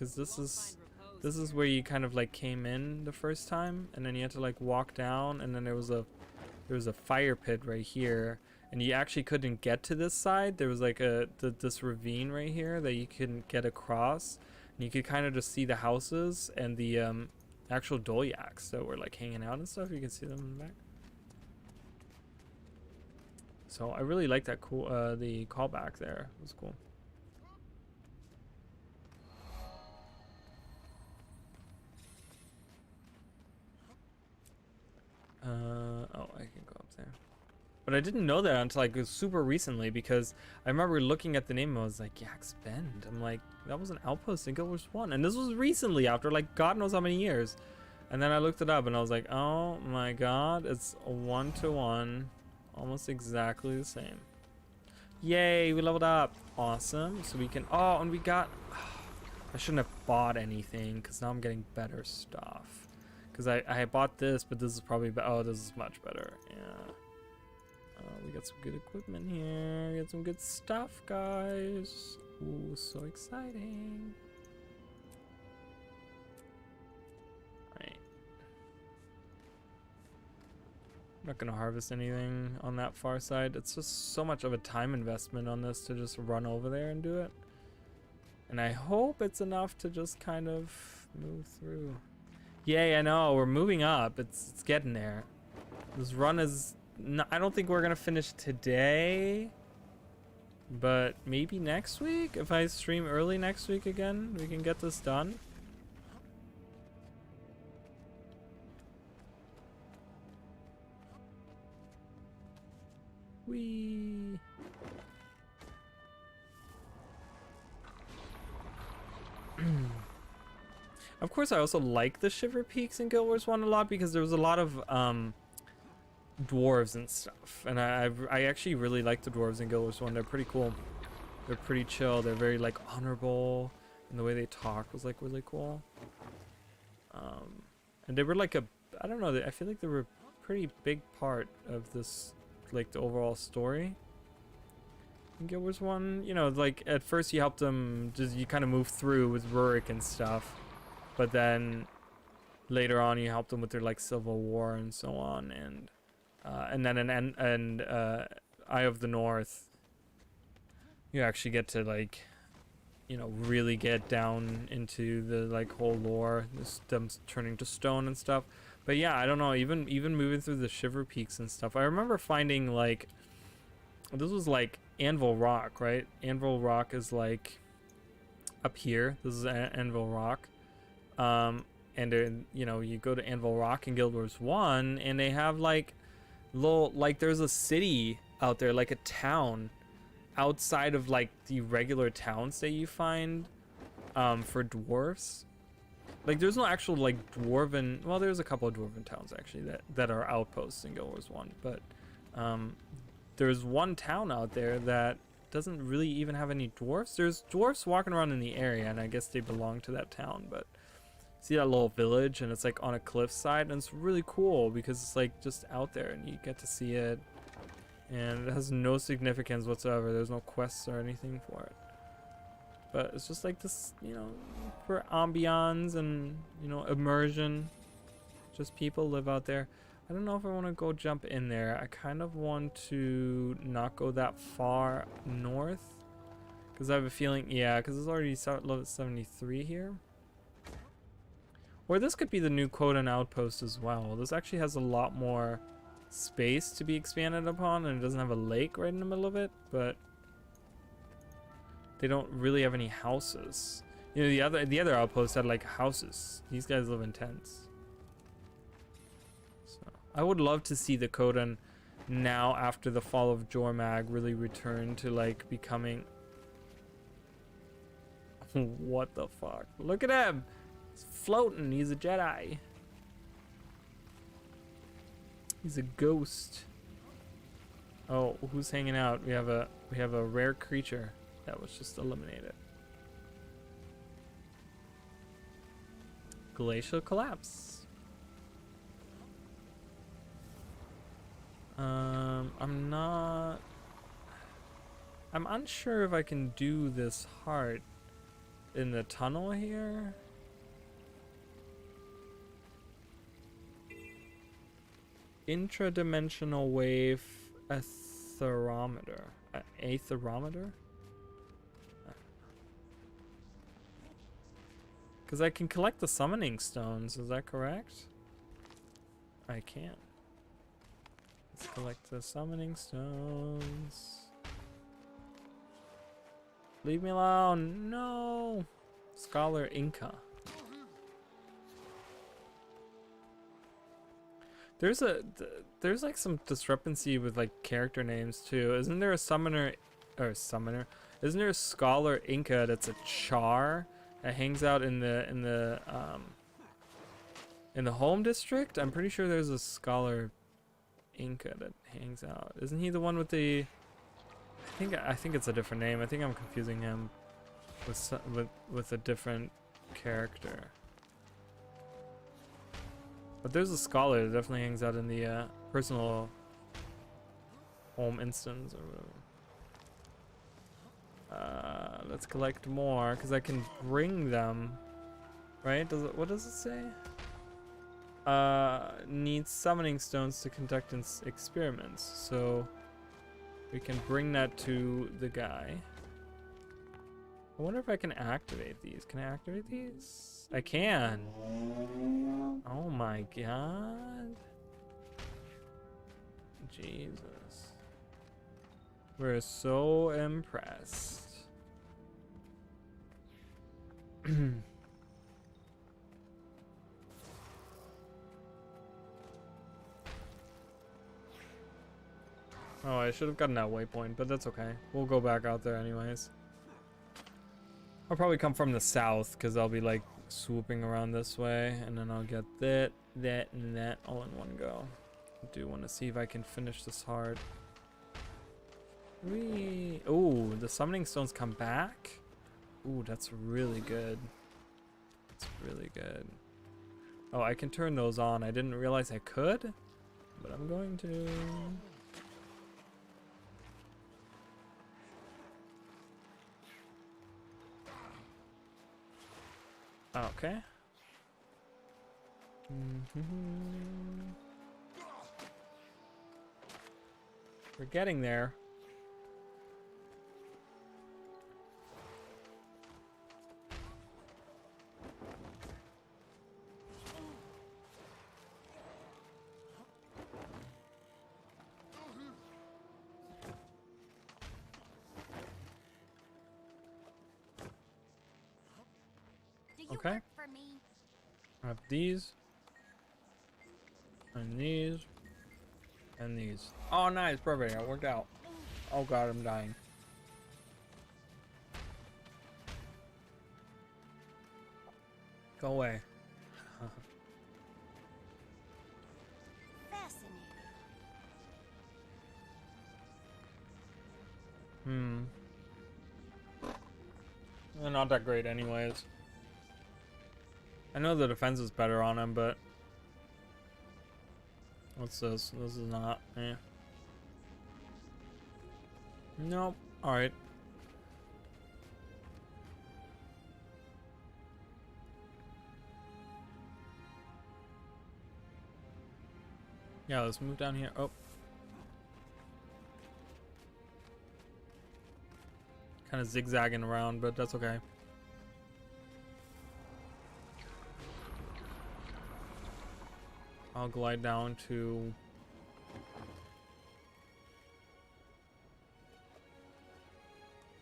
S1: is where you kind of like came in the first time, and then you had to like walk down, and then there was a fire pit right here, and you actually couldn't get to this side. There was like this ravine right here that you couldn't get across, and you could kind of just see the houses and the actual Dolyaks that were like hanging out and stuff. You can see them in the back. So I really like that the callback there. It was cool. Oh, I can go up there. But I didn't know that until like super recently, because I remember looking at the name and I was like, Yak Spend. I'm like, that was an outpost in Guild Wars 1. And this was recently, after like God knows how many years. And then I looked it up and I was like, oh my god, it's a 1-to-1. Almost exactly the same. Yay, we leveled up. Awesome. So we can, oh, and we got, I shouldn't have bought anything because now I'm getting better stuff. Because I bought this, but this is probably, oh, this is much better. Yeah. We got some good equipment here. We got some good stuff, guys. Ooh, so exciting. Right. I'm not gonna harvest anything on that far side. It's just so much of a time investment on this to just run over there and do it. And I hope it's enough to just kind of move through. Yay, I know, we're moving up. It's getting there. This run is, I don't think we're gonna finish today, but maybe next week. If I stream early next week again, we can get this done. Whee! Of course, I also like the Shiver Peaks in Guild Wars 1 a lot, because there was a lot of dwarves and stuff. And I actually really like the dwarves in Guild Wars 1. They're pretty cool. They're pretty chill. They're very like honorable, and the way they talk was like really cool. And they were like I don't know, I feel like they were a pretty big part of this, like the overall story in Guild Wars 1. You know, like at first you helped them, you kind of move through with Rurik and stuff, but then later on you helped them with their like Civil War and so on, and then in Eye of the North, you actually get to like, you know, really get down into the like whole lore, them turning to stone and stuff. But yeah, I don't know, even moving through the Shiver Peaks and stuff, I remember finding like, this was like Anvil Rock, right? Anvil Rock is like up here. This is Anvil Rock. And you know, you go to Anvil Rock in Guild Wars 1, and they have like little, like there's a city out there, like a town outside of like the regular towns that you find for dwarves. Like there's no actual like dwarven, well, there's a couple of dwarven towns actually that are outposts in Guild Wars 1, but there's one town out there that doesn't really even have any dwarfs. There's dwarfs walking around in the area, and I guess they belong to that town, but see that little village, and it's like on a cliffside, and it's really cool because it's like just out there and you get to see it, and it has no significance whatsoever. There's no quests or anything for it, but it's just like this, you know, for ambiance and, you know, immersion. Just people live out there. I don't know if I want to go jump in there. I kind of want to not go that far north, because I have a feeling, yeah, because it's already level 73 here. Or this could be the new Quoten outpost as well. This actually has a lot more space to be expanded upon, and it doesn't have a lake right in the middle of it, but they don't really have any houses. You know, the other outposts had like houses. These guys live in tents. So I would love to see the Quoten now, after the fall of Jormag, really return to like becoming what the fuck? Look at him! He's floating. He's a Jedi. He's a ghost. Oh, who's hanging out? We have a rare creature that was just eliminated. Glacial collapse. I'm unsure if I can do this heart in the tunnel here. Intradimensional wave aetherometer. Aetherometer? Because I can collect the summoning stones, is that correct? I can. Let's collect the summoning stones. Leave me alone. No! Scholar Inca. There's like some discrepancy with like character names too. Isn't there a summoner? Isn't there a scholar Inca that's a char that hangs out in the home district? I'm pretty sure there's a scholar Inca that hangs out. Isn't he the one with the? I think it's a different name. I think I'm confusing him with a different character. But there's a scholar that definitely hangs out in the personal home instance or whatever. Let's collect more, because I can bring them, right? What does it say? Needs summoning stones to conduct experiments. So we can bring that to the guy. I wonder if I can activate these. Can I activate these? I can. Oh my god. Jesus. We're so impressed. Oh, I should have gotten that waypoint, but that's okay. We'll go back out there anyways. I'll probably come from the south, because I'll be like swooping around this way, and then I'll get that, and that all in one go. I do want to see if I can finish this hard. Whee! Oh, the summoning stones come back? Ooh, that's really good. That's really good. Oh, I can turn those on. I didn't realize I could, but I'm going to. Okay. We're getting there.
S2: Do you
S1: Okay.
S2: work for me?
S1: I have these. And these. And these. Oh, nice. Perfect. It worked out. Oh, God, I'm dying. Go away.
S2: Fascinating.
S1: They're not that great anyways. I know the defense is better on him, but what's this? This is not. Eh. Nope. Alright. Yeah, let's move down here. Oh. Kind of zigzagging around, but that's okay. I'll glide down to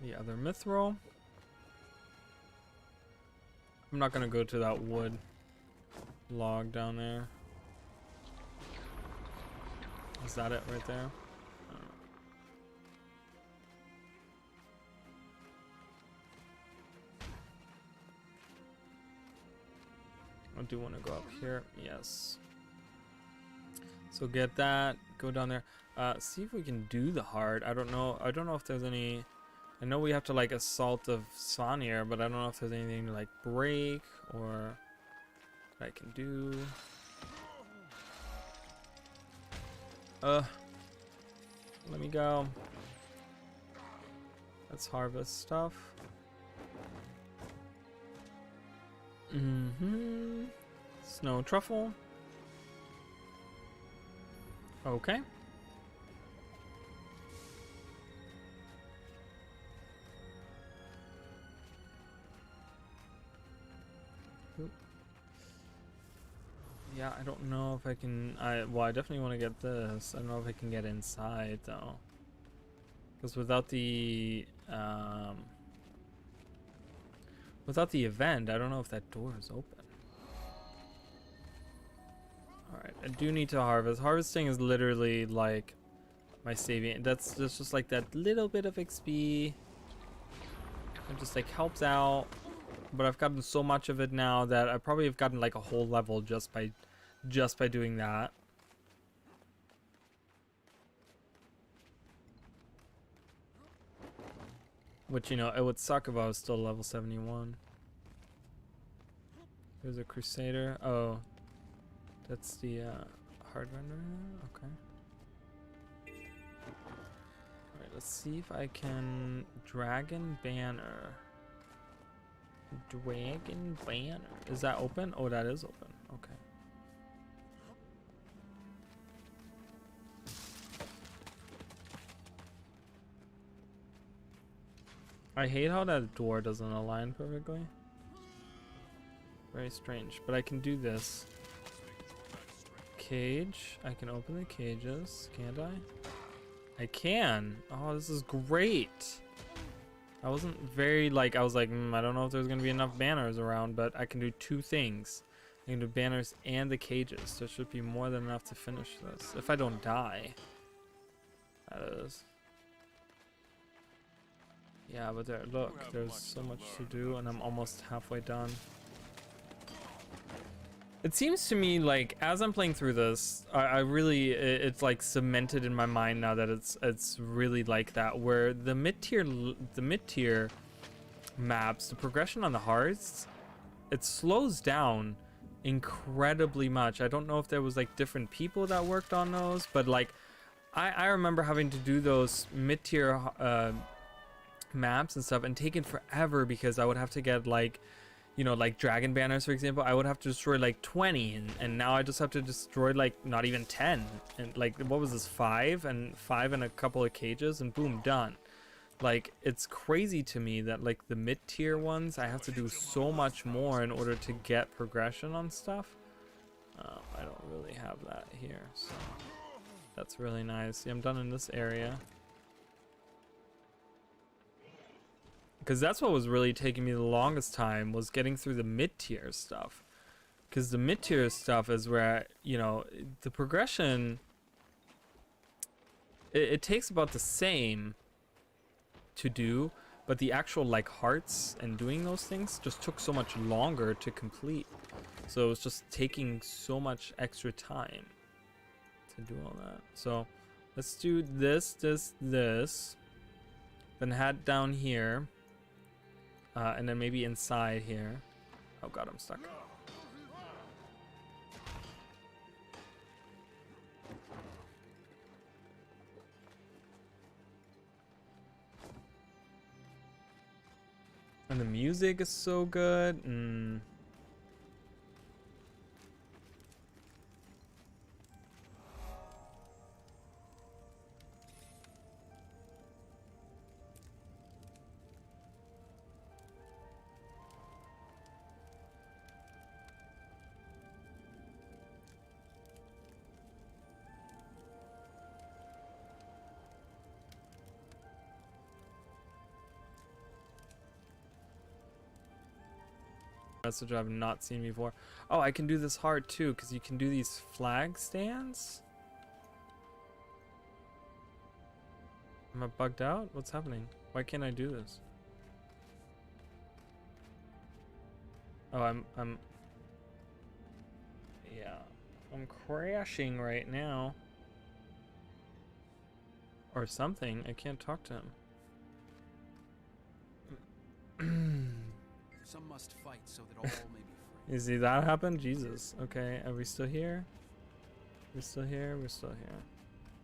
S1: the other mithril. I'm not gonna go to that wood log down there. Is that it right there? I do want to go up here. Yes. So get that. Go down there. See if we can do the hard. I don't know. I don't know if there's any. I know we have to like assault of Svanir, but I don't know if there's anything to like break or that I can do. Let me go. Let's harvest stuff. Snow truffle. Okay. Oop. Yeah, I don't know if I can. Well, I definitely want to get this. I don't know if I can get inside though, because without the event, I don't know if that door is open. Alright, I do need to harvest. Harvesting is literally like my saving. That's just like that little bit of XP. It just like helps out. But I've gotten so much of it now that I probably have gotten like a whole level just by doing that. Which, you know, it would suck if I was still level 71. There's a Crusader. Oh. That's the hard render. Okay. Alright, let's see if I can Dragon Banner. Dragon Banner. Is that open? Oh, that is open. Okay. I hate how that door doesn't align perfectly. Very strange. But I can do this. Cage. I can open the cages. Can't I? I can. Oh, this is great. I wasn't very like, I was like, I don't know if there's going to be enough banners around, but I can do two things. I can do banners and the cages. So it should be more than enough to finish this. If I don't die. That is. Yeah, but there, look, there's so much to do and I'm almost halfway done. It seems to me like as I'm playing through this, I really it's like cemented in my mind now that it's really like that, where the mid-tier maps, the progression on the hearts, it slows down incredibly much. I don't know if there was like different people that worked on those, but like I remember having to do those mid-tier maps and stuff and taking forever because I would have to get like, you know, like dragon banners, for example. I would have to destroy like 20 and now I just have to destroy like not even 10. And like, what was this, 5 and a couple of cages and boom, done. Like, it's crazy to me that like the mid-tier ones, I have to do so much more in order to get progression on stuff. I don't really have that here, so that's really nice. See, I'm done in this area. Because that's what was really taking me the longest time, was getting through the mid-tier stuff. Because the mid-tier stuff is where, you know, the progression, it takes about the same to do, but the actual like hearts and doing those things just took so much longer to complete. So it was just taking so much extra time to do all that. So let's do this, then head down here. And then maybe inside here. Oh god, I'm stuck. And the music is so good. Message I've not seen before. Oh, I can do this hard too, because you can do these flag stands. Am I bugged out? What's happening? Why can't I do this? Oh, yeah, I'm crashing right now. Or something. I can't talk to him.
S3: Some must fight so that all may be free.
S1: You see that happen? Jesus. Okay, are we still here? We're still here? We're still here.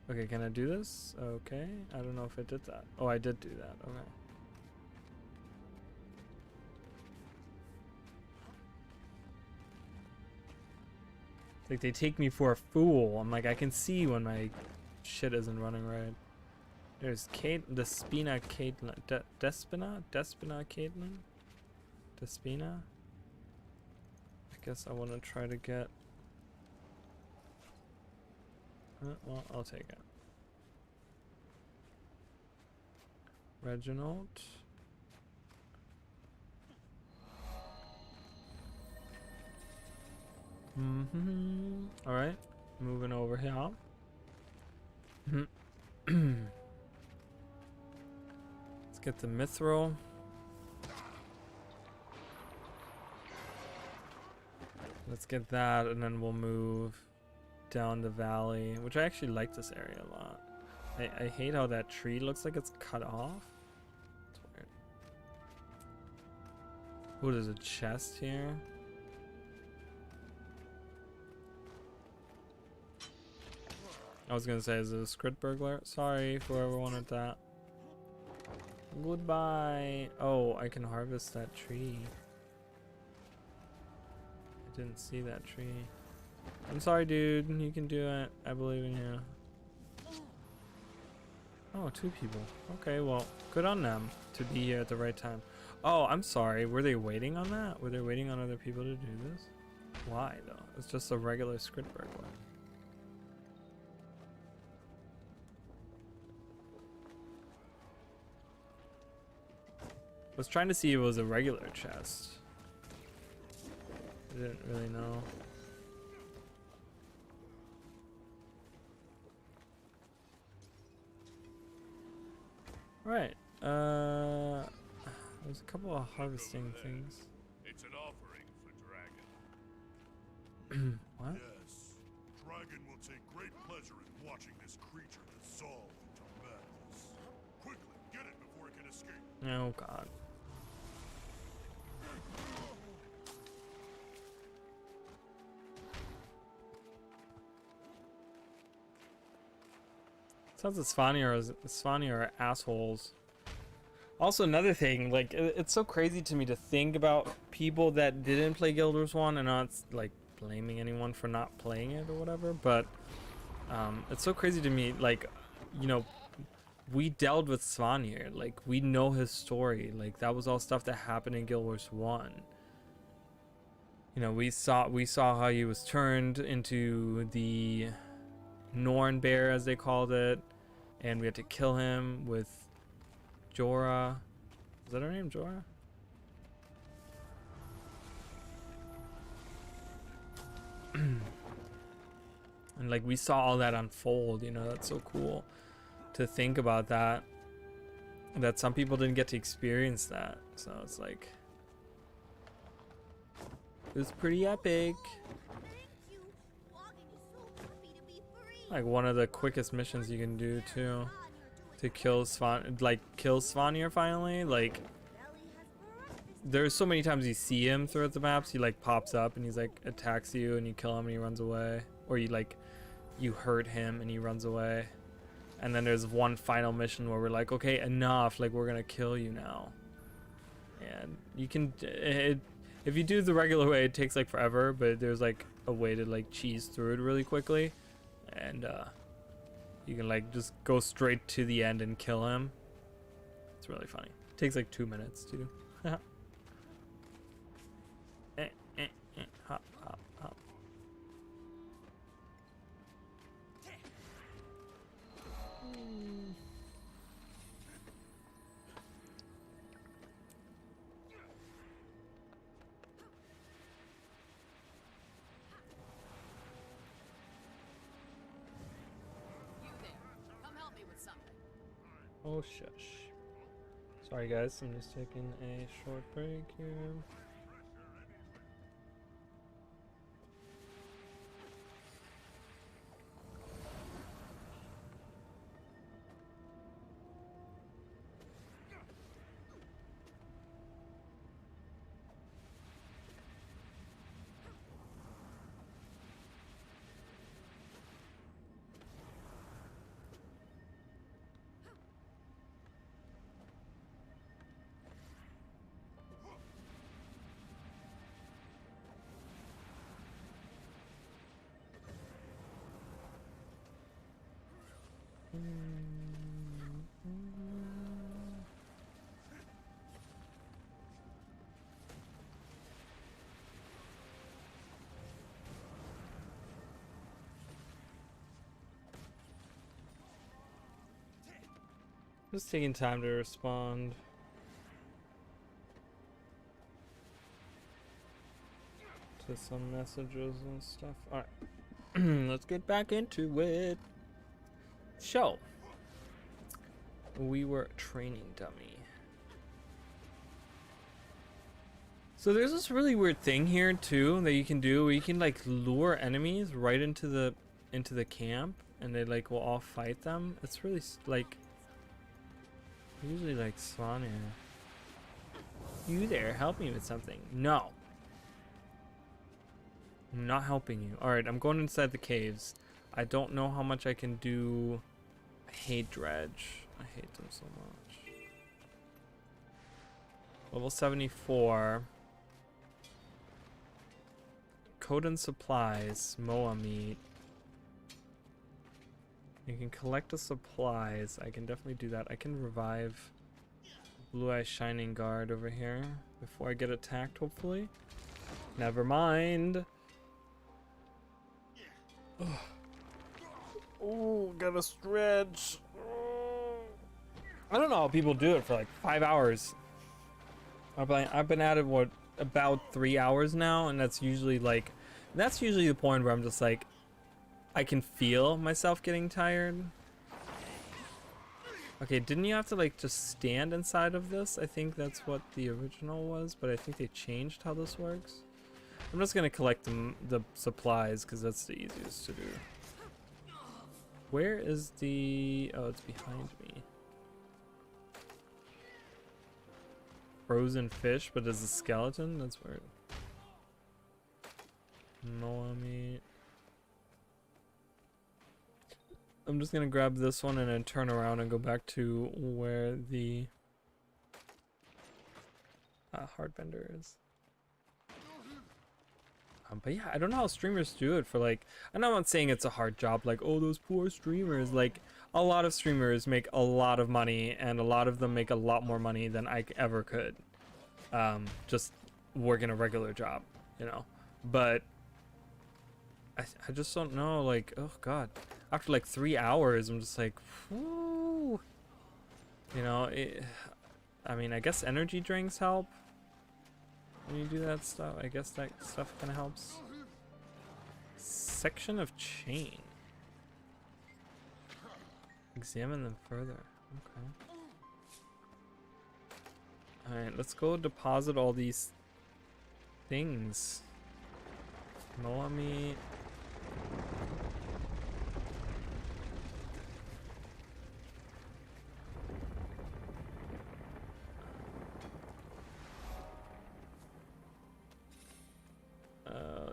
S1: Okay, can I do this? Okay, I don't know if I did that. Oh, I did do that. Okay. It's like they take me for a fool. I'm like, I can see when my shit isn't running right. There's Despina Caitlin. Despina Caitlin? Despina? I guess I want to try to get... well, I'll take it. Reginald. Alright, moving over here. Let's get the mithril. Let's get that, and then we'll move down the valley, which I actually like this area a lot. I hate how that tree looks like it's cut off. It's weird. Oh, there's a chest here. I was gonna say, is it a script burglar? Sorry for whoever wanted that. Goodbye. Oh, I can harvest that tree. I didn't see that tree. I'm sorry, dude. You can do it. I believe in you. Oh, 2 people. Okay, well, good on them to be here at the right time. Oh, I'm sorry. Were they waiting on that? Were they waiting on other people to do this? Why, though? It's just a regular script burglar. I was trying to see if it was a regular chest. I didn't really know. Right. There's a couple of harvesting things.
S4: It's an offering for dragon. watching this creature dissolve into madness. Quickly, get it before it can escape.
S1: Oh god. Sounds Svani are assholes. Also, another thing, like, it's so crazy to me to think about people that didn't play Guild Wars 1, and not, like, blaming anyone for not playing it or whatever, but, it's so crazy to me, like, you know, we dealt with Svanir, like, we know his story, like, that was all stuff that happened in Guild Wars 1. You know, we saw how he was turned into the Norn Bear, as they called it, and we had to kill him with Jorah. Is that her name, Jorah? And like we saw all that unfold, you know, that's so cool to think about that. That some people didn't get to experience that. So it's like, it was pretty epic. Like one of the quickest missions you can do too. To kill Svanir finally. Like, there's so many times you see him throughout the maps, he like pops up and he's like attacks you and you kill him and he runs away, or you hurt him and he runs away. And then there's one final mission where we're like, okay, enough, like we're gonna kill you now. And you can if you do the regular way, it takes like forever, but there's like a way to like cheese through it really quickly, and you can like just go straight to the end and kill him. It's really funny. It takes like 2 minutes to do. Hop, hop, hop. Oh shush. Sorry guys, I'm just taking a short break here. Just taking time to respond. To some messages and stuff. Alright. Let's get back into it. So, we were training dummy. So there's this really weird thing here too that you can do where you can like lure enemies right into the camp, and they like will all fight them. It's really like usually like Svanir. You there, help me with something. No. I'm not helping you. Alright, I'm going inside the caves. I don't know how much I can do. I hate Dredge. I hate them so much. Level 74. Code and supplies. Moa meat. You can collect the supplies. I can definitely do that. I can revive Blue Eye Shining Guard over here before I get attacked, hopefully. Never mind. Oh, gotta stretch. I don't know how people do it for like 5 hours. I've been at it, what, about 3 hours now, and that's usually the point where I'm just like, I can feel myself getting tired. Okay, didn't you have to like just stand inside of this? I think that's what the original was, but I think they changed how this works. I'm just gonna collect the supplies because that's the easiest to do. Where is the... Oh, it's behind me. Frozen fish, but as a skeleton? That's weird. Moa meat. I'm just gonna grab this one and then turn around and go back to where the hardbender is. But yeah, I don't know how streamers do it for like, and I'm not saying it's a hard job, like, oh, those poor streamers. Like, a lot of streamers make a lot of money, and a lot of them make a lot more money than I ever could. Just working a regular job, you know. But I just don't know, like, oh god. After like 3 hours, I'm just like, whoo. You know, I mean, I guess energy drinks help. When you do that stuff, I guess that stuff kind of helps. Section of chain. Examine them further. Okay. Alright, let's go deposit all these things. Moa meat.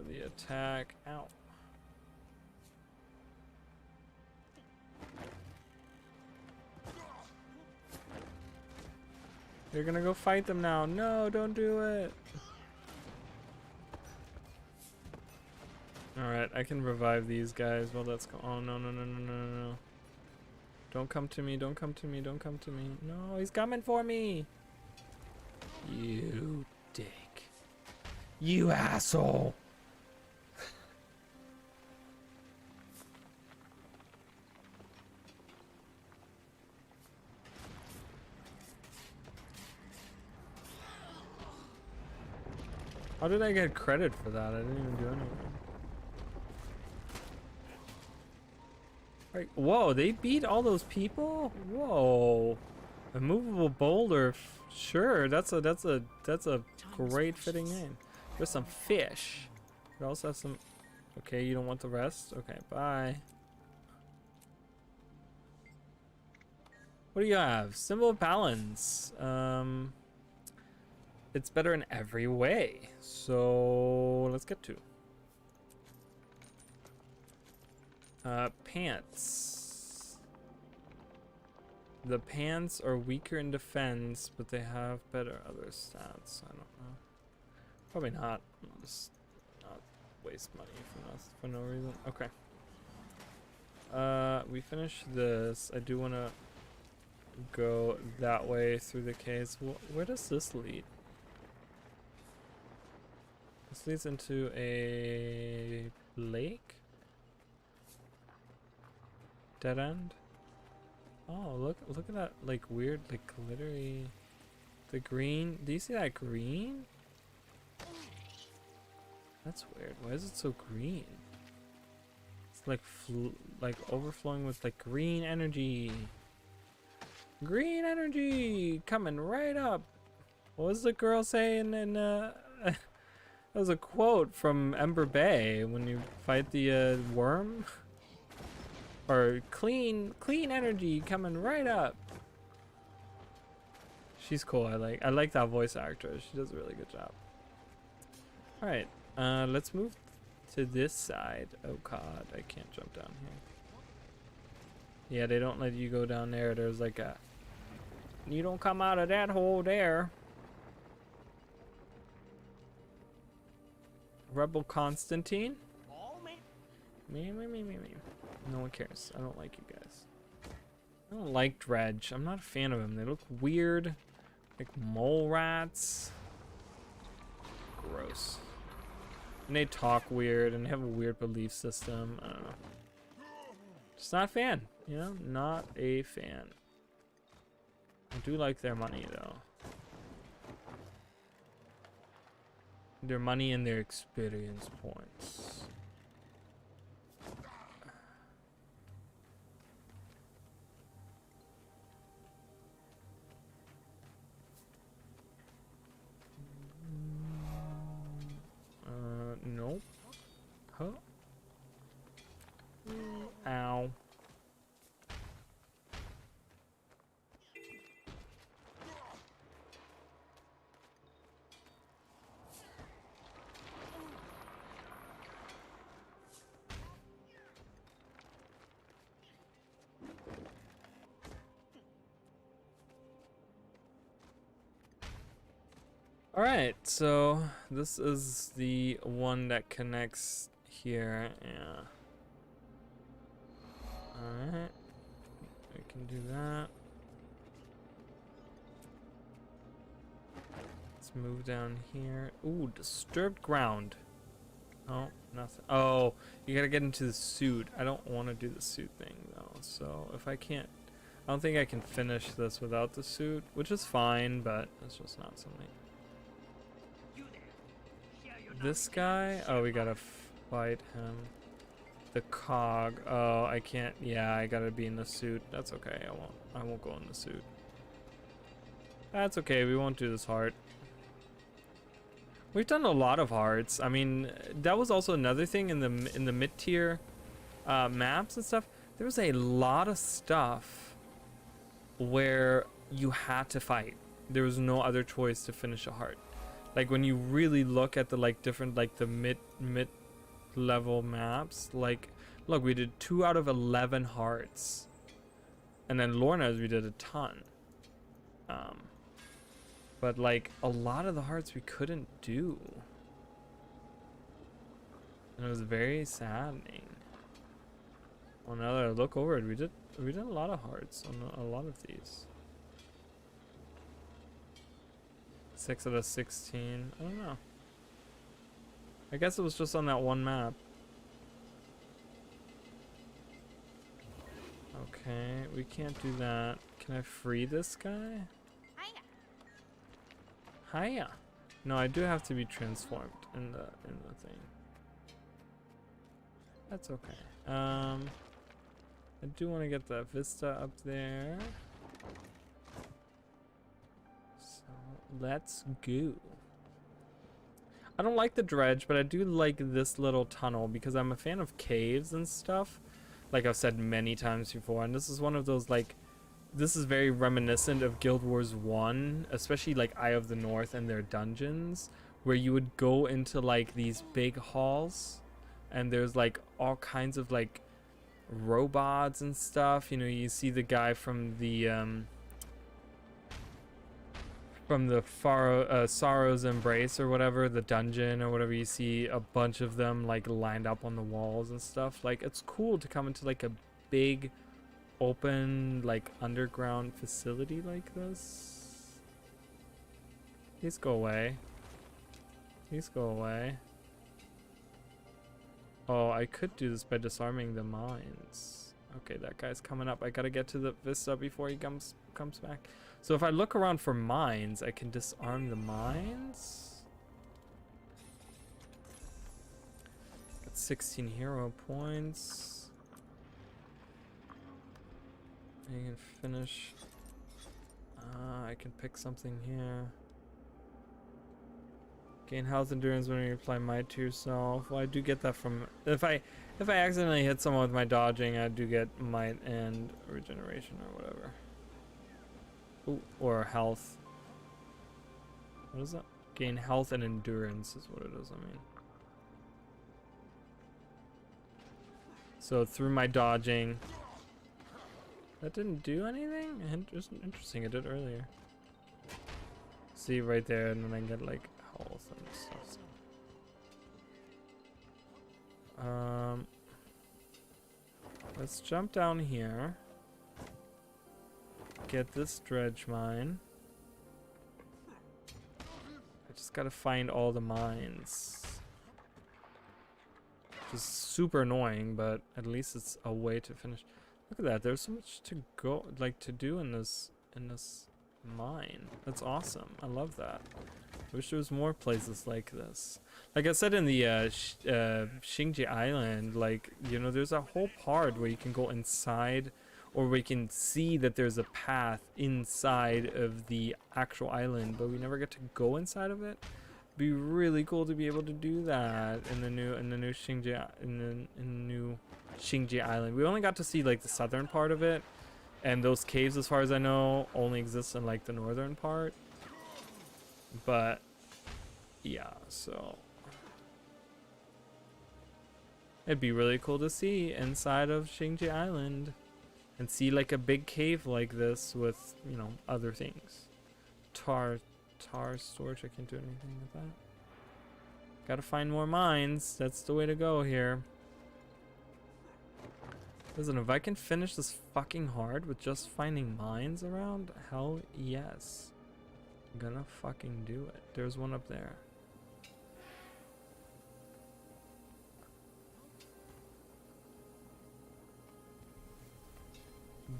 S1: The attack. Ow. You're gonna go fight them now. No, don't do it. Alright, I can revive these guys while that's going. Oh, no, no, no, no, no, no, no. Don't come to me, don't come to me, don't come to me. No, he's coming for me. You dick. You asshole. How did I get credit for that? I didn't even do anything. Like, whoa, they beat all those people? Whoa. A movable boulder. Sure, that's a great fitting name. There's some fish. We also have some. Okay, you don't want the rest? Okay, bye. What do you have? Symbol of balance. It's better in every way. So let's get to. Pants. The pants are weaker in defense, but they have better other stats. I don't know. Probably not. Just not waste money for no reason. Okay. We finished this. I do want to go that way through the caves. Where does this lead? This leads into a lake? Dead end? Oh, look at that, like, weird, like, glittery. The green. Do you see that green? That's weird. Why is it so green? It's like overflowing with like green energy. Green energy coming right up. What was the girl saying in that was a quote from Ember Bay when you fight the worm? Or clean energy coming right up. She's cool. I like that voice actor. She does a really good job. All right, let's move to this side. Oh god, I can't jump down here. Yeah, they don't let you go down there. There's like a, you don't come out of that hole there. Rebel Constantine. Me. No one cares. I don't like you guys. I don't like Dredge. I'm not a fan of them. They look weird. Like mole rats. Gross. And they talk weird and they have a weird belief system. I don't know. Just not a fan. You know? Not a fan. I do like their money though. Their money and their experience points. Nope. Huh? Ow. Alright, so this is the one that connects here. Yeah. Alright. We can do that. Let's move down here. Ooh, disturbed ground. Oh, nothing. Oh, you gotta get into the suit. I don't want to do the suit thing though. So if I can't, I don't think I can finish this without the suit, which is fine, but it's just not something. This guy? Oh, we gotta fight him. The cog. Oh, I can't. Yeah, I gotta be in the suit. That's okay. I won't go in the suit. That's okay. We won't do this hard. We've done a lot of hearts. I mean, that was also another thing in the mid-tier maps and stuff. There was a lot of stuff where you had to fight. There was no other choice to finish a heart. Like when you really look at the like different like the mid level maps, like look, we did 2 out of 11 hearts, and then Lorna's we did a ton. But like a lot of the hearts we couldn't do, and it was very saddening. Well, now that I look over it, we did a lot of hearts on a lot of these. 6 out of 16. I don't know. I guess it was just on that one map. Okay, we can't do that. Can I free this guy? Hiya. No, I do have to be transformed in the thing. That's okay. I do want to get that vista up there. So let's go. I don't like the dredge, but I do like this little tunnel because I'm a fan of caves and stuff. Like I've said many times before, and this is one of those like, this is very reminiscent of Guild Wars 1, especially like Eye of the North and their dungeons, where you would go into like these big halls and there's like all kinds of like robots and stuff. You know, you see the guy from the Sorrow's Embrace or whatever, the dungeon or whatever, you see a bunch of them like lined up on the walls and stuff. Like it's cool to come into like a big open like underground facility like this. Please go away. Please go away. Oh, I could do this by disarming the mines. Okay, that guy's coming up. I gotta get to the vista before he comes back. So if I look around for mines, I can disarm the mines. Got 16 hero points. You can finish. I can pick something here. Gain health endurance when you apply might to yourself. Well, I do get that from if I accidentally hit someone with my dodging, I do get might and regeneration or whatever. Ooh, or health. What is that? Gain health and endurance is what it is. I mean. So through my dodging. That didn't do anything? Interesting, it did earlier. See right there, and then I get like health and stuff. So. Let's jump down here. Get this dredge mine. I just gotta find all the mines. Which is super annoying, but at least it's a way to finish. Look at that, there's so much to go, like, to do in this mine. That's awesome. I love that. I wish there was more places like this. Like I said in the Xingji Island, like, you know, there's a whole part where you can go inside, or we can see that there's a path inside of the actual island, but we never get to go inside of it. It'd be really cool to be able to do that in the new Xingji Island. We only got to see like the southern part of it, and those caves, as far as I know, only exist in like the northern part. But yeah, so it'd be really cool to see inside of Xingji Island and see like a big cave like this with, you know, other things. tar storage. I can't do anything with that. Gotta find more mines. That's the way to go here. Listen, if I can finish this fucking hard with just finding mines around, hell yes. I'm gonna fucking do it. There's one up there.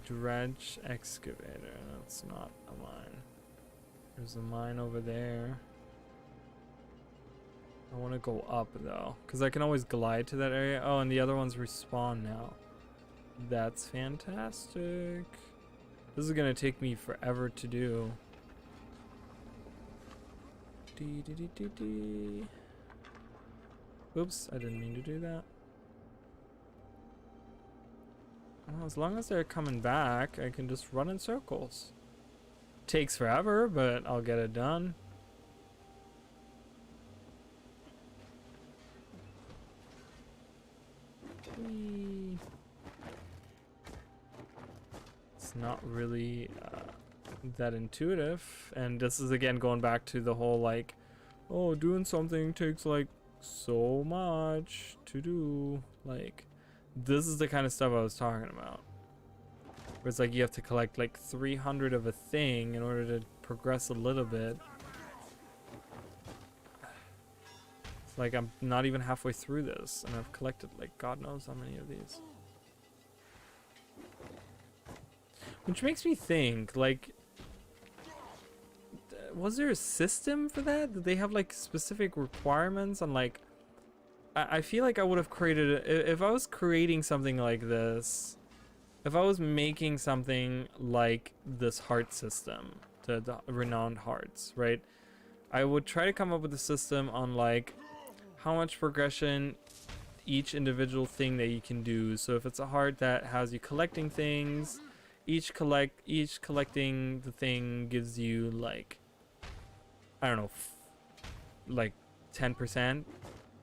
S1: Dredge excavator. That's not a mine. There's a mine over there. I want to go up though, because I can always glide to that area. Oh, and the other ones respawn now. That's fantastic. This is gonna take me forever to do. Oops, I didn't mean to do that. Well, as long as they're coming back, I can just run in circles. Takes forever, but I'll get it done. Whee. It's not really that intuitive, and this is again going back to the whole like, oh, doing something takes like so much to do. Like, this is the kind of stuff I was talking about, where it's like you have to collect like 300 of a thing in order to progress a little bit. It's like I'm not even halfway through this, and I've collected like God knows how many of these. Which makes me think, like, was there a system for that? Did they have like specific requirements on like, I feel like I would have created, if I was creating something like this, if I was making something like this heart system, the renowned hearts, right? I would try to come up with a system on like how much progression each individual thing that you can do. So if it's a heart that has you collecting things, each collecting the thing gives you like, I don't know, like 10%.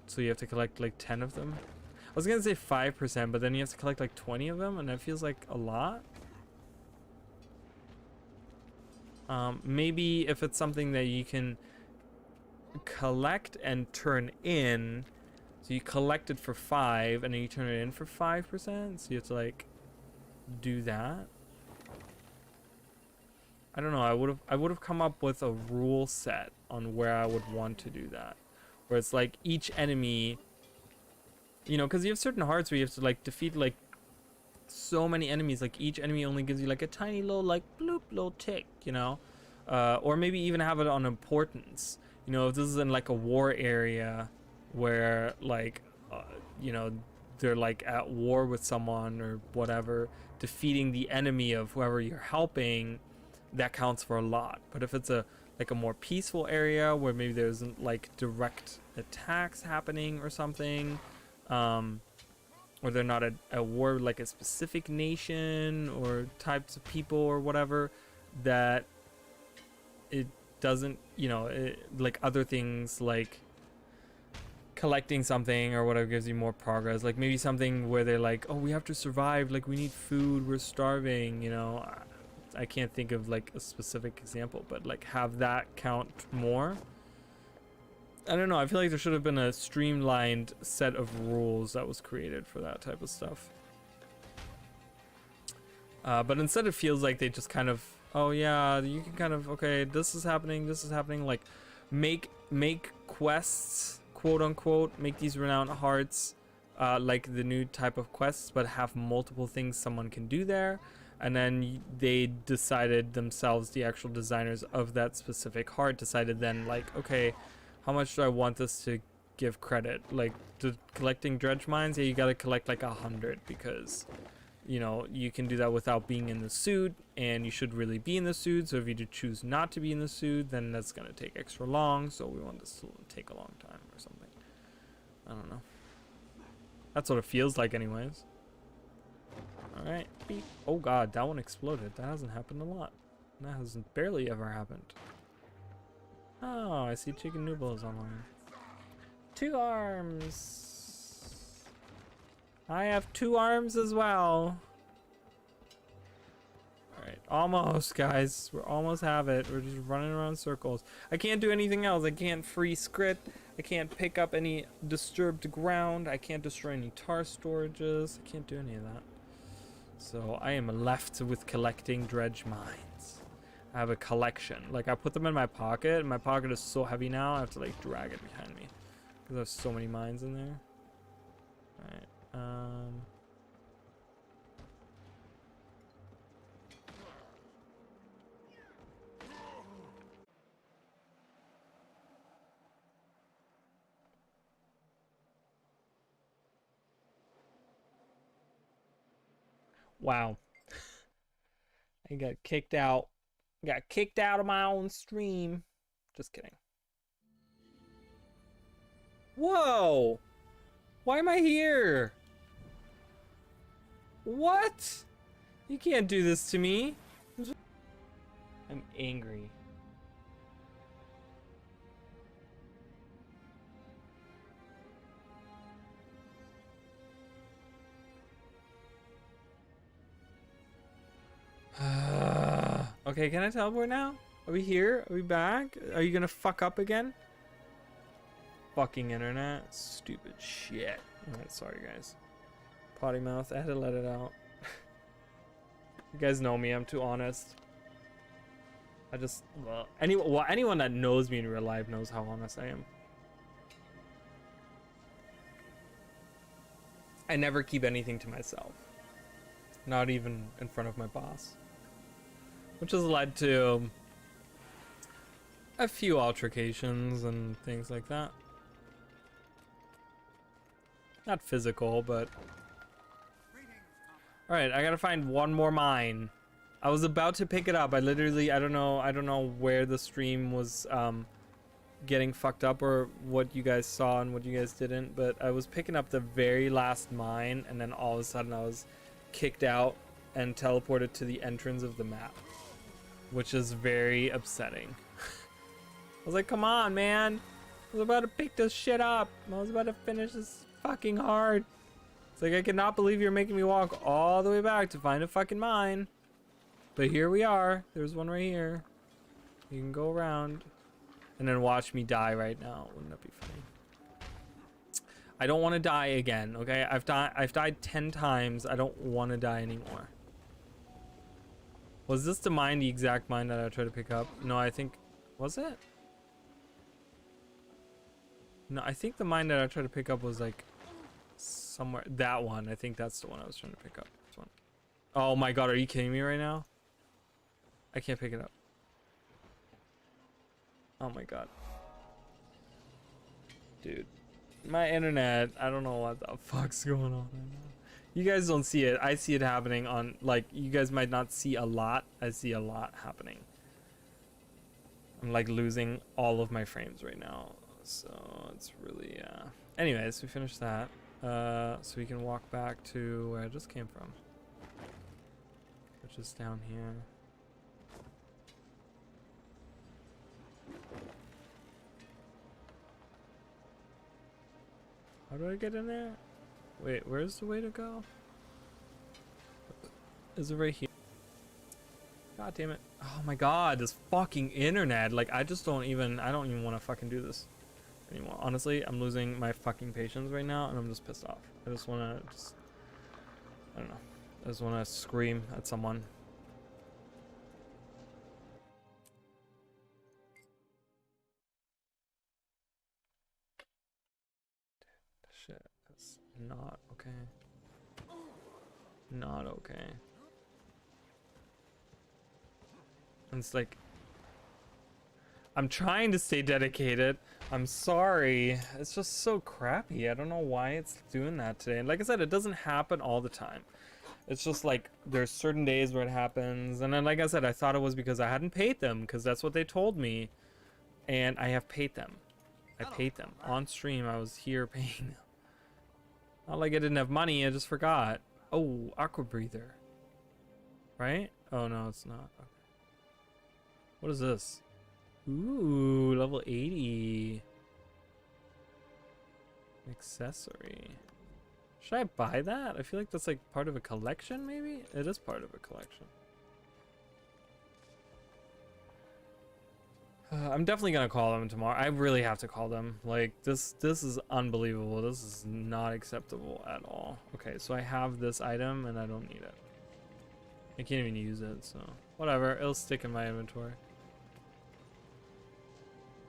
S1: So you have to collect like 10 of them. I was gonna say 5%, but then you have to collect like 20 of them, and that feels like a lot. Maybe if it's something that you can collect and turn in, so you collect it for 5 and then you turn it in for 5%, so you have to like do that. I don't know, I would have come up with a rule set on where I would want to do that, where it's like each enemy, you know, because you have certain hearts where you have to like defeat like so many enemies, like each enemy only gives you like a tiny little like bloop little tick, you know, or maybe even have it on importance. You know, if this is in like a war area where like you know, they're like at war with someone or whatever, defeating the enemy of whoever you're helping, that counts for a lot. But if it's a like a more peaceful area where maybe there isn't like direct attacks happening or something, or they're not at war with like a specific nation or types of people or whatever, that it doesn't, you know, like other things like collecting something or whatever gives you more progress. Like maybe something where they're like, oh, we have to survive, like we need food, we're starving, you know. I can't think of like a specific example, but like have that count more. I don't know, I feel like there should have been a streamlined set of rules that was created for that type of stuff. But instead it feels like they just kind of, oh yeah, you can kind of, okay, this is happening, like make quests, quote unquote, make these renowned hearts like the new type of quests, but have multiple things someone can do there. And then they decided themselves, the actual designers of that specific heart decided then like, okay, how much do I want this to give credit? Like collecting dredge mines, yeah, you gotta collect like 100 because, you know, you can do that without being in the suit, and you should really be in the suit. So if you choose not to be in the suit, then that's gonna take extra long. So we want this to take a long time or something. I don't know. That's what it feels like anyways. Alright, beep. Oh god, that one exploded. That hasn't happened a lot. That hasn't barely ever happened. Oh, I see Chicken Noodle is online. 2 arms. I have 2 arms as well. Alright. Almost, guys. We're almost have it. We're just running around in circles. I can't do anything else. I can't free script. I can't pick up any disturbed ground. I can't destroy any tar storages. I can't do any of that. So I am left with collecting dredge mines. I have a collection. Like, I put them in my pocket. And my pocket is so heavy now, I have to, like, drag it behind me. Because there's so many mines in there. Alright, wow. I got kicked out. Got kicked out of my own stream. Just kidding. Whoa! Why am I here? What? You can't do this to me. I'm angry. Okay, can I teleport now? Are we here? Are we back? Are you gonna fuck up again? Fucking internet. Stupid shit. Alright, sorry guys. Potty mouth. I had to let it out. You guys know me. I'm too honest. I just... Well, anyone that knows me in real life knows how honest I am. I never keep anything to myself. Not even in front of my boss. Which has led to a few altercations and things like that. Not physical, but... Alright, I gotta find one more mine. I was about to pick it up. I don't know where the stream was getting fucked up or what you guys saw and what you guys didn't, but I was picking up the very last mine and then all of a sudden I was kicked out and teleported to the entrance of the map, which is very upsetting. I was like, come on, man. I was about to pick this shit up. I was about to finish this fucking hard. It's like, I cannot believe you're making me walk all the way back to find a fucking mine. But here we are. There's one right here. You can go around and then watch me die right now. Wouldn't that be funny? I don't want to die again, okay? I've died 10 times. I don't want to die anymore. Was this the exact mine that I tried to pick up? No, I think... Was it? No, I think the mine that I tried to pick up was like... somewhere... That one. I think that's the one I was trying to pick up. This one. Oh my god, are you kidding me right now? I can't pick it up. Oh my god. Dude. My internet, I don't know what the fuck's going on right now. You guys don't see it. I see it happening on, like, you guys might not see a lot. I see a lot happening. I'm like losing all of my frames right now. So it's really, anyways, we finished that. So we can walk back to where I just came from. Which is down here. How do I get in there? Wait, where's the way to go? Is it right here? God damn it. Oh my god, this fucking internet. Like, I don't even want to fucking do this anymore. Honestly, I'm losing my fucking patience right now and I'm just pissed off. I just want to I don't know. I just want to scream at someone. Shit, that's not okay. Not okay. And it's like, I'm trying to stay dedicated. I'm sorry. It's just so crappy. I don't know why it's doing that today. And like I said, it doesn't happen all the time. It's just like there's certain days where it happens. And then like I said, I thought it was because I hadn't paid them because that's what they told me. And I have paid them. I paid them. On stream, I was here paying them. Not like I didn't have money, I just forgot. Oh, aqua breather. Right? Oh no, it's not. Okay. What is this? Ooh, level 80. Accessory. Should I buy that? I feel like that's like part of a collection, maybe? It is part of a collection. I'm definitely gonna call them tomorrow. I really have to call them. Like this is unbelievable. This is not acceptable at all. Okay, so I have this item and I don't need it. I can't even use it, so whatever. It'll stick in my inventory.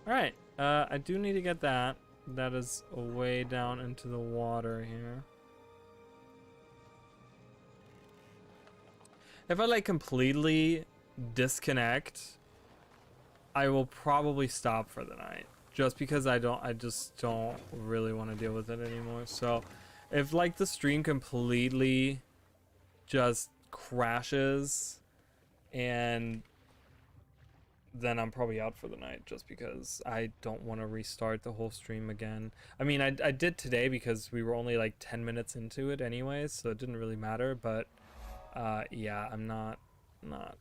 S1: All right, I do need to get that. That is way down into the water here. If I like completely disconnect, I will probably stop for the night, just because I just don't really want to deal with it anymore. So if like the stream completely just crashes, and then I'm probably out for the night, just because I don't want to restart the whole stream again. I mean, I did today because we were only like 10 minutes into it anyways, so it didn't really matter. But yeah, I'm not, no,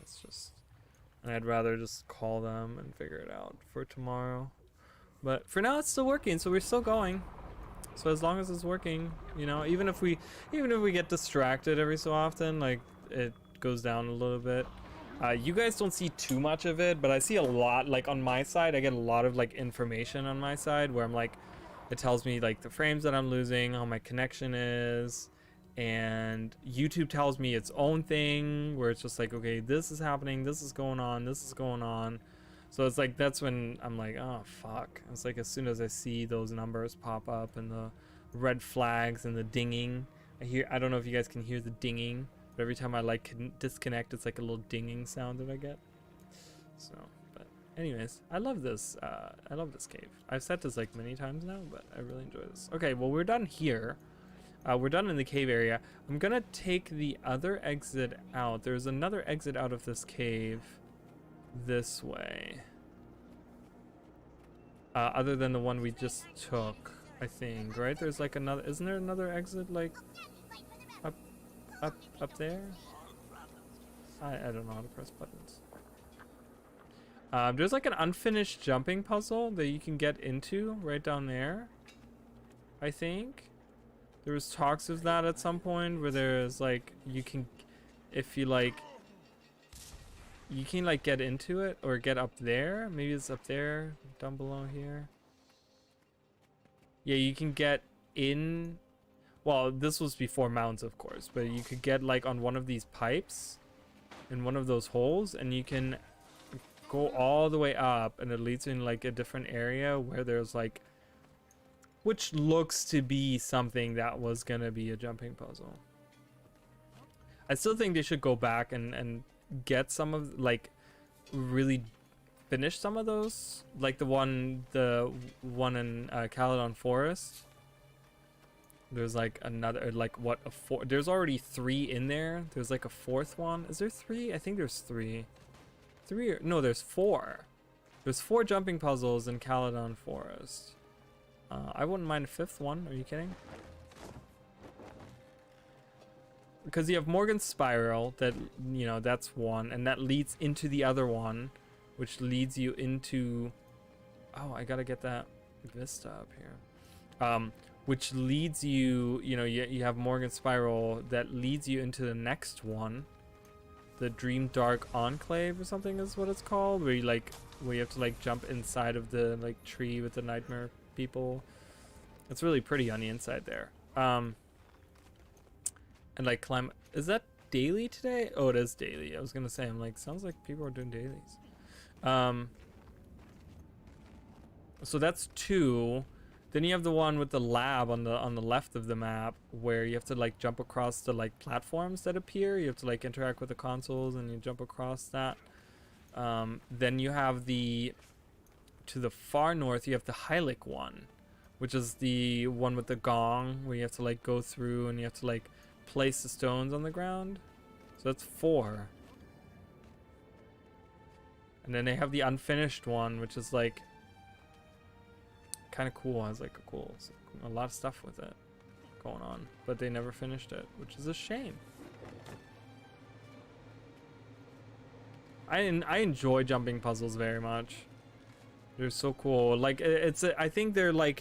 S1: it's just, and I'd rather just call them and figure it out for tomorrow. But for now, it's still working, so we're still going. So as long as it's working, you know, even if we get distracted every so often, like it goes down a little bit. You guys don't see too much of it, but I see a lot. Like on my side, I get a lot of like information on my side where I'm like, it tells me like the frames that I'm losing, how my connection is, and YouTube tells me its own thing where it's just like, okay, this is happening, this is going on, this is going on. So it's like, that's when I'm like, oh fuck. It's like as soon as I see those numbers pop up and the red flags and the dinging, I don't know if you guys can hear the dinging, but every time I like disconnect, it's like a little dinging sound that I get. So, but anyways, I love this cave. I've said this like many times now, but I really enjoy this. Okay, well, we're done here. We're done in the cave area. I'm gonna take the other exit out. There's another exit out of this cave this way. Other than the one we just took, I think, right? There's like another, isn't there another exit like up there? I don't know how to press buttons. There's like an unfinished jumping puzzle that you can get into right down there, I think. There was talks of that at some point where there's like, you can, if you like, you can like get into it or get up there. Maybe it's up there, down below here. Yeah, you can get in. Well, this was before mounts, of course, but you could get like on one of these pipes in one of those holes, and you can go all the way up, and it leads you in like a different area where there's like, which looks to be something that was gonna be a jumping puzzle. I still think they should go back and get some of, like, really finish some of those, like the one in Caledon Forest. There's like another, like what, there's already 3 in there. There's like a 4th one. Is there 3? I think there's 3. No, there's 4. There's 4 jumping puzzles in Caledon Forest. I wouldn't mind a 5th one. Are you kidding? Because you have Morgan's Spiral, that, you know, that's one, and that leads into the other one, which leads you into, oh, I gotta get that vista up here. Which leads you, you know, you have Morgan's Spiral that leads you into the next one, the Dream Dark Enclave or something is what it's called, where you have to like jump inside of the like tree with the nightmare people. It's really pretty on the inside there. And like climb, is that daily today? Oh, it is daily. I was gonna say, I'm like, sounds like people are doing dailies. So that's 2. Then you have the one with the lab on the left of the map, where you have to like jump across the like platforms that appear. You have to like interact with the consoles and you jump across that. Then you have to the far north, you have the Hylic one, which is the one with the gong, where you have to like go through and you have to like place the stones on the ground. So that's 4. And then they have the unfinished one, which is like kind of cool. It has like a lot of stuff with it going on, but they never finished it, which is a shame. I enjoy jumping puzzles very much. They're so cool. Like I think they're like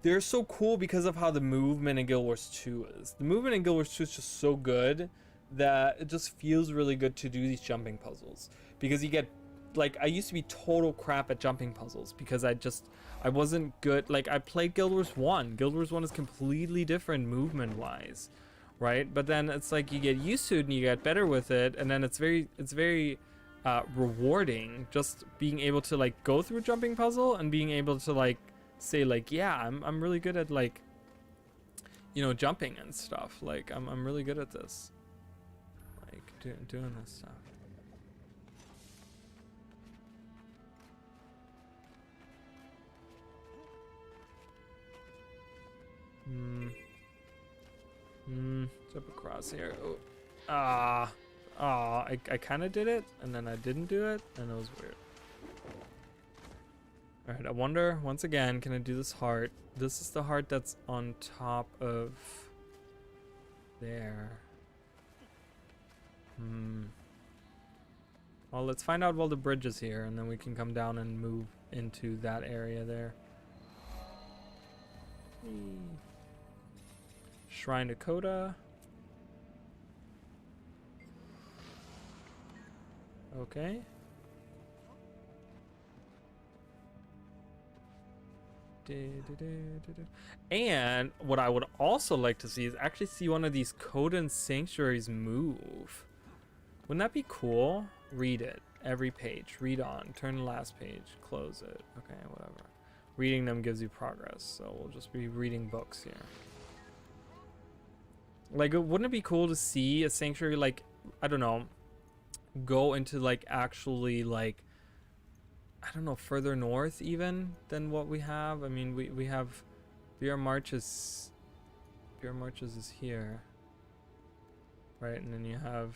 S1: they're so cool because of how the movement in Guild Wars 2 is. The movement in Guild Wars 2 is just so good, that it just feels really good to do these jumping puzzles, because you get, like, I used to be total crap at jumping puzzles because I wasn't good. Like, I played Guild Wars 1. Guild Wars 1 is completely different movement wise, right? But then it's like you get used to it and you get better with it, and then it's very rewarding just being able to like go through a jumping puzzle and being able to like say like, yeah, I'm really good at, like, you know, jumping and stuff. Like I'm really good at this, like doing this stuff. Jump across here. Oh. I kind of did it, and then I didn't do it, and it was weird. Alright, I wonder, once again, can I do this heart? This is the heart that's on top of there. Well, let's find out while the bridge is here, and then we can come down and move into that area there. Shrine Dakota. Okay. And what I would also like to see is actually see one of these Coden sanctuaries move. Wouldn't that be cool? Read it. Every page. Read on. Turn to the last page. Close it. Okay, whatever. Reading them gives you progress, so we'll just be reading books here. Like, wouldn't it be cool to see a sanctuary, like, I don't know, go into, like, actually, like, I don't know, further north even than what we have? I mean, we have BR Marches is here, right? And then you have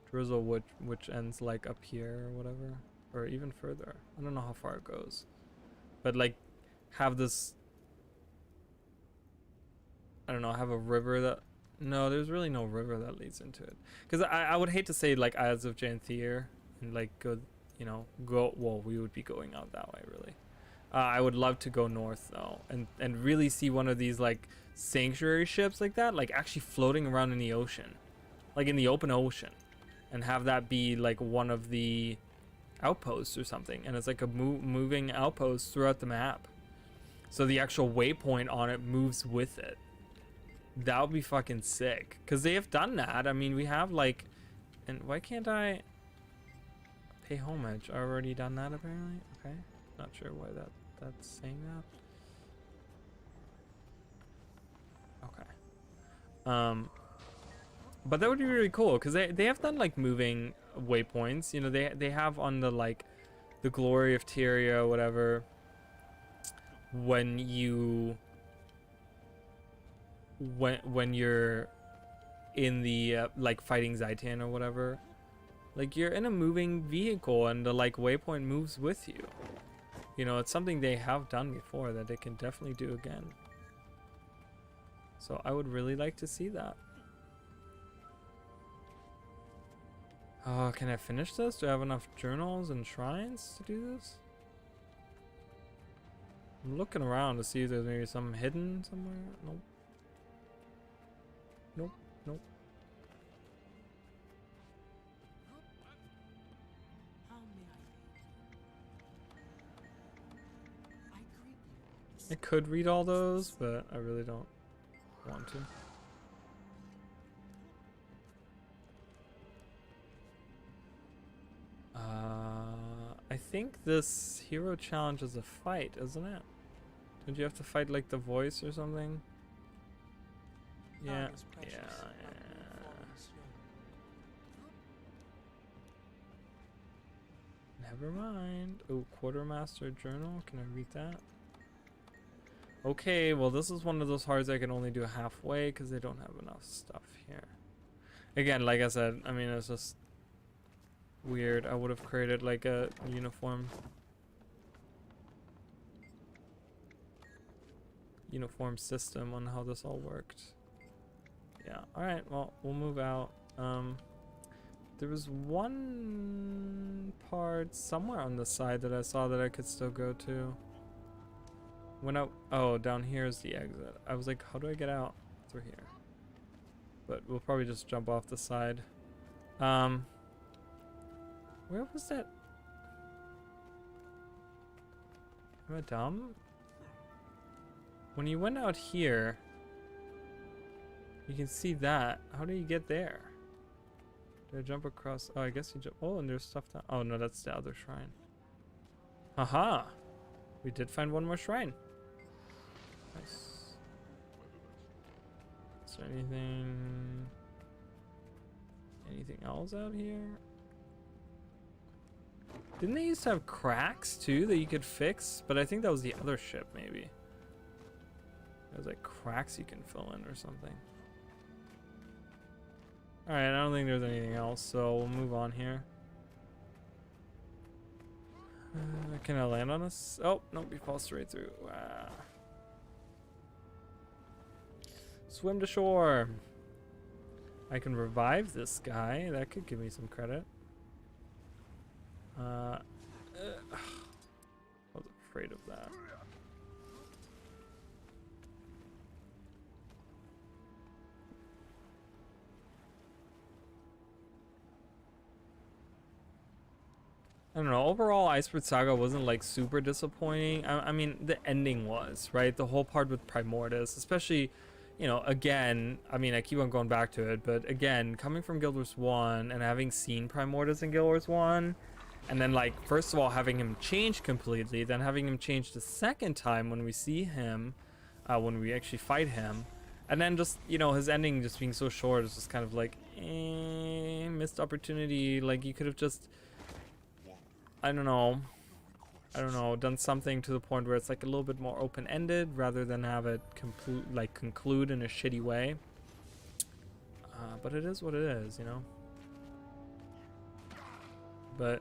S1: Drizzle, which ends, like, up here or whatever, or even further. I don't know how far it goes, but, like, have this, I don't know, have a river that, no, there's really no river that leads into it. Because I would hate to say, like, Isles of Janthier and, like, go, you know, well, we would be going out that way, really. I would love to go north, though, and really see one of these, like, sanctuary ships like that, like, actually floating around in the ocean. Like, in the open ocean. And have that be, like, one of the outposts or something. And it's, like, a moving outpost throughout the map. So the actual waypoint on it moves with it. That would be fucking sick. Because they have done that. I mean, we have, like... And why can't I pay homage? I've already done that, apparently. Okay. Not sure why that's saying that. Okay. But that would be really cool. Because they have done, like, moving waypoints. You know, they have on the, like, the Glory of Tyria, whatever. When you... when you're in the like fighting Zaitan or whatever, like you're in a moving vehicle and the like waypoint moves with you. You know, it's something they have done before that they can definitely do again. So I would really like to see that. Oh, can I finish this? Do I have enough journals and shrines to do this? I'm looking around to see if there's maybe some hidden somewhere. Nope. Nope, nope. I could read all those, but I really don't want to. I think this hero challenge is a fight, isn't it? Don't you have to fight like the voice or something? Yeah, yeah. Never mind. Oh, Quartermaster Journal. Can I read that? Okay, well, this is one of those hearts I can only do halfway because they don't have enough stuff here. Again, like I said, I mean, it's just weird. I would have created like a uniform system on how this all worked. Yeah, alright, well, we'll move out. There was one part somewhere on the side that I saw that I could still go to. Oh, down here is the exit. I was like, how do I get out? Through here. but we'll probably just jump off the side. Where was that? Am I dumb? When you went out here, you can see that. How do you get there? Did I jump across? Oh, I guess you jump. Oh, and there's stuff down. Oh, no, that's the other shrine. Haha. We did find one more shrine. Nice. Is there anything else out here? Didn't they used to have cracks too that you could fix? But I think that was the other ship, maybe. There's like cracks you can fill in or something. Alright, I don't think there's anything else, so we'll move on here. Can I land on us? Oh, nope, we fall straight through. Wow. Swim to shore. I can revive this guy. That could give me some credit. I was afraid of that. I don't know. Overall, Iceberg Saga wasn't like super disappointing. I mean, the ending was, right? The whole part with Primordius, especially, you know, again, I mean, I keep on going back to it, but again, coming from Guild Wars 1 and having seen Primordius in Guild Wars 1, and then like, first of all, having him change completely, then having him change the second time when we see him, when we actually fight him, and then just, you know, his ending just being so short is just kind of like, missed opportunity. Like, you could have just, I don't know, done something to the point where it's like a little bit more open-ended rather than have it conclude in a shitty way. But it is what it is, you know. But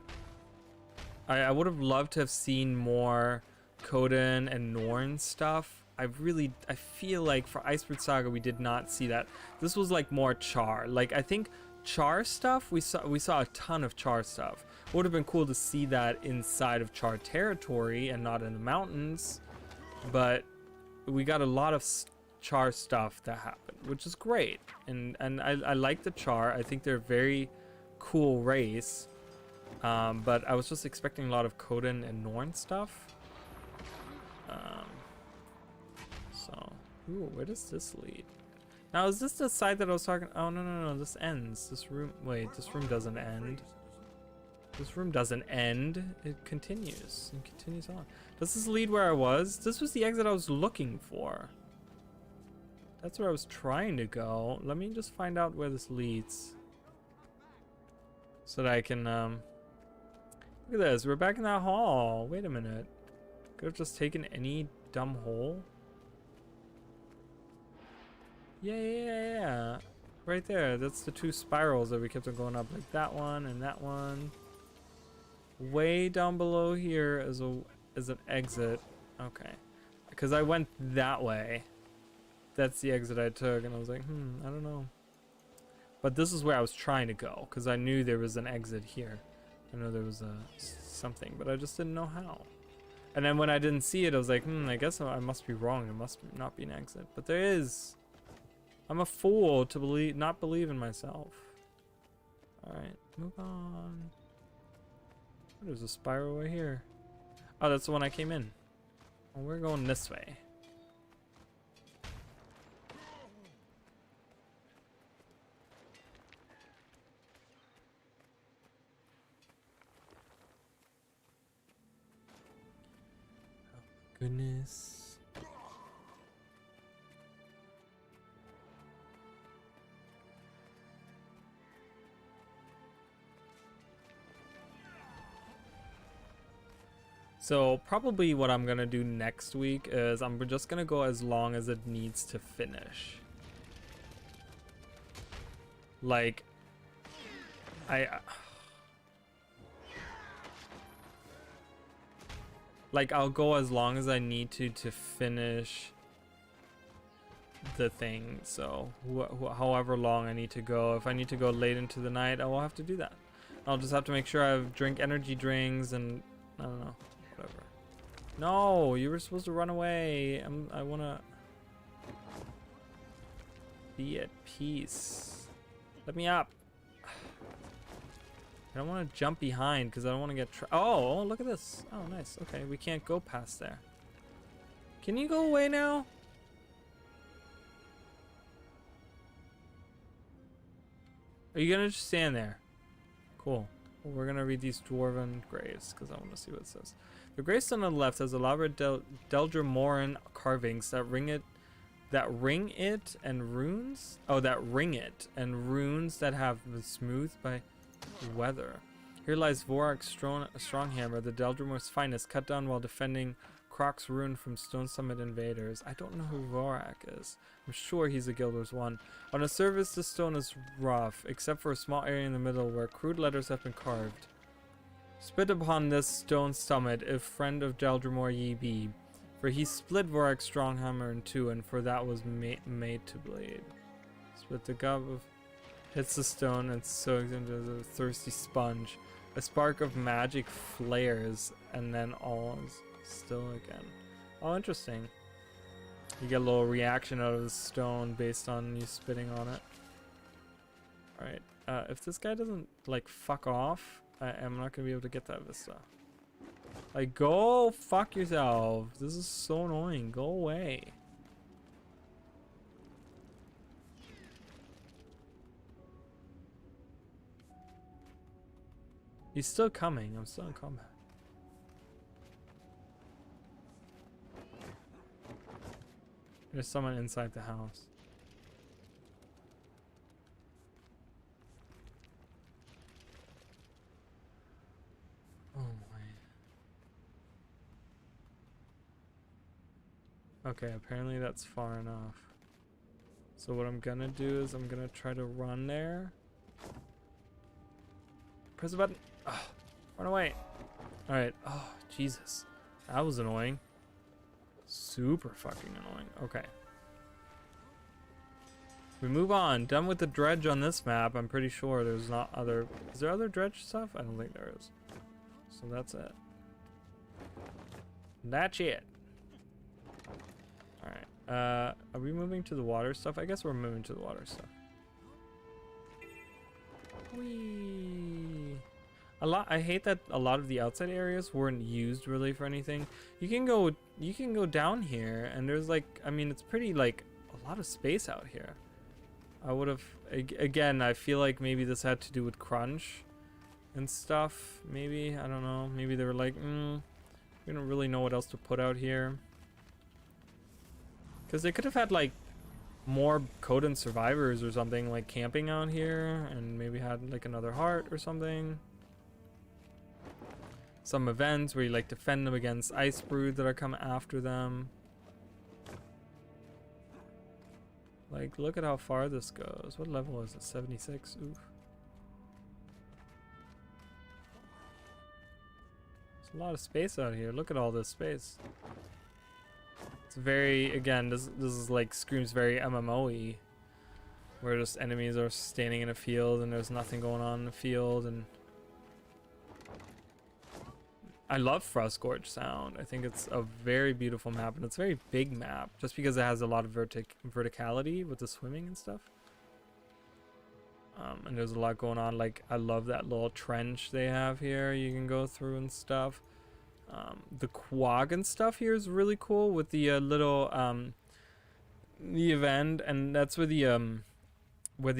S1: I would have loved to have seen more Coden and Norn stuff. I feel like for Iceberg Saga we did not see that. This was like more Char. Like, I think Char stuff, we saw a ton of Char stuff. It would have been cool to see that inside of Char territory and not in the mountains, but we got a lot of Char stuff that happened, which is great. And I like the Char. I think they're a very cool race, but I was just expecting a lot of Coden and Norn stuff. Ooh, where does this lead? Now, is this the side that I was talking? Oh, no, this ends. This room, wait, this room doesn't end. This room doesn't end. It continues and continues on. Does this lead where I was? This was the exit I was looking for. That's where I was trying to go. Let me just find out where this leads, so that I can, look at this. We're back in that hall. Wait a minute. Could have just taken any dumb hole. Yeah. Right there. That's the two spirals that we kept on going up. Like that one and that one. Way down below here is an exit. Okay. Because I went that way. That's the exit I took. And I was like, I don't know. But this is where I was trying to go. Because I knew there was an exit here. I know there was something. But I just didn't know how. And then when I didn't see it, I was like, I guess I must be wrong. There must not be an exit. But there is. I'm a fool to not believe in myself. Alright, move on. There's a spiral right here. Oh, that's the one I came in. Well, we're going this way. Oh, goodness. So probably what I'm gonna do next week is I'm just gonna go as long as it needs to finish. Like, I'll go as long as I need to finish the thing. So however long I need to go. If I need to go late into the night, I will have to do that. I'll just have to make sure I drink energy drinks and I don't know. Whatever. No, you were supposed to run away. I wanna. Be at peace. Let me up. I don't want to jump behind because I don't want to get oh, look at this. Oh, nice. Okay, we can't go past there. Can you go away now? Are you gonna just stand there? Cool. Well, we're gonna read these dwarven graves because I want to see what it says. The gravestone on the left has elaborate Deldremoran carvings that ring it and runes. Oh, that ring it and runes that have been smoothed by weather. Here lies Vorak's Stronghammer, the Deldremore's finest, cut down while defending Croc's rune from Stone Summit invaders. I don't know who Vorak is. I'm sure he's a Guilders one. On the surface, the stone is rough, except for a small area in the middle where crude letters have been carved. Spit upon this stone summit, if friend of Deldremore ye be, for he split Vorak's Stronghammer in two, and for that was made to bleed. Split the gub of hits the stone and soaks into a thirsty sponge. A spark of magic flares, and then all is still again. Oh, interesting. You get a little reaction out of the stone based on you spitting on it. Alright, if this guy doesn't, like, fuck off, I am not gonna be able to get that vista. Like, go fuck yourself. This is so annoying. Go away. He's still coming. I'm still in combat. There's someone inside the house. Oh my. Okay, apparently that's far enough. So what I'm gonna do is I'm gonna try to run there. Press the button. Oh, run away. Alright. Oh, Jesus. That was annoying. Super fucking annoying. Okay. We move on. Done with the dredge on this map. I'm pretty sure there's not other... Is there other dredge stuff? I don't think there is. So that's it. That's it. Alright. Are we moving to the water stuff? I guess we're moving to the water stuff. Whee! I hate that a lot of the outside areas weren't used really for anything. You can go down here and there's like, I mean, it's pretty like a lot of space out here. I would have, again, I feel like maybe this had to do with crunch and stuff. Maybe, I don't know. Maybe they were like, we don't really know what else to put out here. Because they could have had like more Coden survivors or something, like camping out here, and maybe had like another heart or something. Some events where you like defend them against ice brood that are coming after them. Like, look at how far this goes. What level is it? 76? Oof. There's a lot of space out here. Look at all this space. It's very, again, this is like screams very MMO-y, where just enemies are standing in a field and there's nothing going on in the field. And I love Frostgorge Sound. I think it's a very beautiful map, and it's a very big map just because it has a lot of verticality with the swimming and stuff. And there's a lot going on. Like, I love that little trench they have here you can go through and stuff. The quag and stuff here is really cool with the little the event, and that's where the what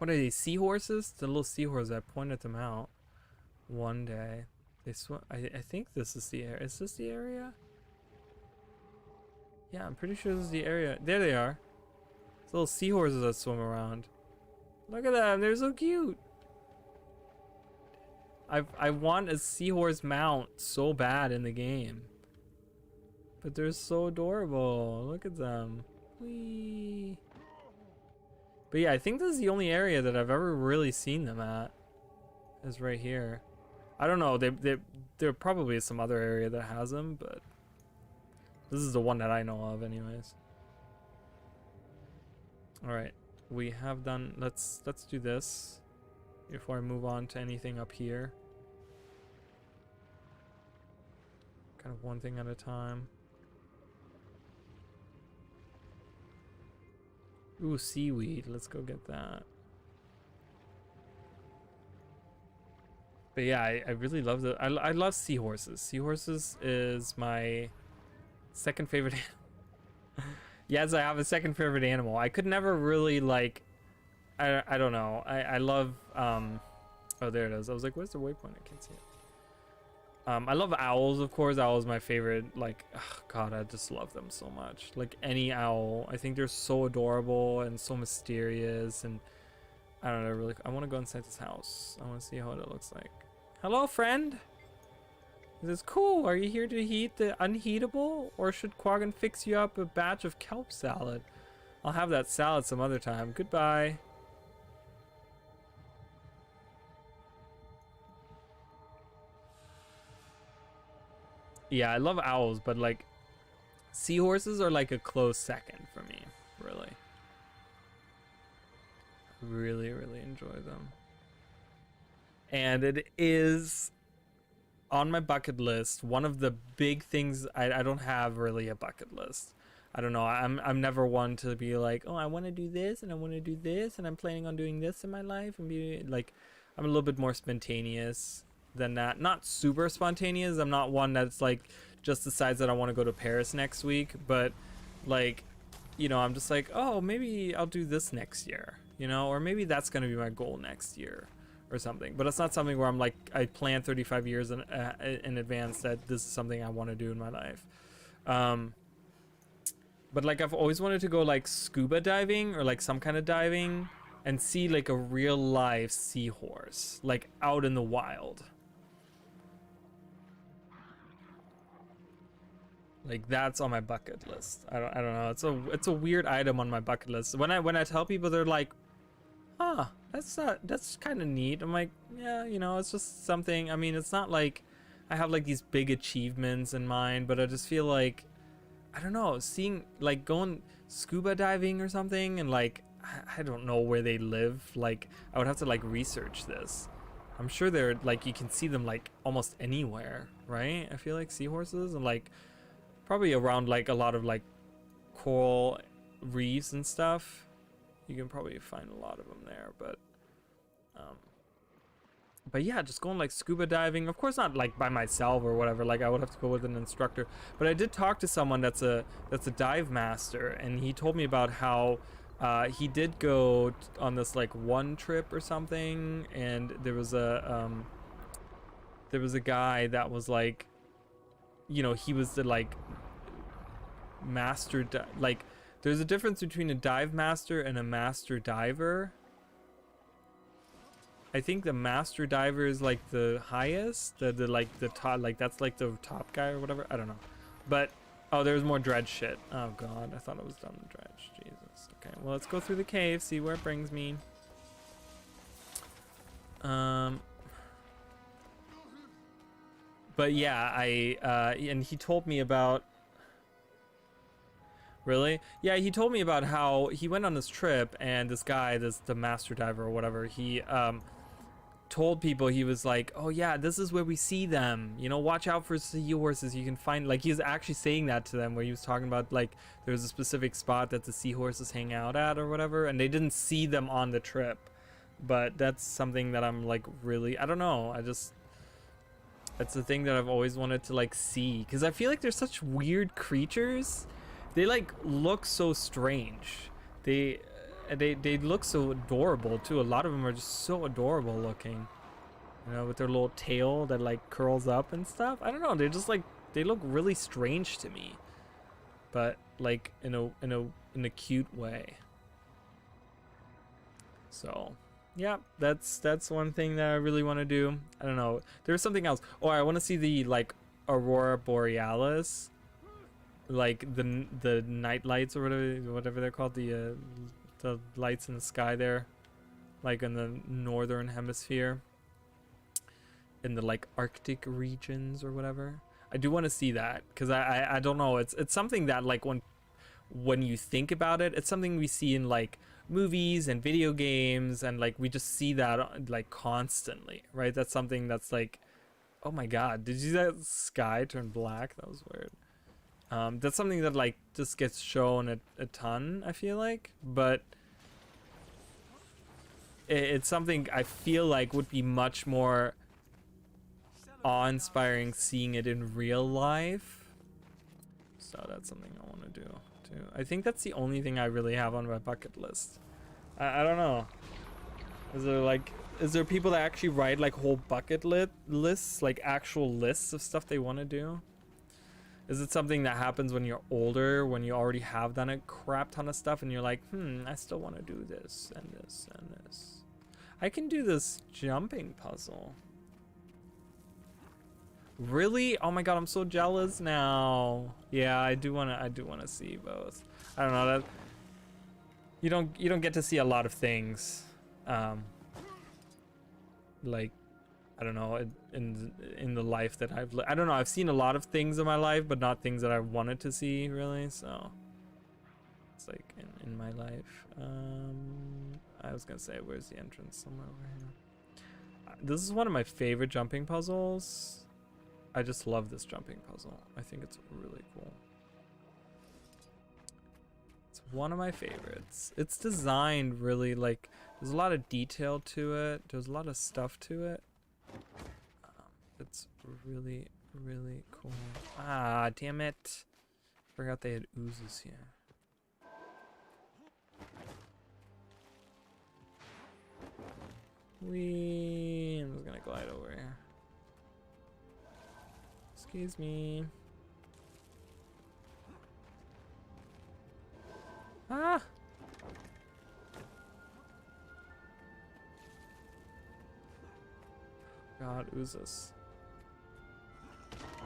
S1: are these, seahorses? The little seahorses, I pointed them out one day. They swim. I think this is the area. Is this the area? Yeah, I'm pretty sure this is the area. There they are. It's little seahorses that swim around. Look at them. They're so cute. I want a seahorse mount so bad in the game. But they're so adorable. Look at them. Whee. But yeah, I think this is the only area that I've ever really seen them at. Is right here. I don't know. There probably is some other area that has them, but this is the one that I know of, anyways. All right, we have done. Let's do this before I move on to anything up here. Kind of one thing at a time. Ooh, seaweed. Let's go get that. But yeah, I really love I love seahorses. Seahorses is my second favorite. Yes, I have a second favorite animal. I could never really like. I don't know. I love. Oh, there it is. I was like, where's the waypoint? I can't see it. I love owls, of course. Owls my favorite. Like, oh God, I just love them so much. Like any owl, I think they're so adorable and so mysterious. And I don't know, really. I want to go inside this house. I want to see what it looks like. Hello, friend. This is cool. Are you here to heat the unheatable, or should Quaggan fix you up a batch of kelp salad? I'll have that salad some other time. Goodbye. Yeah, I love owls, but like seahorses are like a close second for me, really. Really, really enjoy them. And it is on my bucket list. One of the big things, I don't have really a bucket list. I don't know. I'm never one to be like, oh, I want to do this and I want to do this and I'm planning on doing this in my life, and be like, I'm a little bit more spontaneous than that. Not super spontaneous. I'm not one that's like just decides that I want to go to Paris next week, but like, you know, I'm just like, oh, maybe I'll do this next year, you know, or maybe that's going to be my goal next year or something. But it's not something where I'm like, I plan 35 years in advance that this is something I want to do in my life. But like, I've always wanted to go like scuba diving or like some kind of diving and see like a real live seahorse, like out in the wild. Like that's on my bucket list. I don't know. It's a weird item on my bucket list. When I tell people, they're like, "Huh, that's kind of neat." I'm like, "Yeah, you know, it's just something." I mean, it's not like I have like these big achievements in mind, but I just feel like, I don't know, seeing like going scuba diving or something, and like I don't know where they live. Like I would have to like research this. I'm sure they're like, you can see them like almost anywhere, right? I feel like seahorses, and like probably around like a lot of like coral reefs and stuff. You can probably find a lot of them there, but yeah, just going like scuba diving. Of course, not like by myself or whatever. Like I would have to go with an instructor. But I did talk to someone that's a dive master, and he told me about how he did go on this like one trip or something, and there was a guy that was like, you know, he was the like master like there's a difference between a dive master and a master diver. I think the master diver is like the highest, the like the top, like that's like the top guy or whatever. I don't know. But oh, there's more dredge shit. Oh God, I thought it was done with dredge. Jesus. Okay, well, let's go through the cave, see where it brings me. But yeah, and he told me about. Really? Yeah, he told me about how he went on this trip, and this guy, the master diver or whatever, he told people, he was like, oh yeah, this is where we see them, you know, watch out for seahorses. You can find, like, he was actually saying that to them, where he was talking about like there was a specific spot that the seahorses hang out at or whatever, and they didn't see them on the trip. But that's something that I'm like, really, I don't know, it's the thing that I've always wanted to like see, because I feel like they're such weird creatures. They like look so strange. They look so adorable too. A lot of them are just so adorable looking, you know, with their little tail that like curls up and stuff. I don't know, they're just like, they look really strange to me, but like in a cute way. So yeah, that's one thing that I really want to do. I don't know, there's something else. Oh, I want to see the like aurora borealis, like the night lights or whatever they're called, the lights in the sky there, like in the northern hemisphere, in the like Arctic regions or whatever. I do want to see that, because I don't know, it's something that like when you think about it, it's something we see in like movies and video games, and like we just see that like constantly, right? That's something that's like, oh my God, did you see that sky turn black? That was weird. That's something that like just gets shown a ton, I feel like, but it's something I feel like would be much more awe-inspiring seeing it in real life. So that's something I want to do too. I think that's the only thing I really have on my bucket list. I don't know. Is there people that actually write like whole bucket lists, like actual lists of stuff they want to do? Is it something that happens when you're older, when you already have done a crap ton of stuff and you're like, I still want to do this and this and this. I can do this jumping puzzle. Really? Oh my god, I'm so jealous now. Yeah, I do wanna see both. I don't know, that you don't get to see a lot of things. Like, I don't know, in the life that I've I don't know, I've seen a lot of things in my life, but not things that I wanted to see, really, so it's like in my life. I was gonna say, where's the entrance? Somewhere over here. This is one of my favorite jumping puzzles. I just love this jumping puzzle. I think it's really cool. It's one of my favorites. It's designed really like, there's a lot of detail to it. There's a lot of stuff to it. It's really, really cool. Ah, damn it. Forgot they had oozes here. Whee! I'm just gonna glide over here. Excuse me. Ah! God, oozes.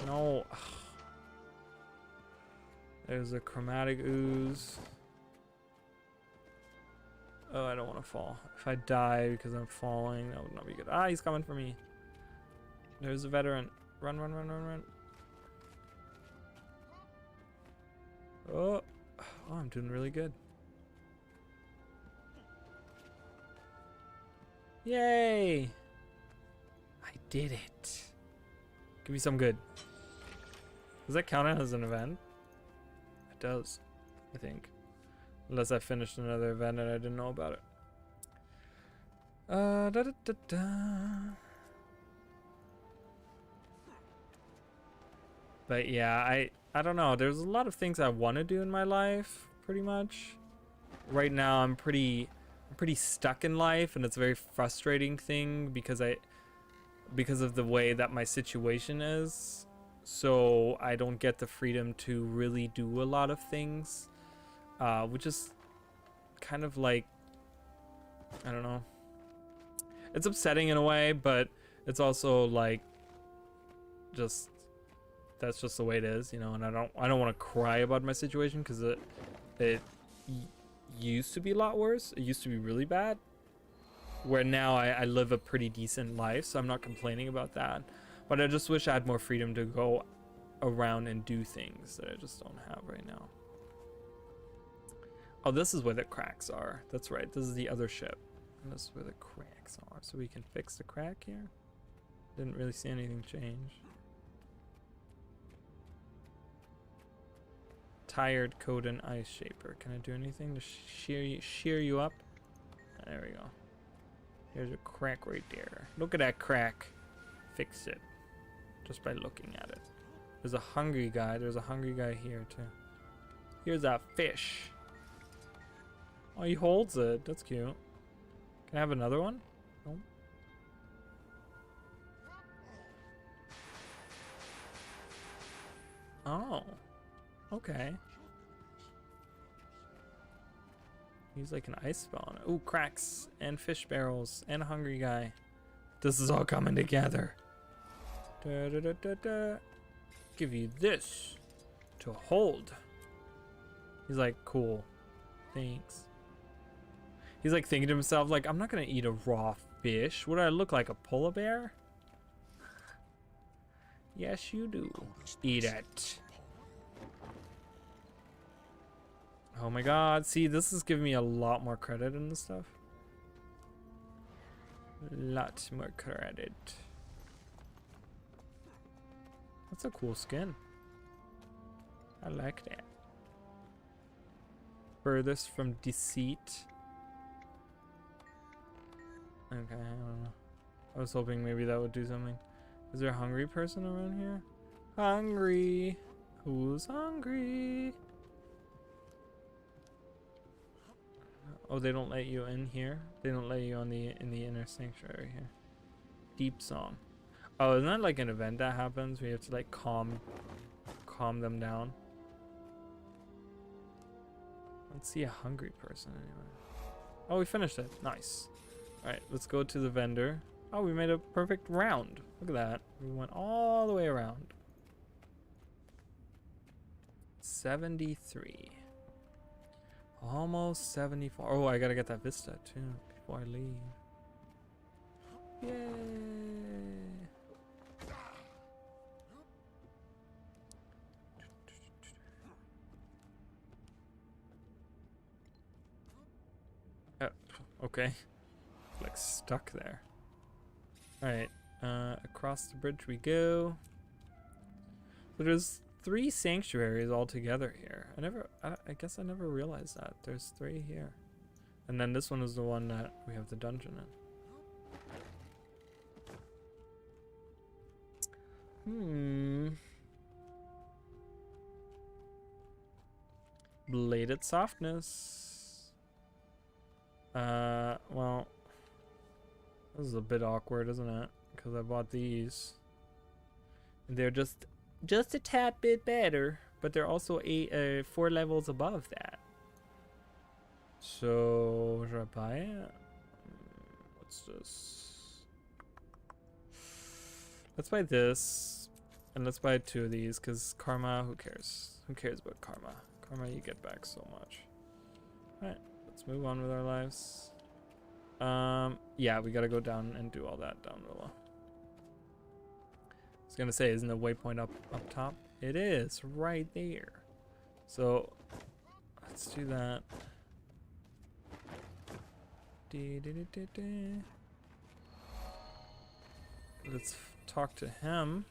S1: No. There's a chromatic ooze. Oh, I don't want to fall. If I die because I'm falling, that would not be good. Ah, he's coming for me. There's a veteran. Run, run, run, run, run. Oh, I'm doing really good. Yay! I did it. Give me some good. Does that count as an event? It does, I think. Unless I finished another event and I didn't know about it. Da da da da. But yeah, I don't know. There's a lot of things I want to do in my life, pretty much. Right now, I'm pretty stuck in life, and it's a very frustrating thing because of the way that my situation is. So I don't get the freedom to really do a lot of things, which is kind of like, I don't know. It's upsetting in a way, but it's also like just. That's just the way it is, you know, and I don't want to cry about my situation because it used to be a lot worse. It used to be really bad, where now I live a pretty decent life, so I'm not complaining about that. But I just wish I had more freedom to go around and do things that I just don't have right now. Oh, this is where the cracks are. That's right. This is the other ship. And this is where the cracks are. So we can fix the crack here. Didn't really see anything change. Tired coat and ice shaper. Can I do anything to shear you up? There we go. There's a crack right there. Look at that crack. Fix it. Just by looking at it. There's a hungry guy. There's a hungry guy here too. Here's a fish. Oh, he holds it. That's cute. Can I have another one? No. Oh. Okay. He's like an ice spawn. Ooh, cracks and fish barrels and a hungry guy. This is all coming together. Da, da, da, da, da. Give you this to hold. He's like, cool. Thanks. He's like thinking to himself, like, I'm not gonna eat a raw fish. Would I look like a polar bear? Yes, you do. Eat it. Oh my god, see, this is giving me a lot more credit in this stuff. Lot more credit. That's a cool skin. I like that. Furthest from deceit. Okay, I don't know. I was hoping maybe that would do something. Is there a hungry person around here? Hungry. Who's hungry? Oh, they don't let you in here. They don't let you in the inner sanctuary here. Deep song. Oh, isn't that like an event that happens? We have to like calm them down. Let's see a hungry person anyway. Oh, we finished it. Nice. All right, let's go to the vendor. Oh, we made a perfect round. Look at that. We went all the way around. 73. Almost 74. Oh, I gotta get that vista too before I leave. Yay! Okay. Like stuck there. Alright, across the bridge we go. So there's 3 sanctuaries altogether here. I guess I never realized that. There's 3 here. And then this one is the one that we have the dungeon in. Bladed softness. Well, this is a bit awkward, isn't it? Because I bought these. And they're just a tad bit better, but they're also 4 levels above that. So, should I buy it? What's this? Let's buy this. And let's buy 2 of these, because karma, who cares? Who cares about karma? Karma, you get back so much. Alright, let's move on with our lives. Yeah, we gotta go down and do all that down below. I was gonna say, isn't the waypoint up top? It is, right there. So, let's do that. Let's talk to him.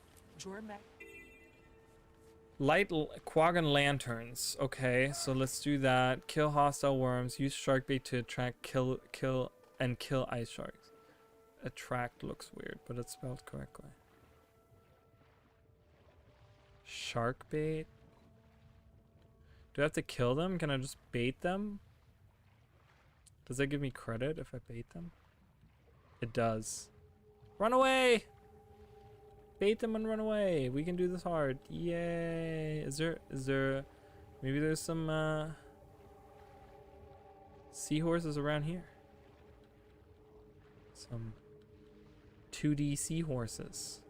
S1: Light Quaggan lanterns. Okay, so let's do that. Kill hostile worms. Use shark bait to attract, kill ice sharks. Attract looks weird, but it's spelled correctly. Shark bait. Do I have to kill them? Can I just bait them? Does that give me credit if I bait them? It does. Run away! Bait them and run away. We can do this hard. Yay. Is there maybe there's some seahorses around here? Some 2D seahorses.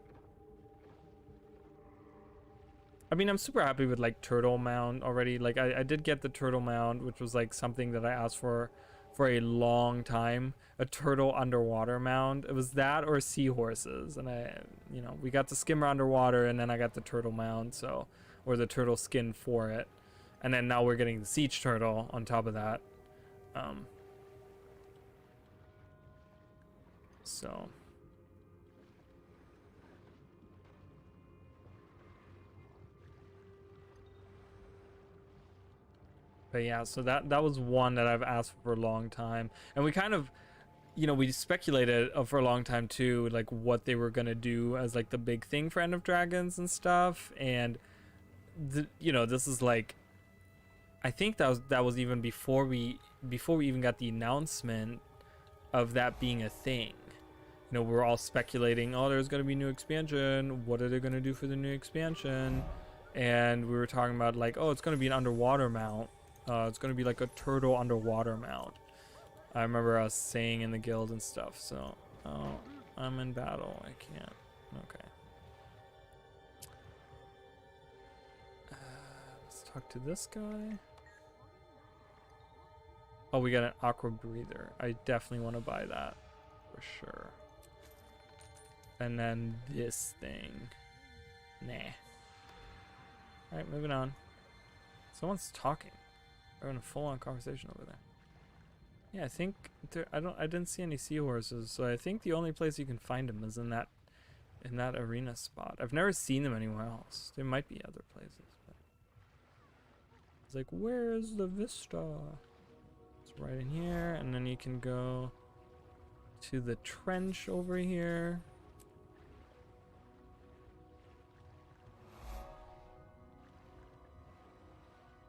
S1: I mean, I'm super happy with like turtle mound already. Like I did get the turtle mound, which was like something that I asked for a long time. A turtle underwater mound. It was that or seahorses, and we got the skimmer underwater, and then I got the turtle mound, so, or the turtle skin for it, and then now we're getting the siege turtle on top of that. So. But yeah, so that was one that I've asked for a long time, and we kind of, we speculated for a long time too, like what they were gonna do as like the big thing for End of Dragons and stuff, and this is like, I think that was even before we even got the announcement of that being a thing. We were all speculating, oh, there's gonna be new expansion. What are they gonna do for the new expansion? And we were talking about like, oh, it's gonna be an underwater mount. It's gonna be like a turtle underwater mount. I remember us saying in the guild and stuff. So, oh, I'm in battle. I can't. Okay. Let's talk to this guy. Oh, we got an aqua breather. I definitely want to buy that for sure. And then this thing. Nah. All right, moving on. Someone's talking. We're having a full-on conversation over there. Yeah, I think I didn't see any seahorses, so I think the only place you can find them is in that arena spot. I've never seen them anywhere else. There might be other places, but It's like, where is the vista? It's right in here, and then you can go to the trench over here.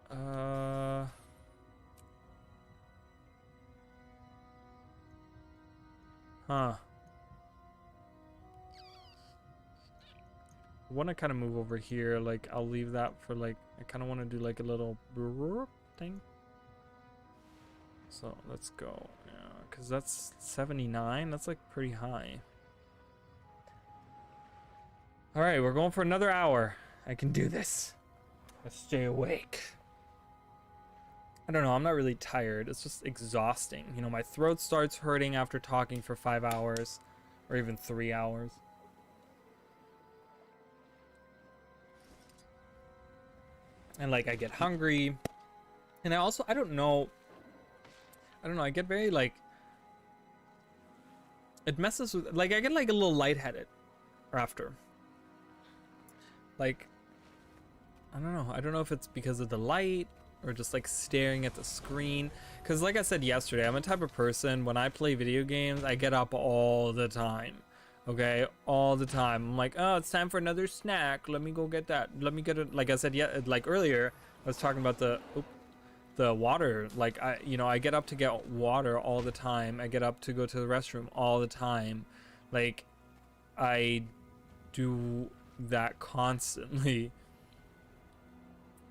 S1: Huh. I want to kind of move over here. Like, I'll leave that for like, I kind of want to do like a little thing. So let's go. Yeah, because that's 79. That's like pretty high. All right, we're going for another hour. I can do this. Let's stay awake. I don't know, I'm not really tired. It's just exhausting. You know, my throat starts hurting after talking for 5 hours or even 3 hours. And like I get hungry. And I don't know, I get very like, it messes with, like I get like a little lightheaded after. Like, I don't know if it's because of the light or just like staring at the screen. Because like I said yesterday, I'm a type of person, when I play video games, I get up all the time. Okay, all the time. I'm like, oh, it's time for another snack. Let me go get that. Let me get it. Like I said, yeah, like earlier, I was talking about the water. Like I get up to get water all the time. I get up to go to the restroom all the time. Like, I do that constantly.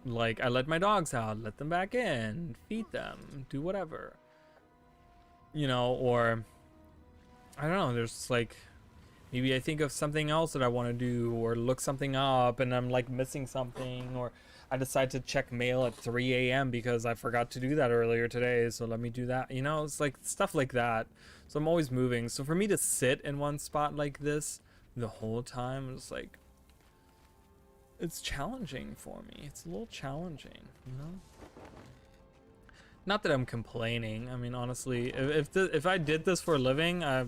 S1: Like, I let my dogs out, let them back in, feed them, do whatever. You know, or I don't know, there's like, maybe I think of something else that I want to do, or look something up and I'm like missing something, or I decide to check mail at 3 a.m. because I forgot to do that earlier today, so let me do that. You know, it's like stuff like that. So I'm always moving. So for me to sit in one spot like this the whole time, it's like, it's challenging for me. It's a little challenging, you know? Not that I'm complaining. I mean, honestly, if I did this for a living, I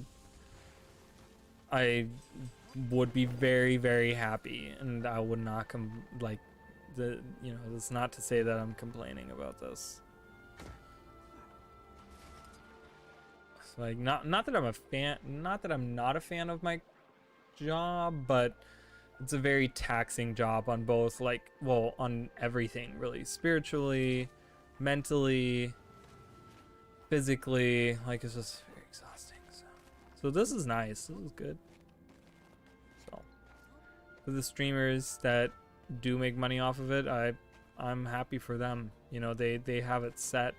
S1: would be very, very happy, and I would not it's not to say that I'm complaining about this. It's like, not that I'm a fan, not that I'm not a fan of my job, but it's a very taxing job on both, like, well, on everything really, spiritually, mentally, physically. Like, it's just very exhausting. So this is nice. This is good. So for the streamers that do make money off of it, I'm happy for them. You know, they have it set.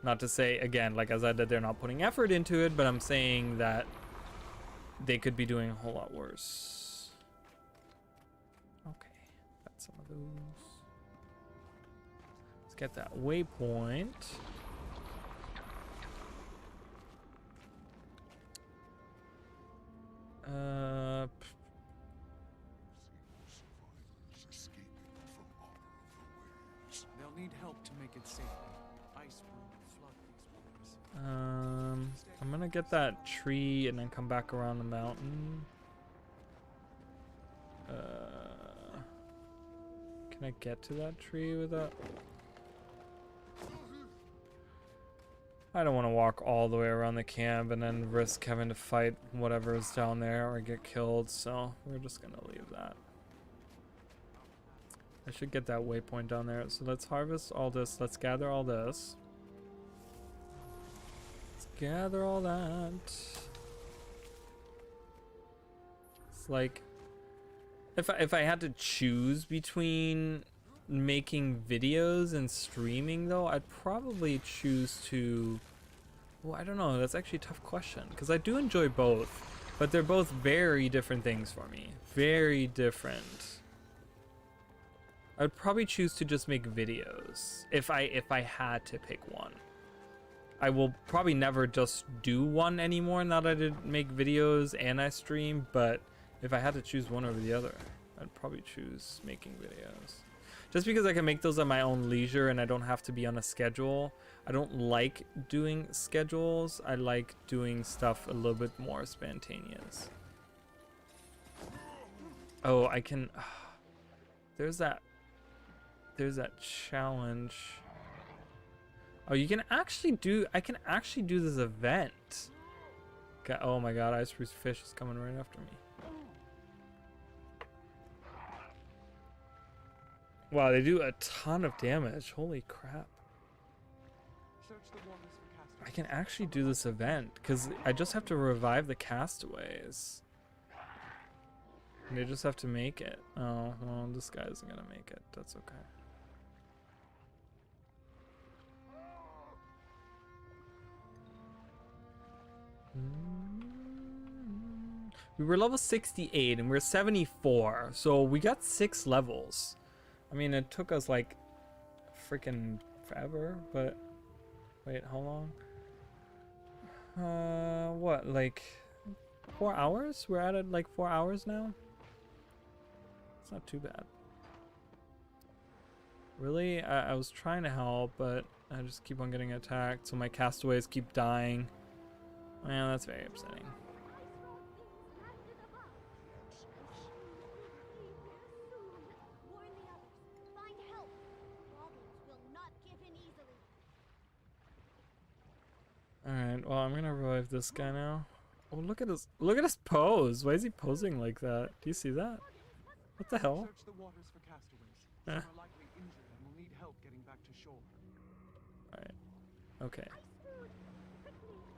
S1: Not to say, again, like as I said, they're not putting effort into it, but I'm saying that they could be doing a whole lot worse. Okay, got some of those. Let's get that waypoint.
S3: They'll need help to make it safe. Ice will flood these waters.
S1: I'm gonna get that tree and then come back around the mountain. Can I get to that tree without? I don't want to walk all the way around the camp and then risk having to fight whatever is down there or get killed, so we're just gonna leave that. I should get that waypoint down there. So let's harvest all this. Let's gather all this. Let's gather all that. It's like, if I had to choose between making videos and streaming, though, I'd probably choose to, well, I don't know, that's actually a tough question, because I do enjoy both, but they're both very different things for me. Very different. I'd probably choose to just make videos if I had to pick one. I will probably never just do one anymore now that I did make videos and I stream, but if I had to choose one over the other, I'd probably choose making videos. Just because I can make those at my own leisure and I don't have to be on a schedule. I don't like doing schedules. I like doing stuff a little bit more spontaneous. Oh, I can... There's there's that challenge. Oh, you can actually do, I can actually do this event. Oh my god, Ice Spruce Fish is coming right after me. Wow, they do a ton of damage. Holy crap.
S3: Search the waters for castaways.
S1: I can actually do this event because I just have to revive the castaways. And they just have to make it. Oh, well, this guy isn't gonna make it. That's okay. We were level 68 and we're 74, so we got 6 levels. I mean, it took us like freaking forever, but wait, how long? What, like 4 hours? We're at it like 4 hours now? It's not too bad. Really? I was trying to help, but I just keep on getting attacked, so my castaways keep dying. Man, that's very upsetting. Alright, well, I'm gonna revive this guy now. Oh, look at his pose. Why is he posing like that? Do you see that? What the hell?
S3: Search the waters for castaways. Some are likely injured and will need help getting back to shore.
S1: Alright. Okay.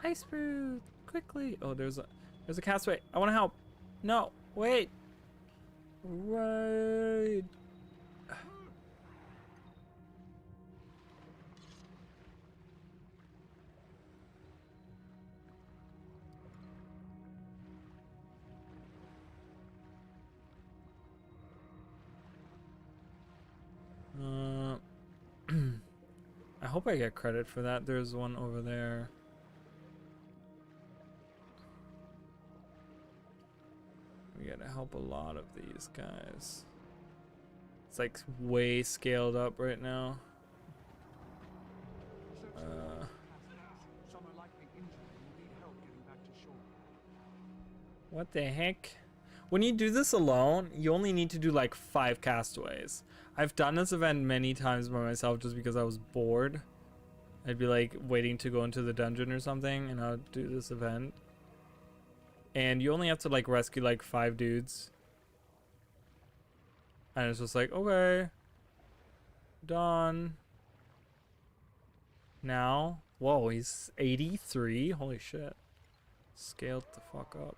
S1: Ice fruit! Quickly! Oh, there's a castaway. I wanna help! No! Wait! Right! I hope I get credit for that. There's one over there. We gotta help a lot of these guys. It's like way scaled up right now.
S3: Some are likely injured and will need help getting back to shore.
S1: What the heck? When you do this alone, you only need to do like 5 castaways. I've done this event many times by myself just because I was bored. I'd be like waiting to go into the dungeon or something and I'd do this event. And you only have to like rescue like 5 dudes. And it's just like, okay. Done. Now. Whoa, he's 83? Holy shit. Scaled the fuck up.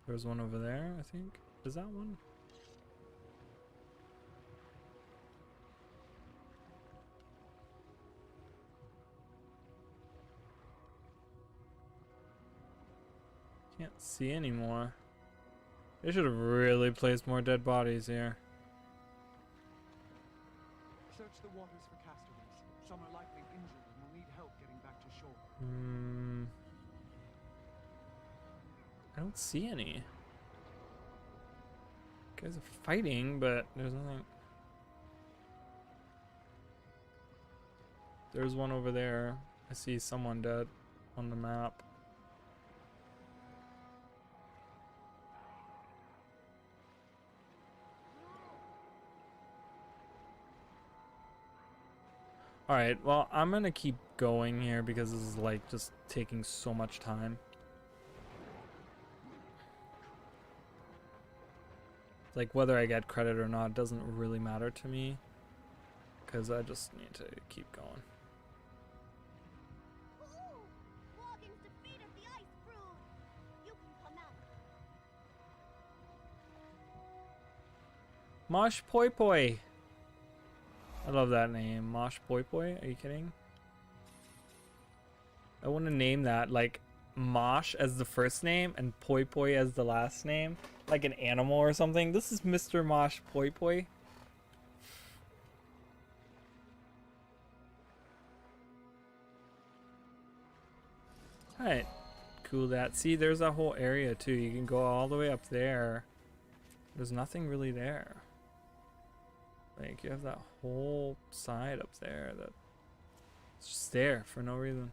S1: There's one over there, I think. Is that one? Can't see anymore. They should have really placed more dead bodies here.
S3: Search the waters for castaways. Some are likely injured and will need help getting back to shore.
S1: I don't see any. Guys are fighting, but there's nothing. There's one over there. I see someone dead on the map. Alright, well, I'm gonna keep going here because this is like just taking so much time. Like whether I get credit or not doesn't really matter to me because I just need to keep going.
S2: Morgan's defeated the Ice Brood. You can come out.
S1: Mosh Poi Poi. I love that name. Mosh Poi Poi. Are you kidding? I want to name that like Mosh as the first name and Poi Poi as the last name. Like an animal or something. This is Mr. Mosh Poi Poi. Alright. Cool that. See, there's that whole area too. You can go all the way up there. There's nothing really there. Like, you have that whole side up there that it's just there for no reason.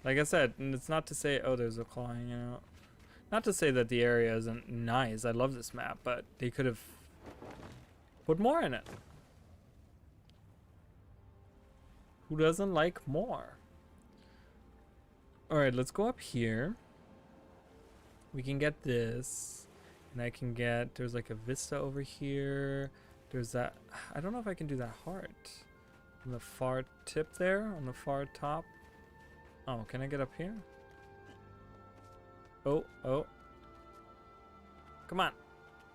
S1: Like I said, and it's not to say, oh, there's a claw hanging out. Not to say that the area isn't nice. I love this map, but they could have put more in it. Who doesn't like more? All right, let's go up here. We can get this, and I can get, there's like a vista over here. There's that, I don't know if I can do that heart. On the far tip there, on the far top. Oh, can I get up here? Oh, oh. Come on.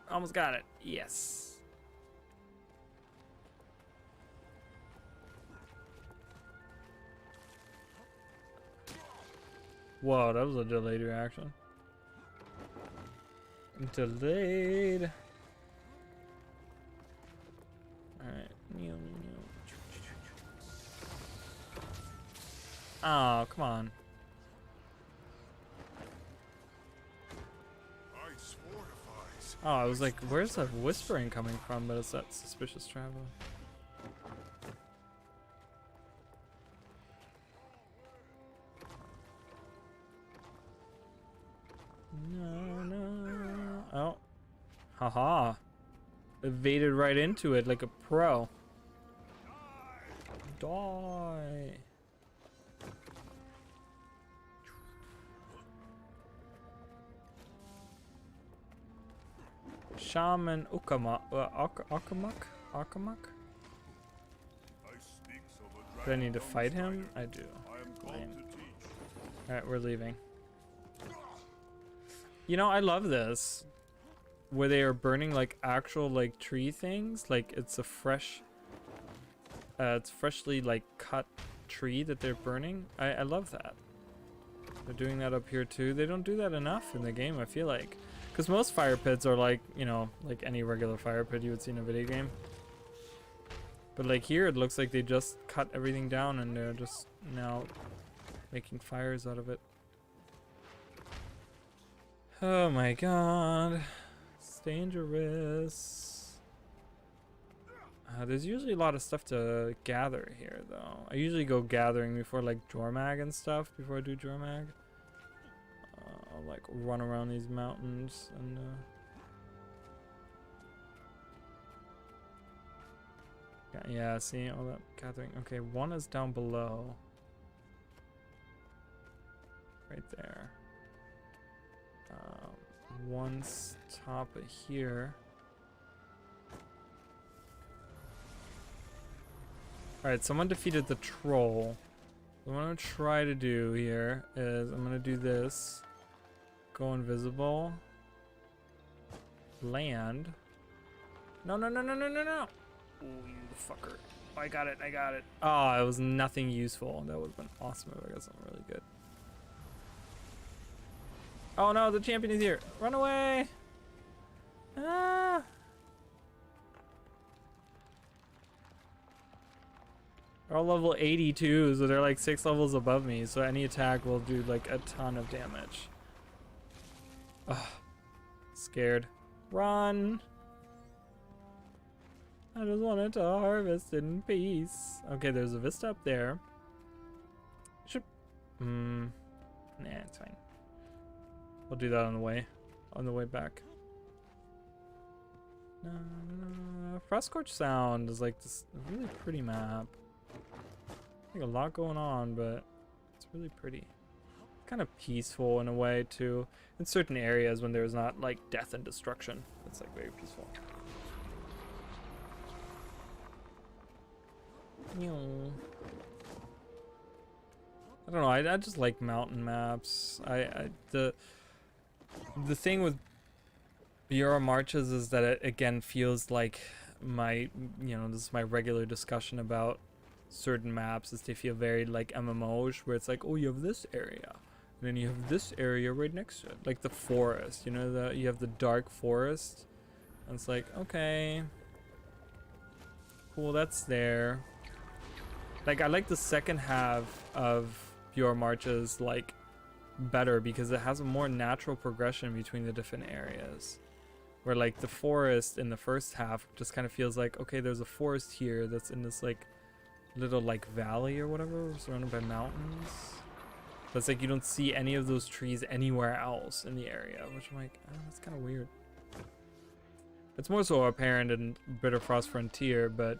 S1: Almost got it. Yes. Whoa, that was a delayed reaction. Delayed. Alright. Oh, come on.
S4: Ice fortifies.
S1: Oh, I was like, where's that whispering coming from? But it's that suspicious travel. No, no. Oh. Haha. Evaded right into it like a pro. Die. Shaman Ukamak. Akamak? Akamak?
S4: Ice speaks of a
S1: Do I need to
S4: dragon
S1: fight him?
S4: rider.
S1: I do.
S4: I am called
S1: Lame.
S4: to teach.
S1: Alright, we're leaving. You know, I love this. Where they are burning like actual like tree things. Like it's a fresh it's freshly like cut tree that they're burning. I love that. They're doing that up here too. They don't do that enough in the game, I feel like. Because most fire pits are like, you know, like any regular fire pit you would see in a video game. But like here it looks like they just cut everything down and they're just now making fires out of it. Oh my god. It's dangerous. There's usually a lot of stuff to gather here though. I usually go gathering before like Jormag and stuff, before I do Jormag. I'll like run around these mountains and yeah, see all that gathering. Okay, one is down below. Right there. One's top of here. Alright, someone defeated the troll. What I'm gonna try to do here is I'm gonna do this. Go invisible. Land. No, no, no, no, no, no, no. Oh, you fucker. Oh, I got it, I got it. Oh, it was nothing useful. That would have been awesome if I got something really good. Oh no, the champion is here. Run away. Ah. They're all level 82, so they're like 6 levels above me, so any attack will do like a ton of damage. Ugh. Scared. Run! I just wanted to harvest in peace. Okay, there's a vista up there. Should... Nah, it's fine. We'll do that on the way back. Frostcorch Sound is like this really pretty map. Like a lot going on, but it's really pretty. Kind of peaceful in a way too. In certain areas when there's not like death and destruction, it's like very peaceful. I don't know. I just like mountain maps. The thing with Bureau Marches is that it again feels like my, you know, this is my regular discussion about certain maps, is they feel very like MMOs, where it's like, oh, you have this area and then you have this area right next to it, like the forest, you know, you have the dark forest and it's like, okay, cool, that's there. Like I like the second half of Bureau Marches like better because it has a more natural progression between the different areas, where like the forest in the first half just kind of feels like, okay, there's a forest here that's in this like little like valley or whatever, surrounded by mountains. But it's like you don't see any of those trees anywhere else in the area, which I'm like, oh, that's kind of weird. It's more so apparent in Bitterfrost Frontier, but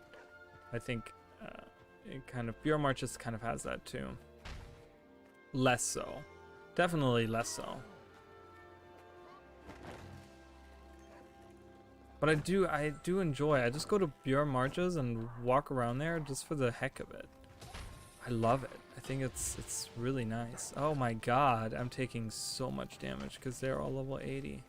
S1: I think it kind of, Pure Marches kind of has that too. Less so. Definitely less so. But I do enjoy. I just go to Pure Marches and walk around there just for the heck of it. I love it. I think it's really nice. Oh my god, I'm taking so much damage because they're all level 80.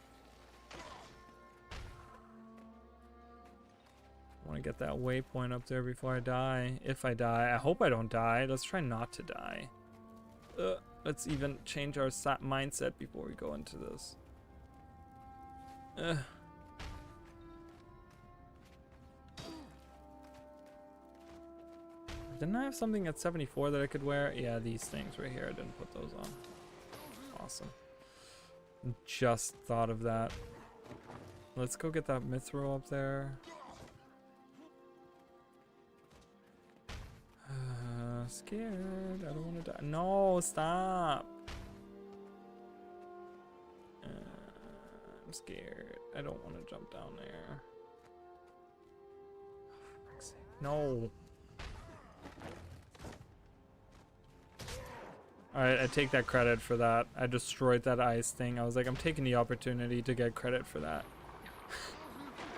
S1: I want to get that waypoint up there before I die. If I die, I hope I don't die. Let's try not to die. Let's even change our mindset before we go into this. Didn't I have something at 74 that I could wear? Yeah, these things right here. I didn't put those on. Awesome. Just thought of that. Let's go get that mithril up there. Scared. I don't want to die. No, stop. I'm scared. I don't want to jump down there. No. Alright, I take that credit for that. I destroyed that ice thing. I was like, I'm taking the opportunity to get credit for that.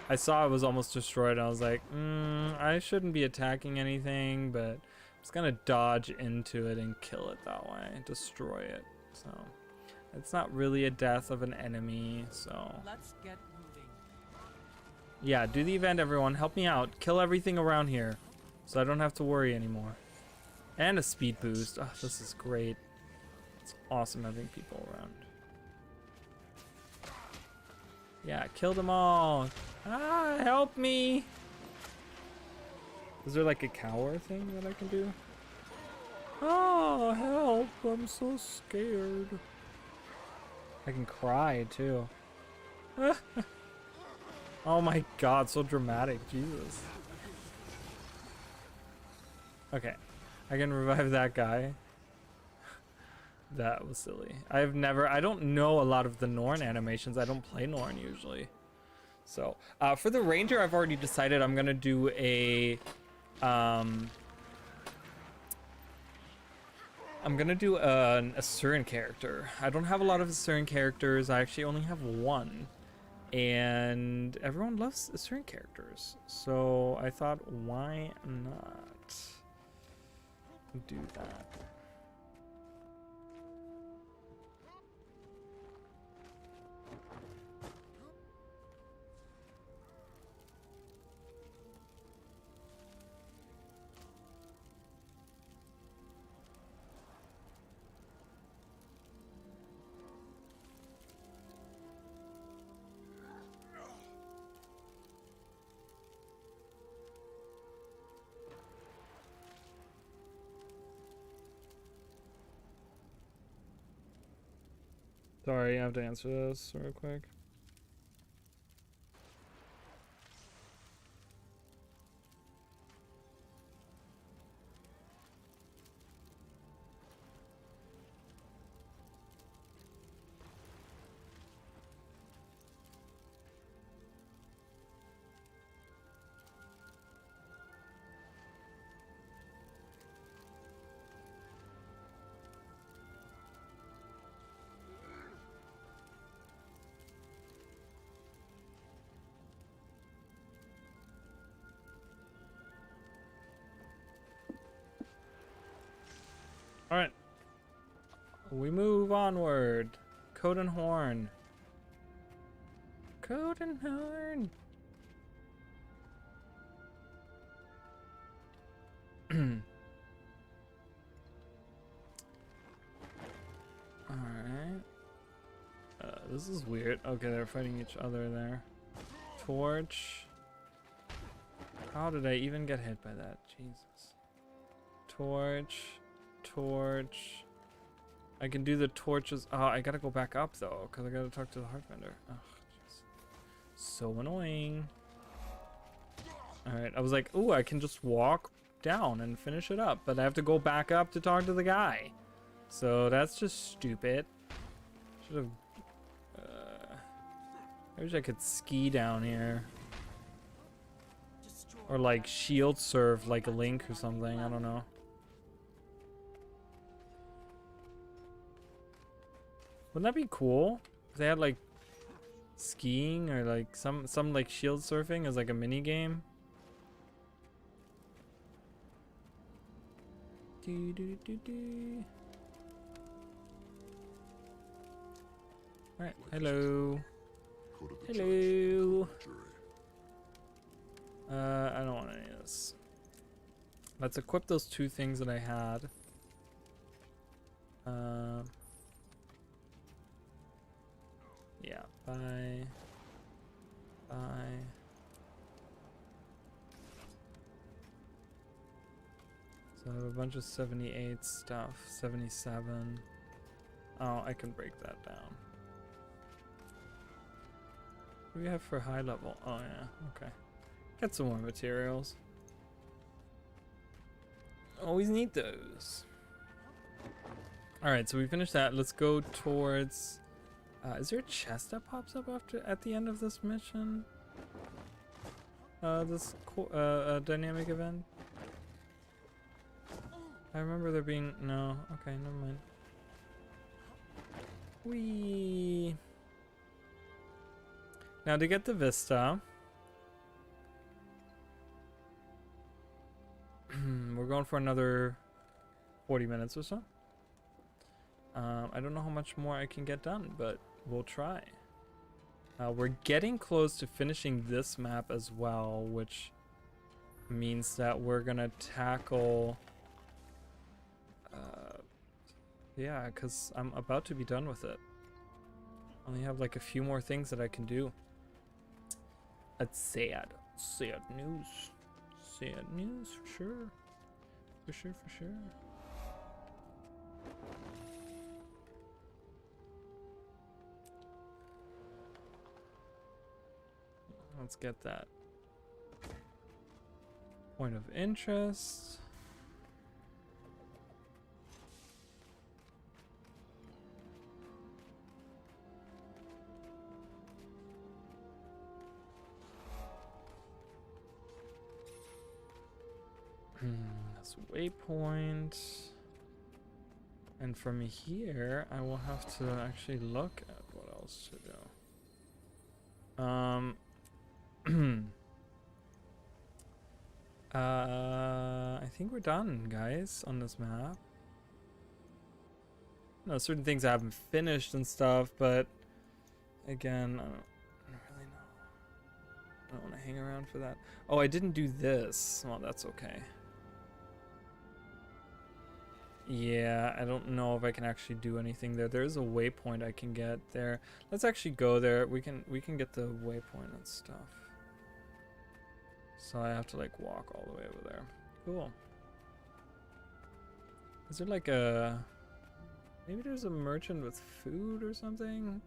S1: I saw it was almost destroyed. And I was like, I shouldn't be attacking anything, but I'm just gonna dodge into it and kill it that way. Destroy it. So, it's not really a death of an enemy, so.
S3: Let's get moving.
S1: Yeah, do the event, everyone. Help me out. Kill everything around here, so I don't have to worry anymore. And a speed boost. Oh, this is great. It's awesome having people around. Yeah, kill them all. Ah, help me. Is there like a cower thing that I can do? Oh, help. I'm so scared. I can cry too. Oh my god, so dramatic. Jesus. Okay. I can revive that guy. That was silly. I don't know a lot of the Norn animations. I don't play Norn usually. So, for the Ranger, I've already decided I'm gonna do a, I'm gonna do an Asuran character. I don't have a lot of Asuran characters. I actually only have one. And everyone loves Asuran characters. So I thought, why not do that? Sorry, I have to answer this real quick. All right, we move onward. Coat and Horn. Coat and Horn. All right. This is weird. Okay, they're fighting each other there. Torch. How did I even get hit by that? Jesus. Torch. Torch. I can do the torches. Oh, I gotta go back up though, because I gotta talk to the heart vendor. Oh, jeez. So annoying. Alright, I was like, ooh, I can just walk down and finish it up, but I have to go back up to talk to the guy. So that's just stupid. Should have. I wish I could ski down here. Or like shield serve like a Link or something. I don't know. Wouldn't that be cool? If they had like skiing or like some like shield surfing as like a mini game. All right, hello.
S4: Go to the judge.
S1: Hello.
S4: Jury.
S1: I don't want any of this. Let's equip those 2 things that I had. Yeah, bye. Bye. So I have a bunch of 78 stuff. 77. Oh, I can break that down. What do we have for high level? Oh yeah, okay. Get some more materials. Always need those. Alright, so we finished that. Let's go towards... is there a chest that pops up at the end of this mission? This dynamic event? I remember there being... No, okay, never mind. Whee! Now to get the Vista... we're going for another 40 minutes or so. I don't know how much more I can get done, but we'll try. We're getting close to finishing this map as well, which means that we're gonna tackle... yeah, because I'm about to be done with it. Only have like a few more things that I can do. That's sad. Sad news. Sad news for sure. For sure, for sure. Let's get that point of interest. That's a waypoint. And from here, I will have to actually look at what else to do. I think we're done, guys, on this map. No, certain things I haven't finished and stuff, but again, I don't really know. I don't want to hang around for that. Oh, I didn't do this. Well, that's okay. Yeah, I don't know if I can actually do anything there. There is a waypoint I can get there. Let's actually go there. We can get the waypoint and stuff. So I have to like walk all the way over there. Cool. Is there like a... Maybe there's a merchant with food or something?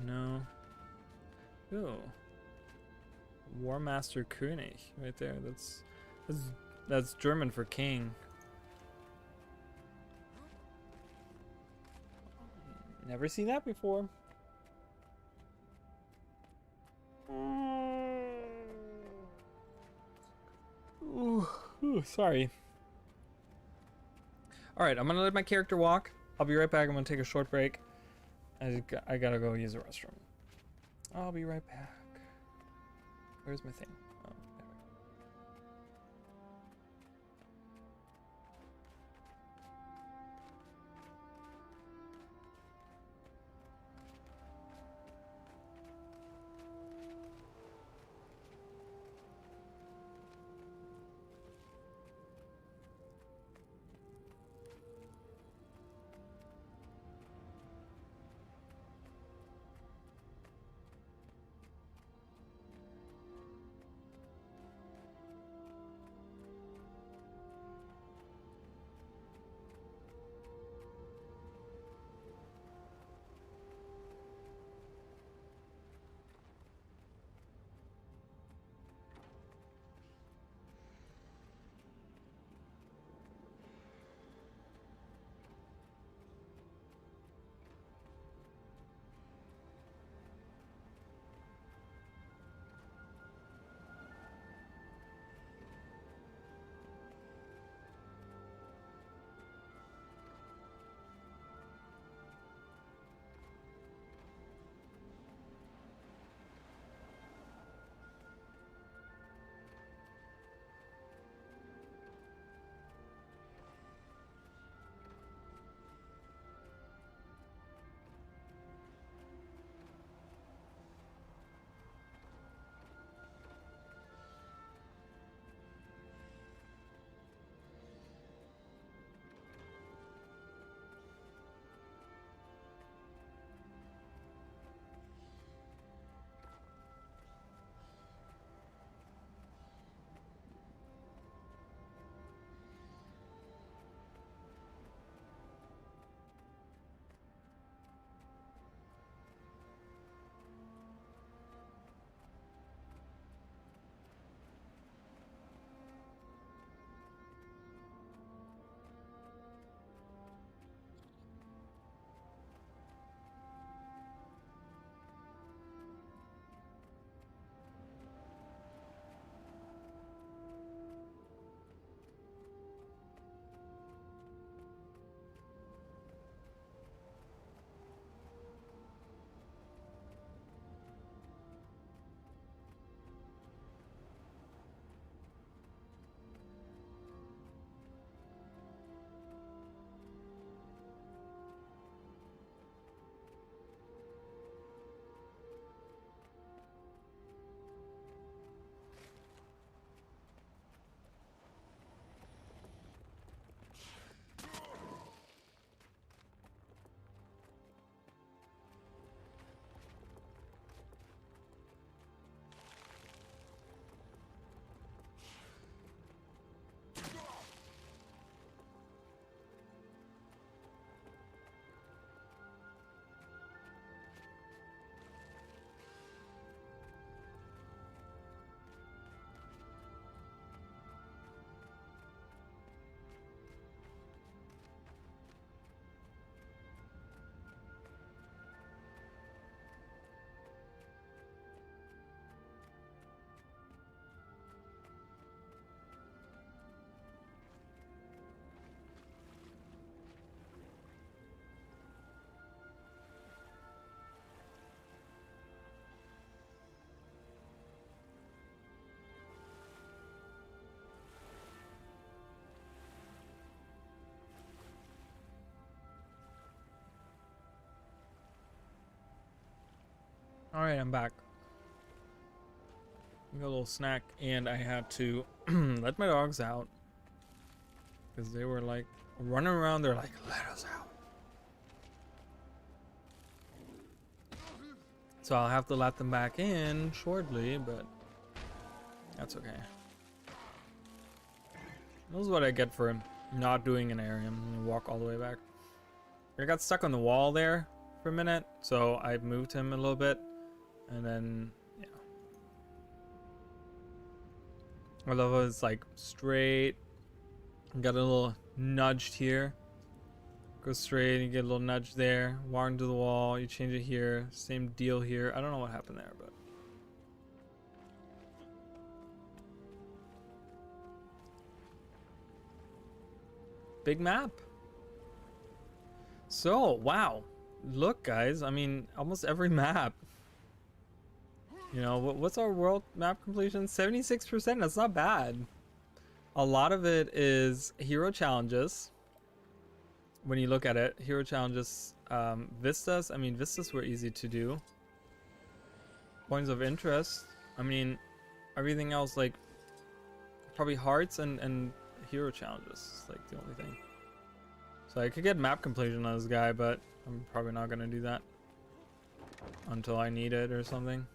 S1: No. Ooh. War Master König right there. That's German for king. Never seen that before. Ooh, sorry. Alright, I'm gonna let my character walk. I'll be right back. I'm gonna take a short break. I gotta go use the restroom. I'll be right back. Where's my thing? Oh, there. Alright, I'm back. Got a little snack, and I had to let my dogs out because they were like running around. They're like, let us out. So I'll have to let them back in shortly, but that's okay. This is what I get for not doing an area. I'm gonna walk all the way back. I got stuck on the wall there for a minute, so I moved him a little bit, and then yeah. I love how it's like straight. Got a little nudged here. Go straight, you get a little nudge there. Walk into the wall, you change it here. Same deal here. I don't know what happened there, but big map. So, wow. Look, guys, I mean, almost every map. You know, what's our world map completion? 76%, that's not bad. A lot of it is hero challenges. When you look at it, hero challenges, vistas, I mean, vistas were easy to do. Points of interest, I mean, everything else, like, probably hearts and hero challenges, like the only thing. So I could get map completion on this guy, but I'm probably not gonna do that until I need it or something.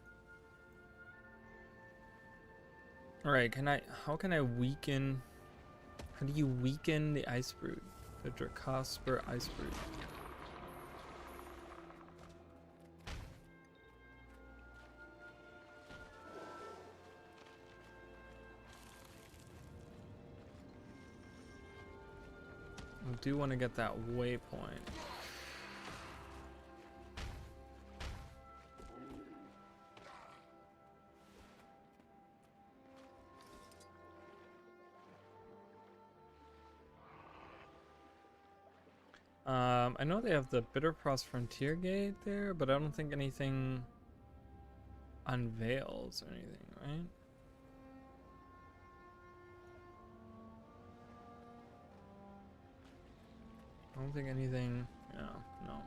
S1: Alright, how can I weaken, how do you weaken the Ice Brood? The Drakosper Ice Brood. I do want to get that waypoint. I know they have the Bitterfrost Frontier Gate there, but I don't think anything unveils or anything, right? I don't think anything, no.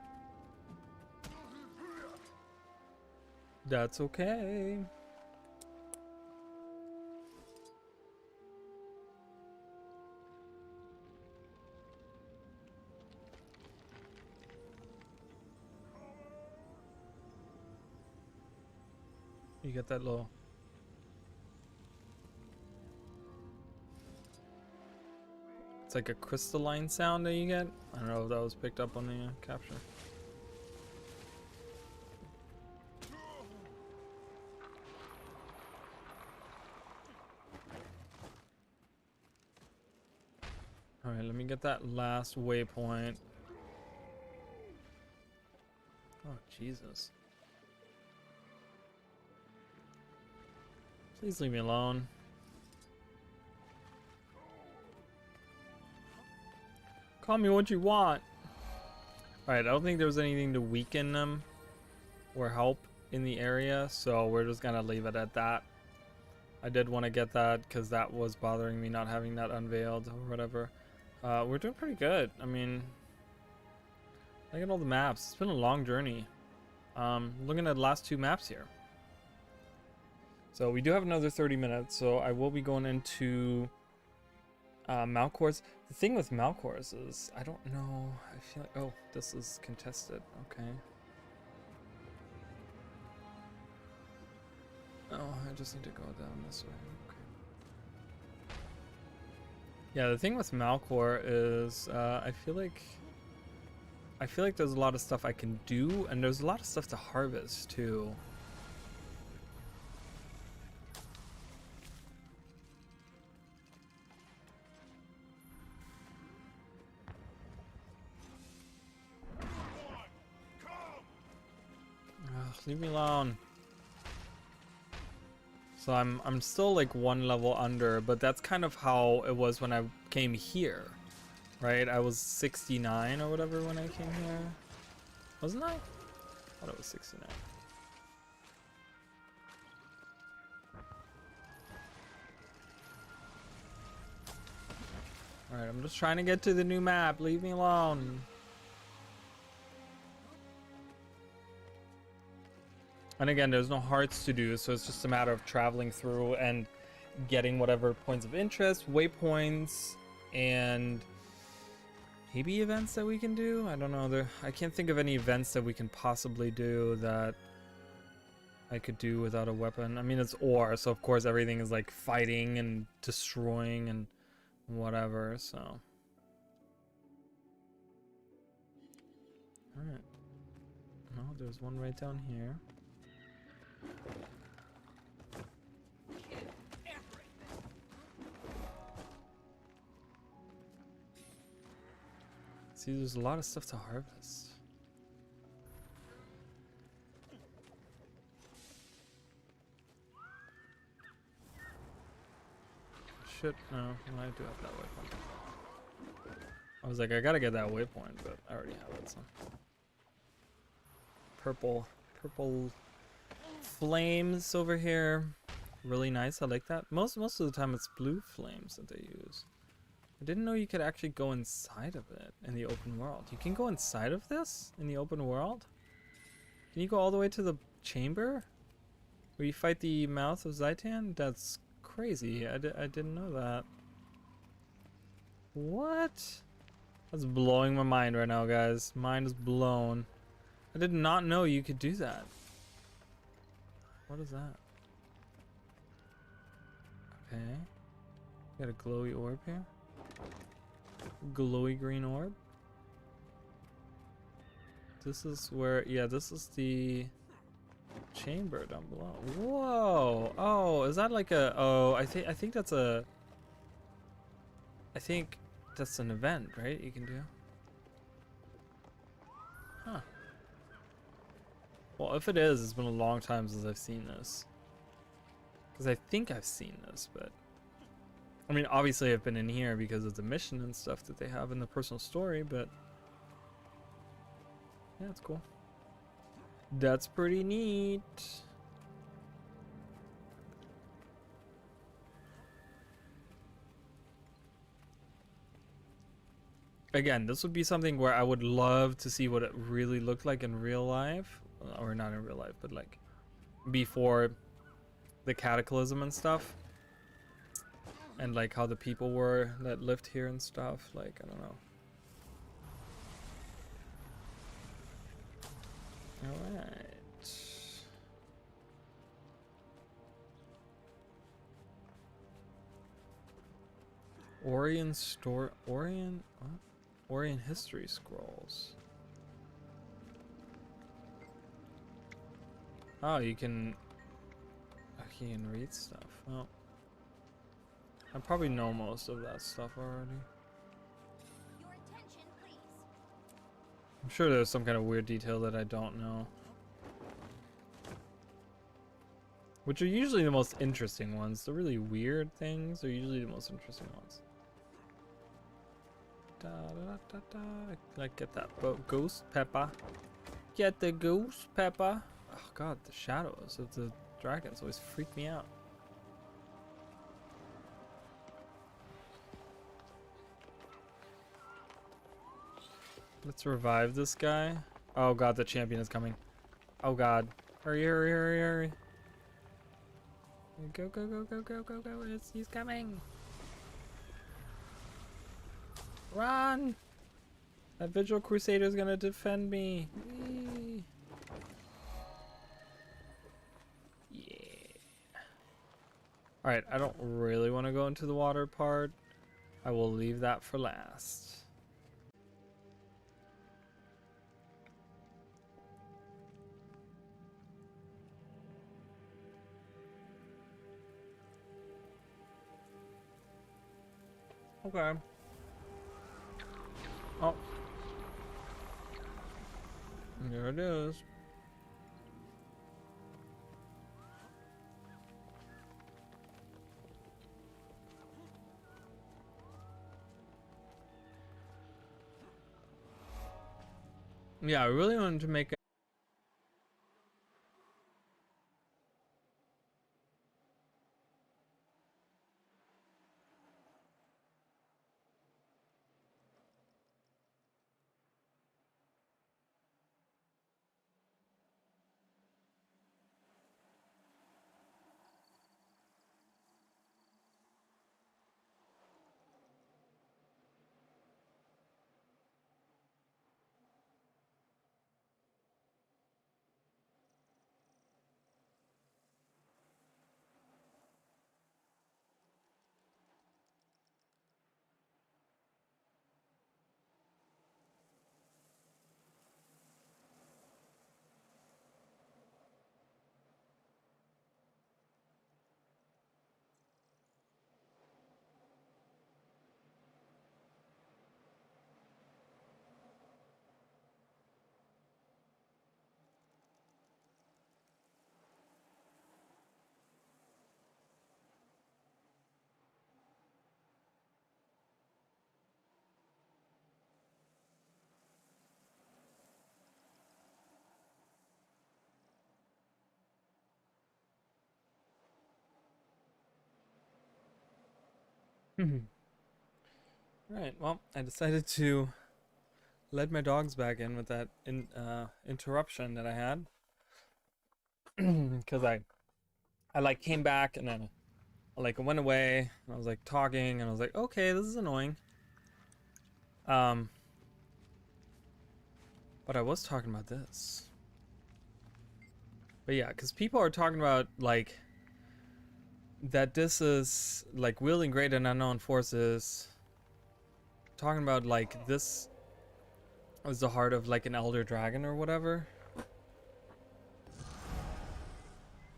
S1: That's okay. You get that little... It's like a crystalline sound that you get. I don't know if that was picked up on the capture. Alright, let me get that last waypoint. Oh, Jesus. Please leave me alone. Call me what you want. Alright, I don't think there was anything to weaken them or help in the area, so we're just gonna leave it at that. I did want to get that because that was bothering me not having that unveiled or whatever. We're doing pretty good. I mean, look at all the maps. It's been a long journey. Looking at the last two maps here. So we do have another 30 minutes, so I will be going into Malcors. The thing with Malcors is, I don't know, I feel like, oh, this is contested, okay. Oh, I just need to go down this way, okay. Yeah, the thing with Malcor is, I feel like there's a lot of stuff I can do, and there's a lot of stuff to harvest too. Leave me alone. So I'm still like one level under, but that's kind of how it was when I came here, right? I was 69 or whatever when I came here, wasn't I? I thought it was 69. All right, I'm just trying to get to the new map. Leave me alone. And again, there's no hearts to do, so it's just a matter of traveling through and getting whatever points of interest, waypoints, and maybe events that we can do. I don't know. I can't think of any events that we can possibly do that I could do without a weapon. I mean, it's ore, so of course everything is like fighting and destroying and whatever, so. Alright. No, there's one right down here. See, there's a lot of stuff to harvest. Shit, no, I do have that waypoint. I was like, I gotta get that waypoint, but I already have it, so. Purple flames over here. Really nice, I like that. Most of the time it's blue flames that they use. I didn't know you could actually go inside of it in the open world. You can go inside of this in the open world? Can you go all the way to the chamber? Where you fight the mouth of Zaitan? That's crazy. I didn't know that. What? That's blowing my mind right now, guys. Mind is blown. I did not know you could do that. What is that? Okay. Got a glowy orb here. Glowy green orb. This is where, yeah, this is the chamber down below. Whoa! Oh, is that like a? Oh, I think that's a. I think that's an event, right? You can do. Huh. Well, if it is, it's been a long time since I've seen this. Because I think I've seen this, but I mean, obviously I've been in here because of the mission and stuff that they have in the personal story, but yeah, it's cool. That's pretty neat. Again, this would be something where I would love to see what it really looked like in real life. Or not in real life, but like before the cataclysm and stuff. And like how the people were that lived here and stuff. Like, I don't know. Alright. Orient history scrolls. Oh, you can read stuff. Well, I probably know most of that stuff already.
S2: Your attention, please.
S1: I'm sure there's some kind of weird detail that I don't know. Which are usually the most interesting ones. The really weird things are usually the most interesting ones. Da, da, da, da. Like, get that ghost pepper. Get the ghost pepper. Oh god, the shadows of the dragons always freak me out. Let's revive this guy. Oh god, the champion is coming. Oh god. Hurry, hurry, hurry, hurry. Go, go, go, go, go, go, go. He's coming. Run! That Vigil Crusader is gonna defend me. Whee. Yeah. Alright, I don't really want to go into the water part. I will leave that for last. Okay. Oh. There it is. Yeah, I really wanted to make Right, well, I decided to let my dogs back in with that interruption that I had. Because I like came back and then I like went away and I was like talking and I was like, okay, this is annoying. But I was talking about this. But yeah, because people are talking about like that this is like wielding great and unknown forces. Talking about like this was the heart of like an elder dragon or whatever.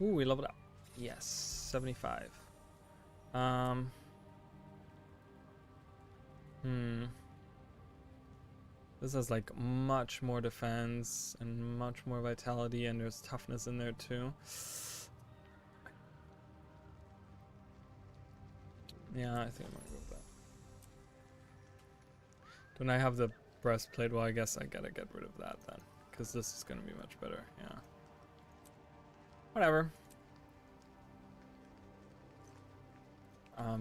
S1: Ooh, we leveled up. Yes, 75. This has like much more defense and much more vitality, and there's toughness in there too. Yeah, I think I'm gonna go with that. Don't I have the breastplate? Well, I guess I gotta get rid of that then, because this is gonna be much better. Yeah. Whatever.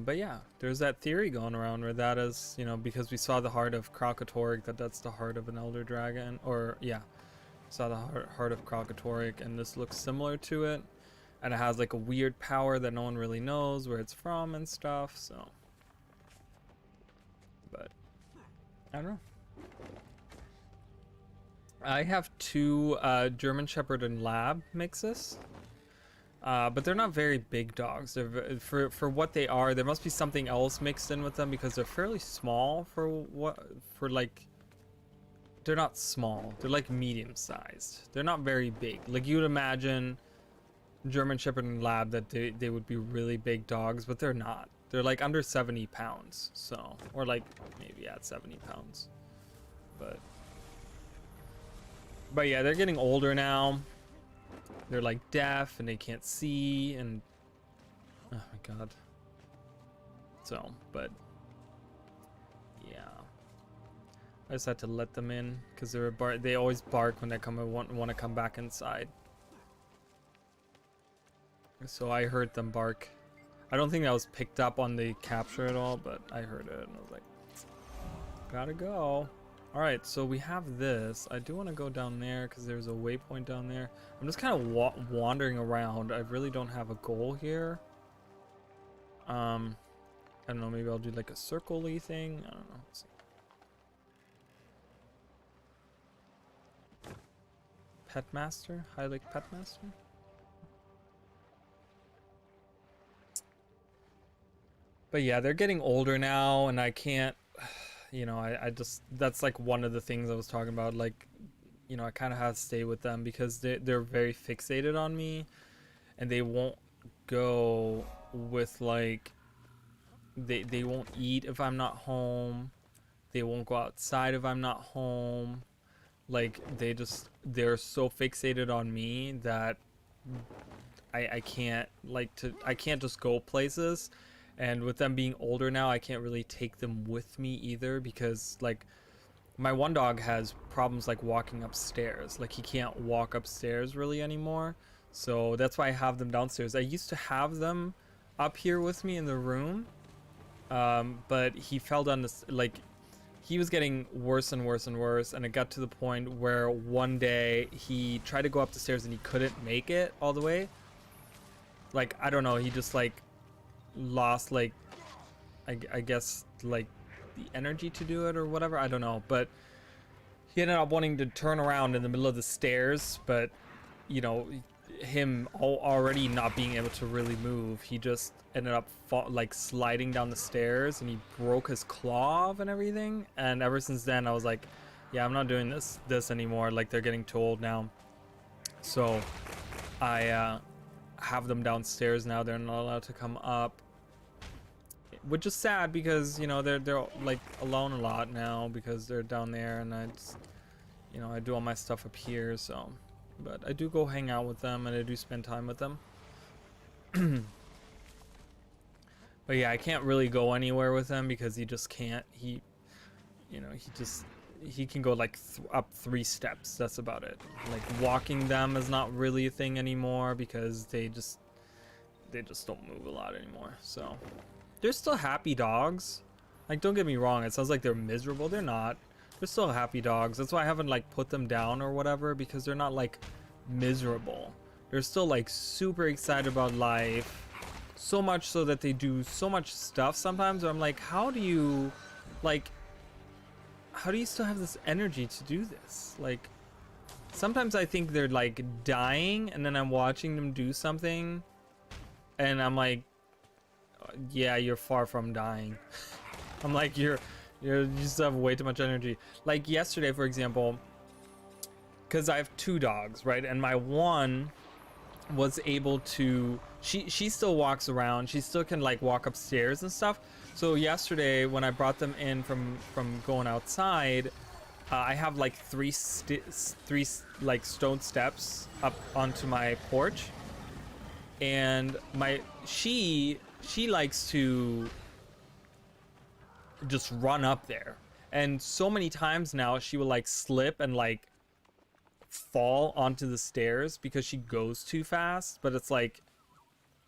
S1: But yeah, there's that theory going around where that is, you know, because we saw the heart of Kralkatorrik, that's the heart of an elder dragon, or yeah, saw the heart of Kralkatorrik, and this looks similar to it, and it has like a weird power that no one really knows where it's from and stuff. So, but I don't know. I have two German Shepherd and Lab mixes. But they're not very big dogs. They're for what they are. There must be something else mixed in with them because they're fairly small like. They're not small. They're like medium sized. They're not very big. Like you would imagine, German Shepherd and Lab that they would be really big dogs, but they're not. They're like under 70 pounds. So or like maybe at 70 pounds. But yeah, they're getting older now. They're like deaf and they can't see and oh my god. So, but yeah, I just had to let them in because they always bark when they want to come back inside. So I heard them bark. I don't think that was picked up on the capture at all, but I heard it and I was like, gotta go. Alright, so we have this. I do want to go down there because there's a waypoint down there. I'm just kind of wandering around. I really don't have a goal here. I don't know, maybe I'll do like a circle-y thing. I don't know. Let's see. Petmaster? Heilig Petmaster? But yeah, they're getting older now and I can't... You know, I just, that's like one of the things I was talking about, like, you know, I kind of have to stay with them because they're very fixated on me and they won't go with like, they won't eat if I'm not home, they won't go outside if I'm not home, like they're so fixated on me that I can't I can't just go places. And with them being older now, I can't really take them with me either because like my one dog has problems like walking upstairs. Like he can't walk upstairs really anymore. So that's why I have them downstairs. I used to have them up here with me in the room. But he fell down this, like he was getting worse and worse and worse. And it got to the point where one day he tried to go up the stairs and he couldn't make it all the way. Like, I don't know. He just like lost like I guess like the energy to do it or whatever, I don't know, but he ended up wanting to turn around in the middle of the stairs, but you know, him already not being able to really move, he just ended up like sliding down the stairs and he broke his claw off and everything. And ever since then I was like, yeah, I'm not doing this anymore. Like they're getting too old now, so I have them downstairs now. They're not allowed to come up, which is sad because, you know, they're like alone a lot now because they're down there and I just, you know, I do all my stuff up here. So, but I do go hang out with them and I do spend time with them. But yeah, I can't really go anywhere with them because he just can't. He, you know, he can go like up 3 steps. That's about it. Like walking them is not really a thing anymore because they just don't move a lot anymore. So They're still happy dogs. Like, don't get me wrong, it sounds like they're miserable. They're not. They're still happy dogs. That's why I haven't like put them down or whatever, because they're not like miserable. They're still like super excited about life. So much so that they do so much stuff sometimes where I'm like, how do you still have this energy to do this? Like, sometimes I think they're like dying and then I'm watching them do something and I'm like, yeah, you're far from dying. I'm like, you just have way too much energy. Like yesterday, for example, because I have 2 dogs, right? And my one was able to, she still walks around. She still can like walk upstairs and stuff. So yesterday when I brought them in from going outside, I have like three like stone steps up onto my porch, and she likes to just run up there. And so many times now she will like slip and like fall onto the stairs because she goes too fast, but it's like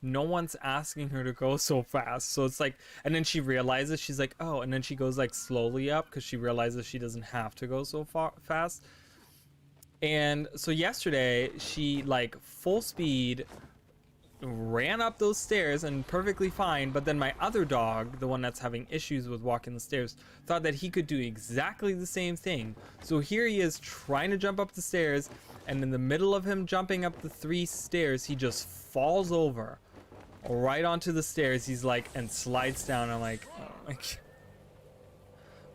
S1: no one's asking her to go so fast. So it's like, and then she realizes, she's like, oh, and then she goes like slowly up because she realizes she doesn't have to go so fast. And so yesterday she like full speed ran up those stairs and perfectly fine, but then my other dog, the one that's having issues with walking the stairs, thought that he could do exactly the same thing. So here he is trying to jump up the stairs, and in the middle of him jumping up the 3 stairs, he just falls over right onto the stairs. He's like, and slides down. I'm like, oh my God.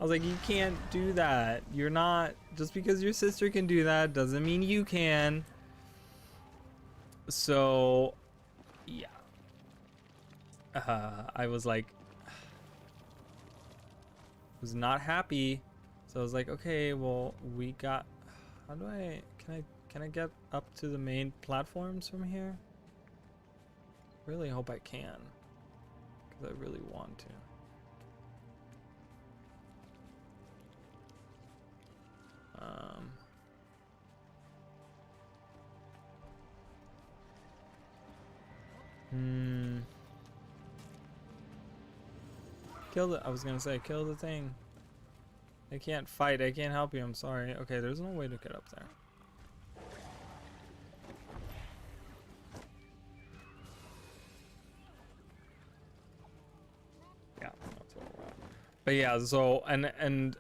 S1: I was like, you can't do that. You're not, just because your sister can do that doesn't mean you can. So yeah, I was like, was not happy. So I was like, okay, well, we got, how do I, can I get up to the main platforms from here? Really hope I can, because I really want to. Kill the, I was gonna say, kill the thing. I can't fight, I can't help you, I'm sorry. Okay, there's no way to get up there. Yeah, that's what we're at. But yeah, so, and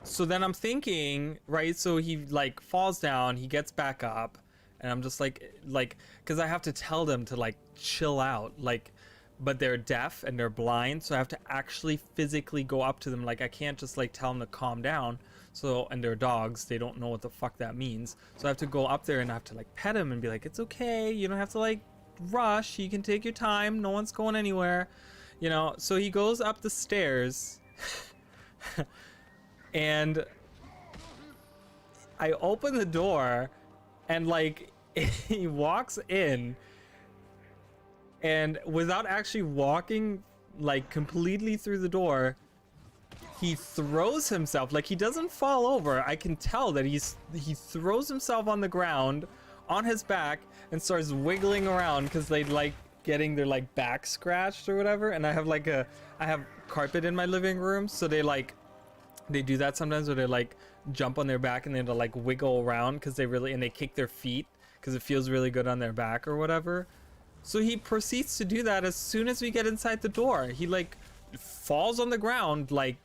S1: so then I'm thinking, right, so he like falls down, he gets back up, and I'm just like, because I have to tell them to like chill out, like, but they're deaf and they're blind, so I have to actually physically go up to them. Like, I can't just like tell them to calm down. So, and they're dogs, they don't know what the fuck that means. So I have to go up there and I have to like pet him and be like, it's okay, you don't have to like rush, you can take your time, no one's going anywhere, you know. So he goes up the stairs and I open the door and like he walks in, and without actually walking like completely through the door, he throws himself, like he doesn't fall over. I can tell that he throws himself on the ground on his back and starts wiggling around because they like getting their like back scratched or whatever. And I have carpet in my living room, so they do that sometimes where they like jump on their back and then they'll like wiggle around because they kick their feet because it feels really good on their back or whatever. So he proceeds to do that as soon as we get inside the door. He like falls on the ground, like,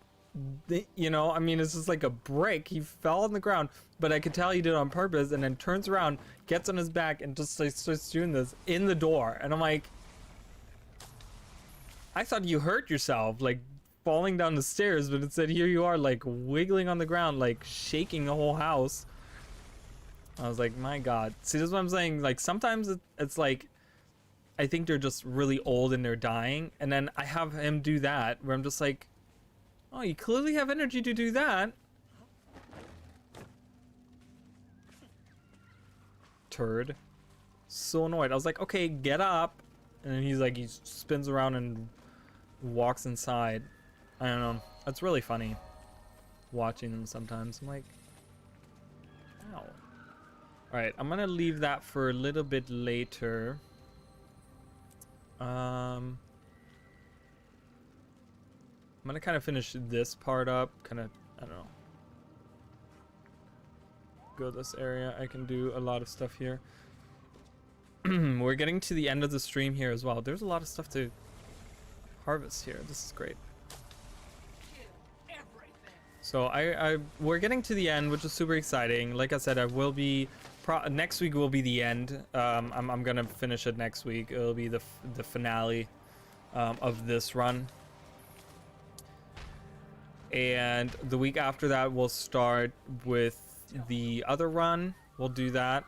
S1: you know, I mean, it's just like a brick. He fell on the ground, but I could tell he did it on purpose, and then turns around, gets on his back, and just like starts doing this in the door. And I'm like, I thought you hurt yourself, like falling down the stairs, but instead here you are like wiggling on the ground, like shaking the whole house. I was like, my God. See, this is what I'm saying. Like, sometimes it's like, I think they're just really old and they're dying. And then I have him do that where I'm just like, oh, you clearly have energy to do that. Turd. So annoyed. I was like, okay, get up. And then he's like, he spins around and walks inside. I don't know. That's really funny watching them sometimes. I'm like, ow. Alright, I'm gonna leave that for a little bit later. I'm gonna kind of finish this part up, kind of, I don't know, go this area. I can do a lot of stuff here. We're getting to the end of the stream here as well. There's a lot of stuff to harvest here. This is great. So we're getting to the end, which is super exciting. Like I said, I will be next week will be the end. I'm gonna finish it next week. It'll be the finale of this run, and the week after that we'll start with the other run. We'll do that.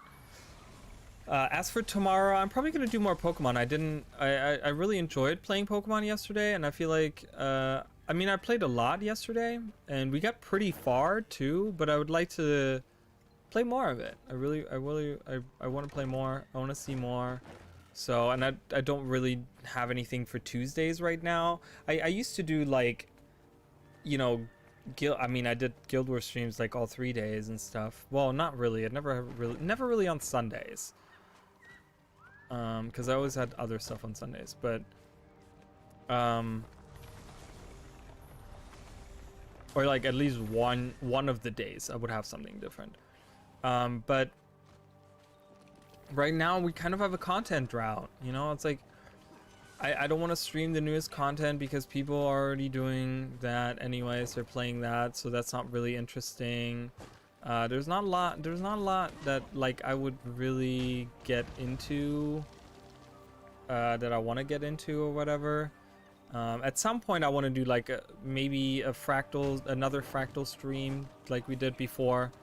S1: As for tomorrow, I'm probably gonna do more Pokemon. I really enjoyed playing Pokemon yesterday, and I feel like I mean, I played a lot yesterday, and we got pretty far too. But I would like to play more of it. I want to play more. I want to see more. So, and I don't really have anything for Tuesdays right now. I used to do, like, you know, I did Guild Wars streams like all 3 days and stuff. Well, not really. I never really on Sundays. Because I always had other stuff on Sundays, but or like at least one of the days I would have something different. But right now we kind of have a content drought, you know. It's like I don't want to stream the newest content because people are already doing that anyways. They're playing that, so that's not really interesting. There's not a lot that like I would really get into, that I want to get into or whatever. At some point I want to do like maybe another fractal stream like we did before.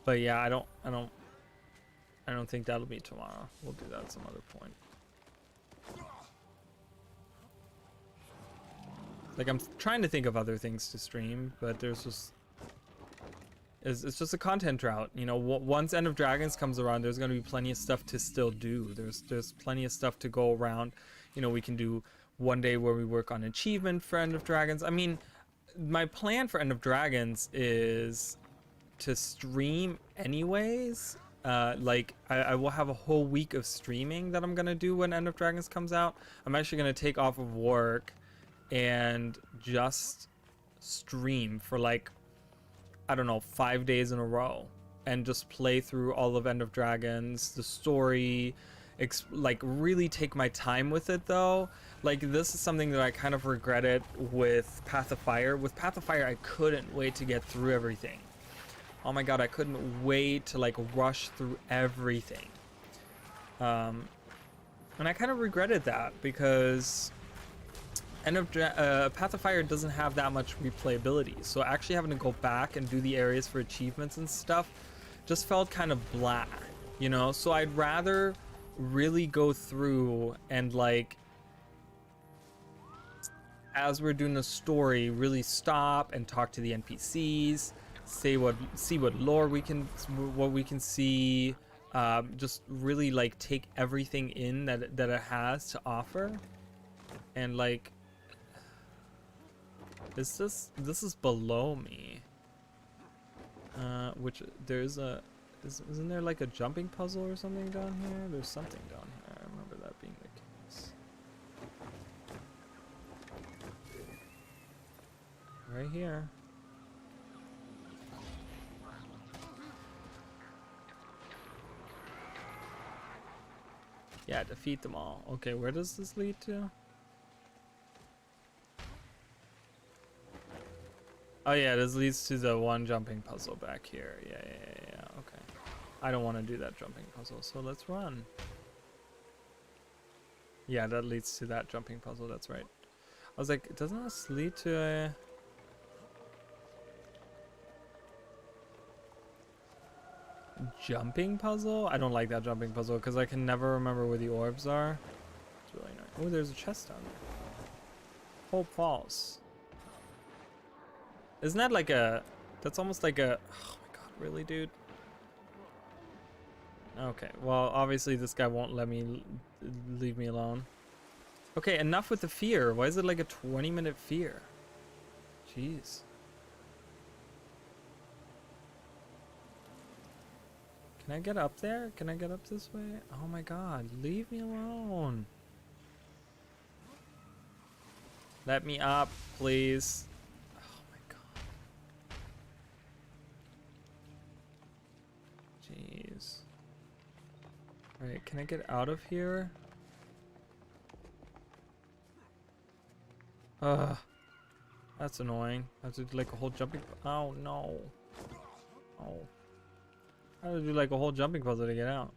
S1: But yeah, I don't think that'll be tomorrow. We'll do that at some other point. Like, I'm trying to think of other things to stream, but there's just it's just a content drought, you know. Once End of Dragons comes around, there's going to be plenty of stuff to still do. There's plenty of stuff to go around. You know, we can do one day where we work on achievement for End of Dragons. I mean, my plan for End of Dragons is to stream anyways. Like, I will have a whole week of streaming that I'm gonna do when End of Dragons comes out. I'm actually gonna take off of work and just stream for like, I don't know, 5 days in a row, and just play through all of End of Dragons, the story, like really take my time with it though. Like, this is something that I kind of regretted with Path of Fire. With Path of Fire, I couldn't wait to get through everything. Oh my god, I couldn't wait to like rush through everything. And I kind of regretted that because Path of Fire doesn't have that much replayability. So actually having to go back and do the areas for achievements and stuff just felt kind of blah, you know? So I'd rather really go through and, like, as we're doing the story, really stop and talk to the NPCs, see what lore we can see, just really like take everything in that it has to offer. And like, this is below me, which there's isn't there like a jumping puzzle or something down here? There's something down here. I remember that being the case. Right here. Yeah, defeat them all. Okay, where does this lead to? Oh yeah, this leads to the one jumping puzzle back here. Yeah, okay. I don't want to do that jumping puzzle, so let's run. Yeah, that leads to that jumping puzzle, that's right. I was like, doesn't this lead to a... jumping puzzle? I don't like that jumping puzzle because I can never remember where the orbs are. It's really nice. Oh, there's a chest down there. Hope Falls. Isn't that like a... that's almost like a... oh my god, really, dude? Okay, well, obviously this guy won't let me leave me alone. Okay, enough with the fear. Why is it like a 20-minute fear? Jeez. Can I get up there? Can I get up this way? Oh my god, leave me alone. Let me up, please. Oh my god. Jeez. Alright, can I get out of here? Ugh. That's annoying. I have to do like a whole jumping. Oh no. Oh. I have to do like a whole jumping puzzle to get out.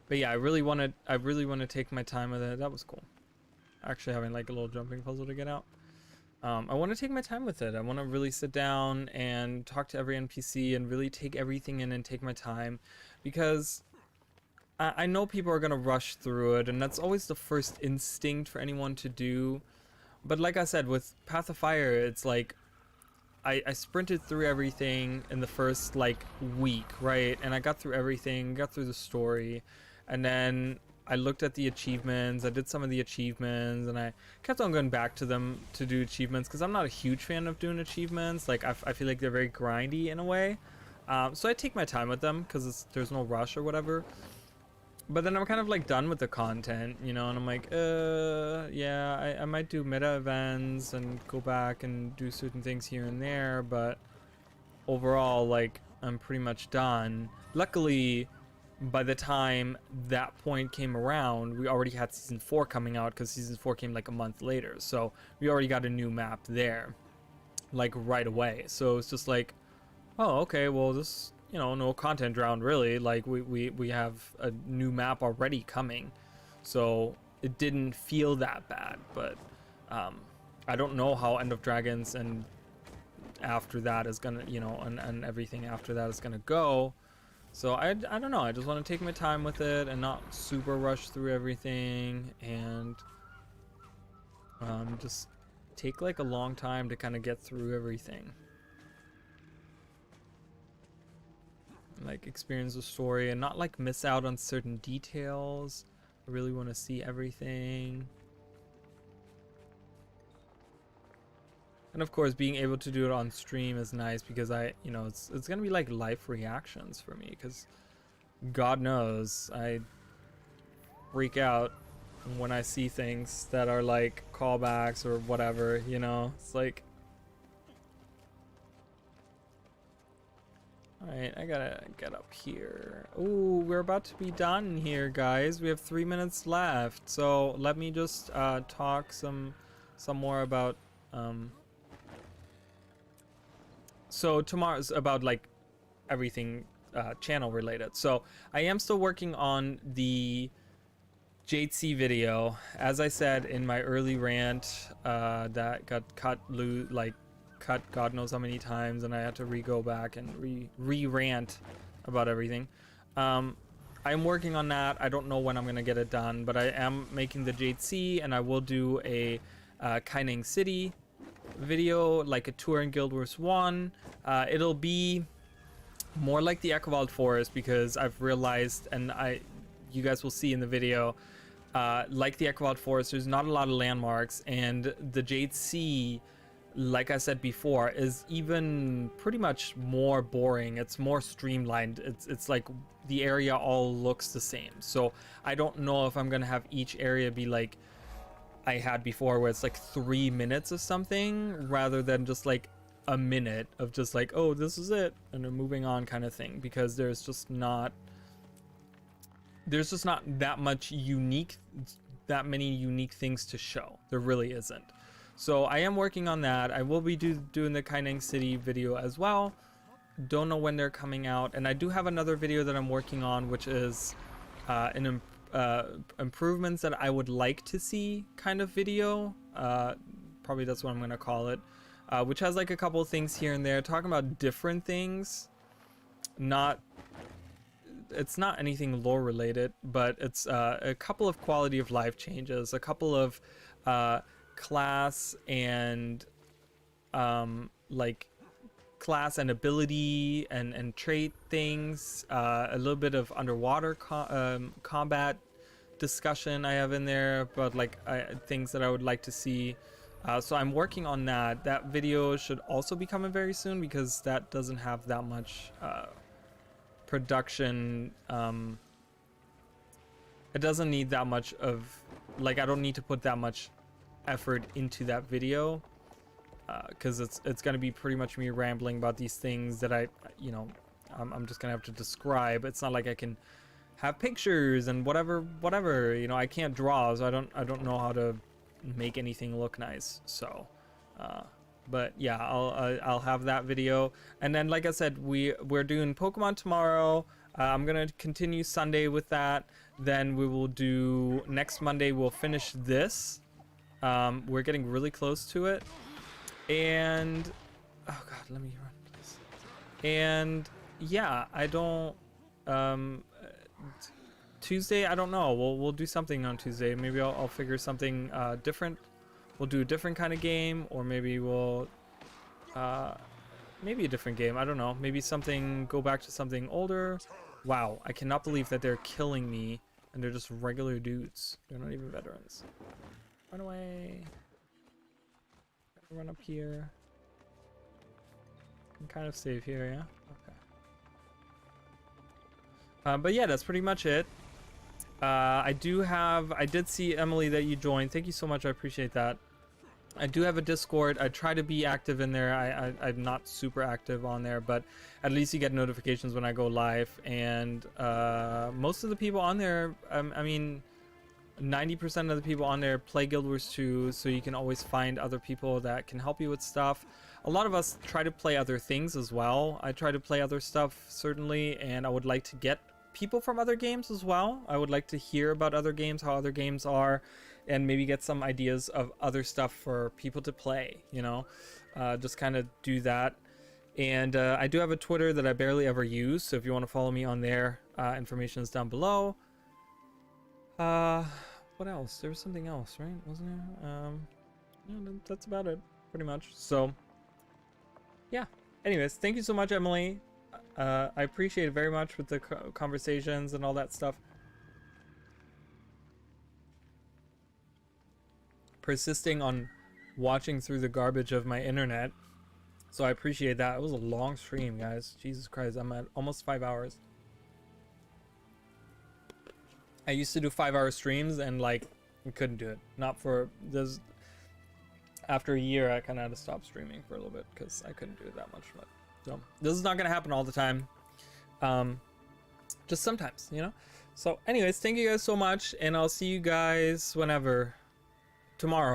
S1: But yeah, I really want to take my time with it. That was cool. Actually having like a little jumping puzzle to get out. I want to take my time with it. I want to really sit down and talk to every NPC and really take everything in and take my time, because I know people are going to rush through it, and that's always the first instinct for anyone to do. But like I said, with Path of Fire, it's like I sprinted through everything in the first like week, right? And I got through everything, got through the story, and then I looked at the achievements. I did some of the achievements, and I kept on going back to them to do achievements, because I'm not a huge fan of doing achievements. Like I feel like they're very grindy in a way. So I take my time with them because there's no rush or whatever. But then I'm kind of like done with the content, you know, and I'm like, yeah, I might do meta events and go back and do certain things here and there, but overall, like, I'm pretty much done. Luckily, by the time that point came around, we already had season 4 coming out, because season 4 came like a month later, so we already got a new map there, like right away. So it's just like, oh, okay, well, this, you know, no content drowned really. Like we have a new map already coming, so it didn't feel that bad. But I don't know how End of Dragons and after that is gonna, you know, and everything after that is gonna go. So I don't know. I just want to take my time with it and not super rush through everything, and just take like a long time to kind of get through everything. Like experience the story and not like miss out on certain details. I really want to see everything. And of course, being able to do it on stream is nice, because you know, it's gonna be like live reactions for me, because God knows I freak out when I see things that are like callbacks or whatever, you know. It's like, alright, I gotta get up here. Ooh, we're about to be done here, guys. We have 3 minutes left. So let me just talk some more about so tomorrow's about like everything channel related. So I am still working on the Jade C video. As I said in my early rant, that got cut God knows how many times, and I had to go back and re-rant about everything. I'm working on that. I don't know when I'm gonna get it done, but I am making the Jade C, and I will do a Kaineng City video, like a tour in Guild Wars 1. It'll be more like the Eckerwald Forest, because I've realized, and you guys will see in the video, like the Eckerwald Forest, there's not a lot of landmarks, and the Jade Sea, like I said before, is even pretty much more boring. It's more streamlined. It's like the area all looks the same. So I don't know if I'm gonna have each area be like I had before, where it's like 3 minutes of something rather than just like a minute of just like, oh, this is it, and then moving on kind of thing, because there's just not that many unique things to show. There really isn't. So I am working on that. I will be doing the Kaineng City video as well. Don't know when they're coming out. And I do have another video that I'm working on, which is improvements that I would like to see kind of video. Probably that's what I'm going to call it. Which has like a couple of things here and there, talking about different things. It's not anything lore related, but it's a couple of quality of life changes, a couple of class and like class and ability and trait things, a little bit of underwater combat discussion I have in there, but like things that I would like to see. So I'm working on that. That video should also be coming very soon, because that doesn't have that much production it doesn't need that much of, like, I don't need to put that much effort into that video, because it's gonna be pretty much me rambling about these things that I'm just gonna have to describe. It's not like I can have pictures and whatever, you know. I can't draw, so I don't know how to make anything look nice. So but yeah, I'll have that video. And then, like I said, we're doing Pokemon tomorrow. I'm gonna continue Sunday with that. Then we will do next Monday, we'll finish this. We're getting really close to it. And oh god, let me run, please. And yeah, I don't Tuesday, I don't know. We'll do something on Tuesday. Maybe I'll figure something different. We'll do a different kind of game, or maybe we'll maybe a different game. I don't know. Maybe go back to something older. Wow, I cannot believe that they're killing me and they're just regular dudes. They're not even veterans. Run away. Run up here. I'm kind of safe here, yeah? Okay. But yeah, that's pretty much it. I did see, Emily, that you joined. Thank you so much. I appreciate that. I do have a Discord. I try to be active in there. I'm not super active on there, but at least you get notifications when I go live. And most of the people on there, I mean, 90% of the people on there play Guild Wars 2, so you can always find other people that can help you with stuff. A lot of us try to play other things as well. I try to play other stuff, certainly, and I would like to get people from other games as well. I would like to hear about other games, how other games are, and maybe get some ideas of other stuff for people to play, you know. Just kind of do that. And I do have a Twitter that I barely ever use, so if you want to follow me on there, information is down below. What else? There was something else, right? Wasn't there? Yeah, that's about it, pretty much. So yeah, anyways, thank you so much, Emily. I appreciate it very much with the conversations and all that stuff. Persisting on watching through the garbage of my internet. So I appreciate that. It was a long stream, guys. Jesus Christ, I'm at almost 5 hours. I used to do 5-hour streams and like I couldn't do it. Not for this. After a year, I kind of had to stop streaming for a little bit because I couldn't do it that much. But so this is not gonna happen all the time. Just sometimes, you know. So anyways, thank you guys so much, and I'll see you guys whenever. Tomorrow.